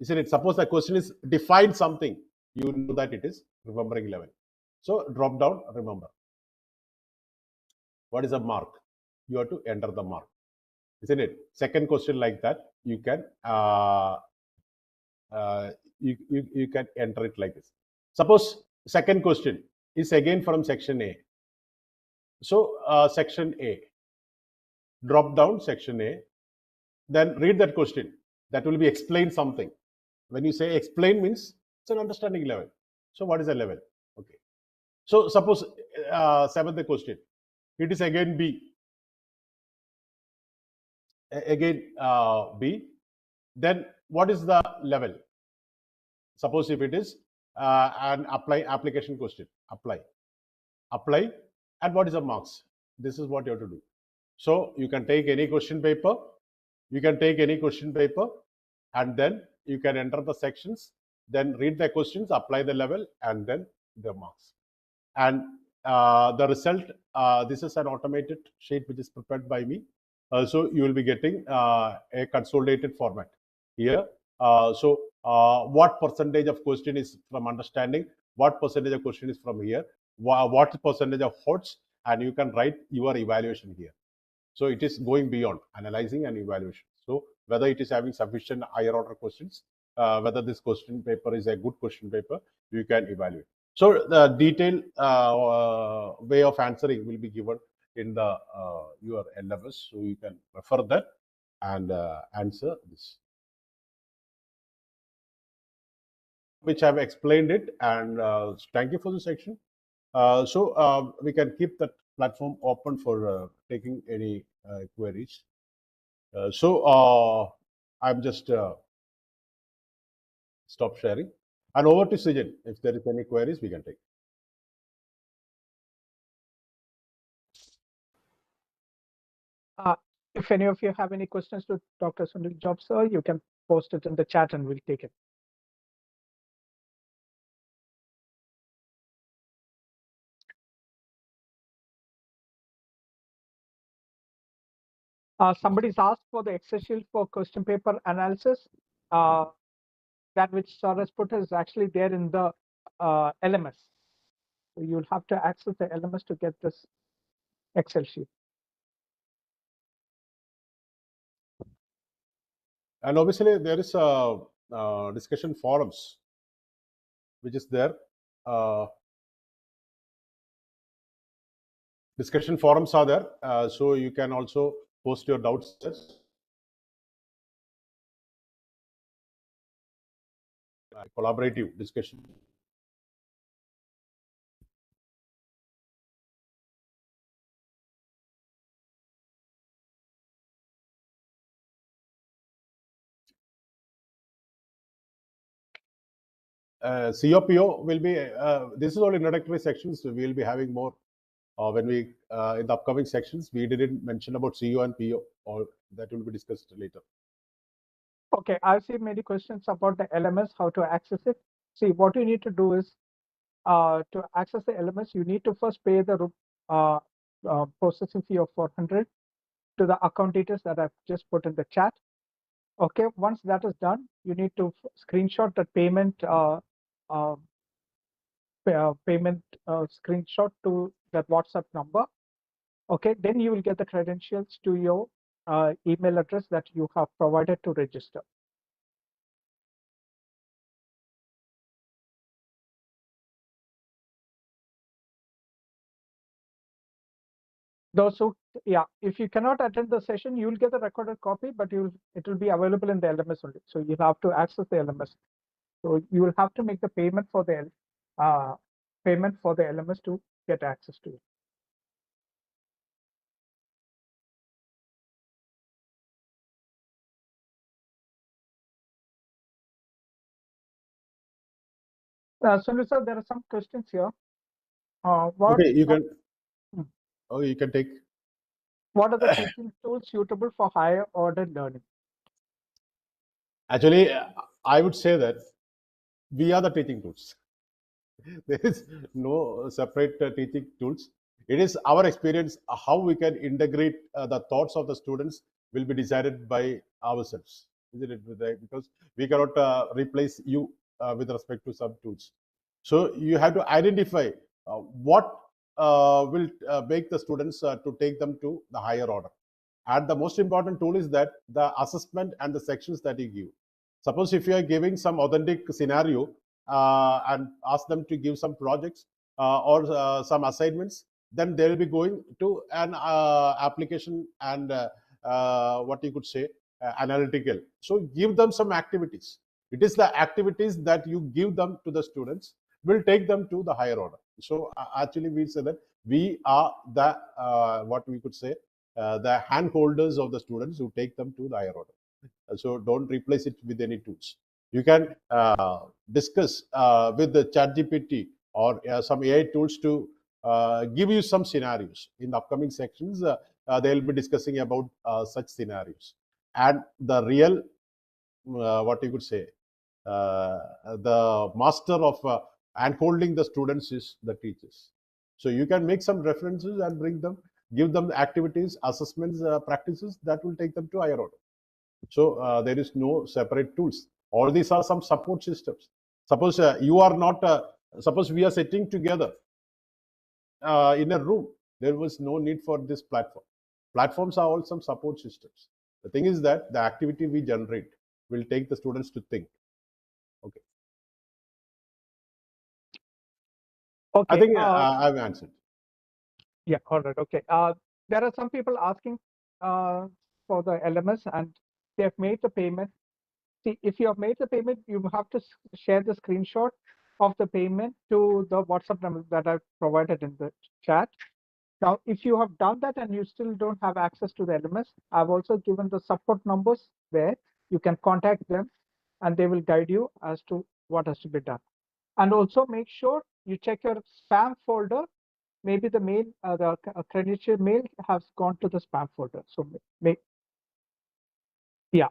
isn't it? Suppose the question is define something. You know that it is remembering level. So drop down, remember. What is a mark? You have to enter the mark, isn't it? Second question like that, you can you can enter it like this. Suppose second question is again from section A. So section A, drop down section A, then read that question. That will be explain something. When you say explain means it's an understanding level. So what is a level? Okay. So suppose seventh question, it is again B. Again B. Then what is the level? Suppose if it is an application question, apply, and what is the marks? This is what you have to do. So you can take any question paper, and then you can enter the sections, then read the questions, apply the level, and then the marks. And the result, this is an automated sheet which is prepared by me. So you will be getting a consolidated format here. So what percentage of question is from understanding, what percentage of question is from here, what percentage of HOTS, and you can write your evaluation here. So it is going beyond analyzing and evaluation. So whether it is having sufficient higher order questions, whether this question paper is a good question paper, you can evaluate. So the detailed way of answering will be given in the your LMS, so you can refer that and answer this, which I have explained it, and thank you for the section. So we can keep that platform open for taking any queries. So I'm just stop sharing and over to Srijan. If there is any queries, we can take. If any of you have any questions to Dr. Sunil Job, sir, you can post it in the chat and we'll take it. Somebody's asked for the Excel sheet for question paper analysis. That which Sir has put is actually there in the LMS. So you'll have to access the LMS to get this Excel sheet. And obviously there is a discussion forums which is there. Discussion forums are there, so you can also post your doubts there. collaborative discussion. COPO will be, this is all introductory sections. So we will be having more when we, in the upcoming sections. We didn't mention about CO and PO, or that will be discussed later. Okay, I've seen many questions about the LMS, how to access it. See, what you need to do is, to access the LMS, you need to first pay the processing fee of 400 to the account details that I've just put in the chat. Okay, once that is done, you need to screenshot the payment screenshot to that WhatsApp number. Okay, then you will get the credentials to your email address that you have provided to register. Those who, yeah, if you cannot attend the session, you will get the recorded copy, but it will be available in the LMS only. So you have to access the LMS. So you will have to make the payment for the LMS to get access to it. So sir, there are some questions here. Okay, you can. Oh, you can take. What are the teaching tools suitable for higher order learning? Actually, I would say that we are the teaching tools. There is no separate teaching tools. It is our experience how we can integrate the thoughts of the students will be decided by ourselves, isn't it? Because we cannot replace you with respect to some tools. So you have to identify what will make the students to take them to the higher order. And the most important tool is that the assessment and the sections that you give. Suppose if you are giving some authentic scenario and ask them to give some projects or some assignments, then they will be going to an application and what you could say analytical. So give them some activities. It is the activities that you give them to the students will take them to the higher order. So actually we say that we are the what we could say the hand holders of the students who take them to the higher order. So don't replace it with any tools. You can discuss with the ChatGPT or some AI tools to give you some scenarios. In the upcoming sections, they'll be discussing about such scenarios. And the real, what you could say, the master of handholding the students is the teachers. So you can make some references and bring them, give them activities, assessments, practices that will take them to higher order. So there is no separate tools. All these are some support systems. Suppose you are not, suppose we are sitting together in a room, there was no need for this platform. Platforms are all some support systems. The thing is that the activity we generate will take the students to think. Okay. Okay. I think I've answered. Yeah, all right. Okay. There are some people asking for the LMS and they have made the payment. See, if you have made the payment, you have to share the screenshot of the payment to the WhatsApp number that I've provided in the chat. Now, if you have done that and you still don't have access to the LMS, I've also given the support numbers there. You can contact them and they will guide you as to what has to be done. And also make sure you check your spam folder. Maybe the mail, the credential mail has gone to the spam folder. So yeah,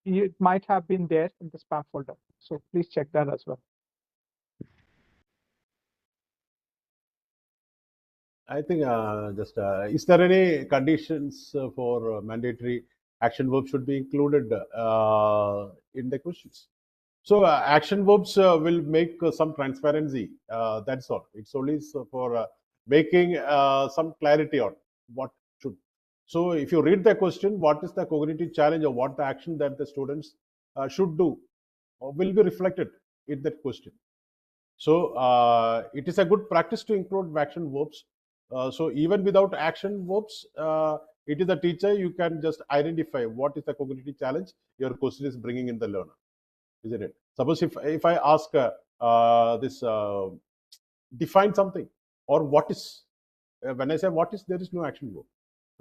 it might have been there in the spam folder. So please check that as well. I think is there any conditions for mandatory action verbs should be included in the questions? So action verbs will make some transparency. That's all. It's only for making some clarity on what should. So if you read the question, what is the cognitive challenge or what the action that the students should do will be reflected in that question. So it is a good practice to include action verbs. So even without action verbs, it is the teacher, you can just identify what is the cognitive challenge your question is bringing in the learner, isn't it? Suppose if I ask this define something, or what is, when I say what is, there is no action verb.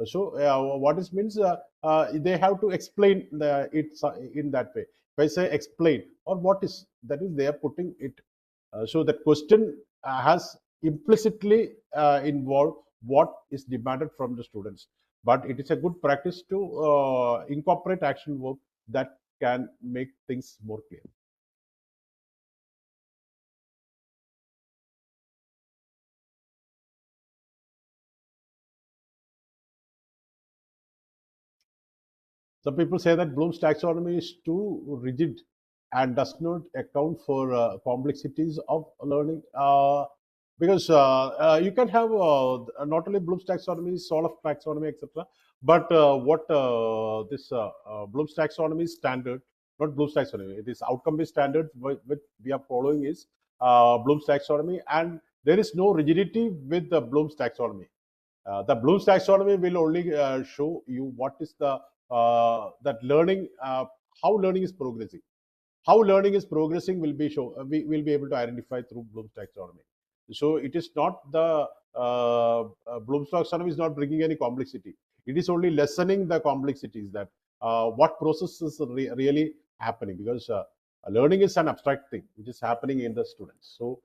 So what is means they have to explain it in that way. If I say explain or what is, that is they are putting it. So the question has implicitly involved what is demanded from the students. But it is a good practice to incorporate action verb that can make things more clear. Some people say that Bloom's taxonomy is too rigid and does not account for complexities of learning. Because you can have not only Bloom's taxonomy, Solov taxonomy, etc. But what this Bloom's taxonomy standard, not Bloom's taxonomy, it is outcome-based standard which we are following is Bloom's taxonomy, and there is no rigidity with the Bloom's taxonomy. The Bloom's taxonomy will only show you what is the that learning, how learning is progressing. How learning is progressing will be we will be able to identify through Bloom's taxonomy. So it is not the Bloom's taxonomy is not bringing any complexity. It is only lessening the complexities, that what processes are really happening, because learning is an abstract thing which is happening in the students. So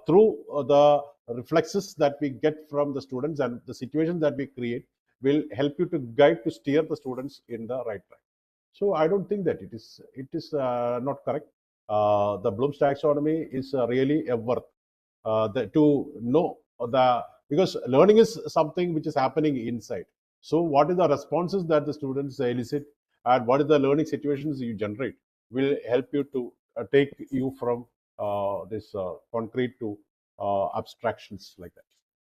through the reflexes that we get from the students and the situations that we create will help you to guide, to steer the students in the right track. So I don't think that it is not correct. The Bloom's taxonomy is really a worth to know because learning is something which is happening inside. So what is the responses that the students elicit and what is the learning situations you generate will help you to take you from this concrete to abstractions like that.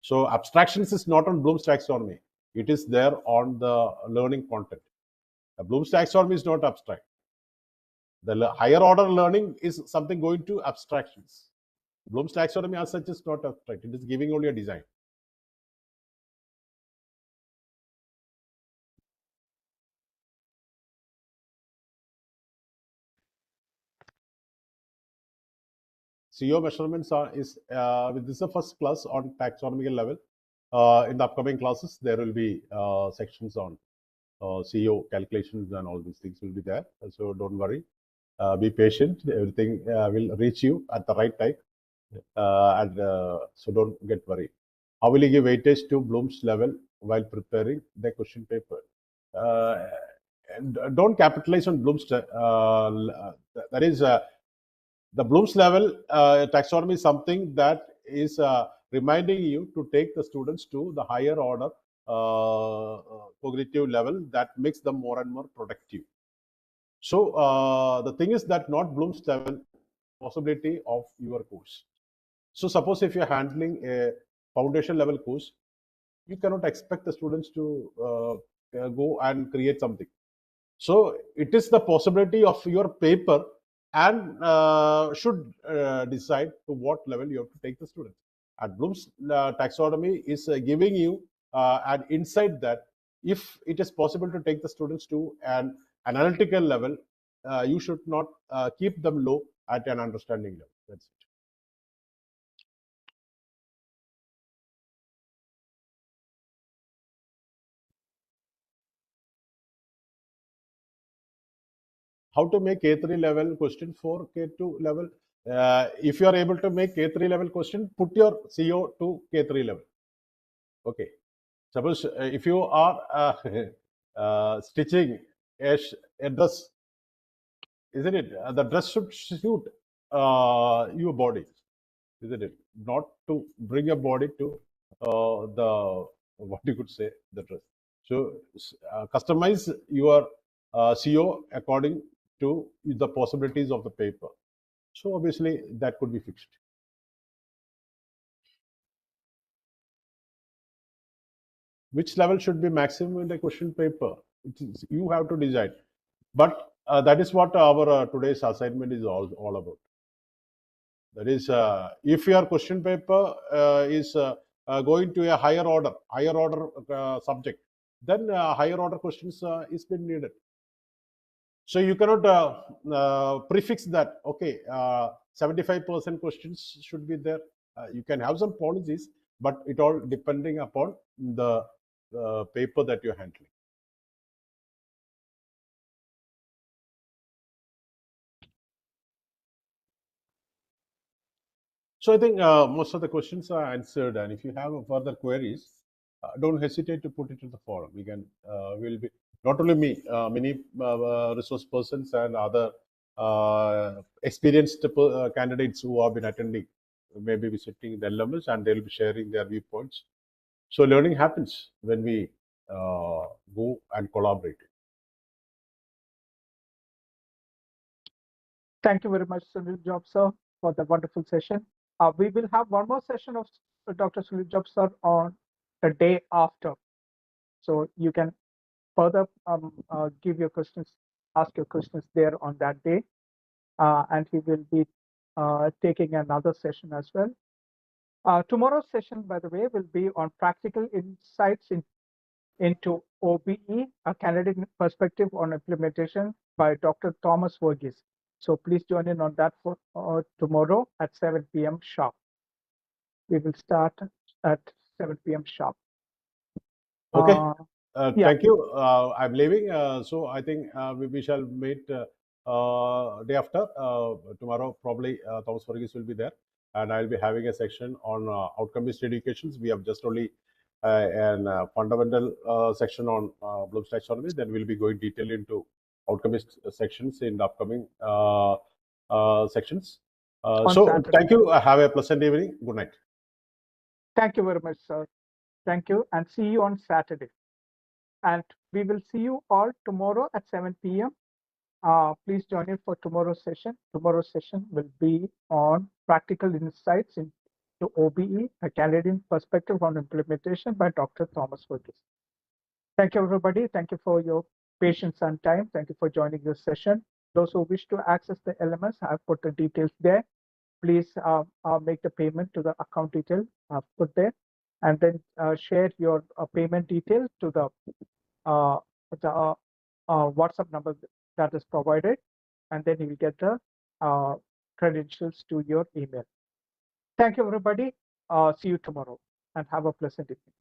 So abstractions is not on Bloom's taxonomy. It is there on the learning content. The Bloom's taxonomy is not abstract. The higher order learning is something going to abstractions. Bloom's taxonomy as such is not abstract. It is giving only a design. CO measurements is this is the first class on taxonomical level. In the upcoming classes, there will be sections on CO calculations and all these things will be there. So don't worry. Be patient. Everything will reach you at the right time. So don't get worried. How will you give weightage to Bloom's level while preparing the question paper? And don't capitalize on Bloom's. That is the Bloom's level taxonomy is something that is reminding you to take the students to the higher order cognitive level that makes them more and more productive. So the thing is that not Bloom's level possibility of your course. So suppose if you're handling a foundation level course, you cannot expect the students to go and create something. So it is the possibility of your paper and should decide to what level you have to take the students. And Bloom's taxonomy is giving you an insight that if it is possible to take the students to an analytical level, you should not keep them low at an understanding level. That's it. How to make K3 level question for K2 level? If you are able to make K3 level question, put your CO to K3 level. Okay. Suppose if you are stitching a dress, isn't it? The dress should suit your body, isn't it? Not to bring your body to the, what you could say, the dress. So customize your CO according to the possibilities of the paper. So obviously that could be fixed. Which level should be maximum in the question paper? You have to decide. But that is what our today's assignment is all about. That is, if your question paper is going to a higher order subject, then higher order questions is been needed. So you cannot prefix that, okay, 75% questions should be there. You can have some policies, but it all depending upon the paper that you're handling. So I think most of the questions are answered, and if you have further queries, don't hesitate to put it to the forum. We can, will be, not only me, many resource persons and other experienced candidates who have been attending, maybe visiting the LMS, and they'll be sharing their viewpoints. So learning happens when we go and collaborate. Thank you very much, Sunil Job, sir, for the wonderful session. We will have one more session of Dr. Sunil Job, sir, on the day after. So you can further give your questions, ask your questions there on that day. And he will be taking another session as well. Tomorrow's session, by the way, will be on practical insights into OBE, a Canadian perspective on implementation by Dr. Thomas Verghese. So please join in on that for tomorrow at 7 p.m. sharp. We will start at 7 p.m. sharp. Okay. Yeah. Thank you. I'm leaving. So I think we shall meet day after. Tomorrow, probably Thomas Verghese will be there. And I'll be having a section on outcome-based educations. We have just only a fundamental section on Bloom's taxonomy. Then we'll be going detail into outcome-based sections in the upcoming sections. So Saturday. thank you. Have a pleasant evening. Good night. Thank you very much, sir. Thank you, and see you on Saturday. And we will see you all tomorrow at 7 p.m. Please join in for tomorrow's session. Tomorrow's session will be on practical insights into OBE, a Canadian perspective on implementation by Dr. Thomas Verghese. Thank you, everybody. Thank you for your patience and time. Thank you for joining this session. Those who wish to access the LMS, I've put the details there. Please make the payment to the account detail I've put there, and then share your payment details to the WhatsApp number that is provided, and then you will get the credentials to your email. Thank you, everybody. See you tomorrow, and have a pleasant evening.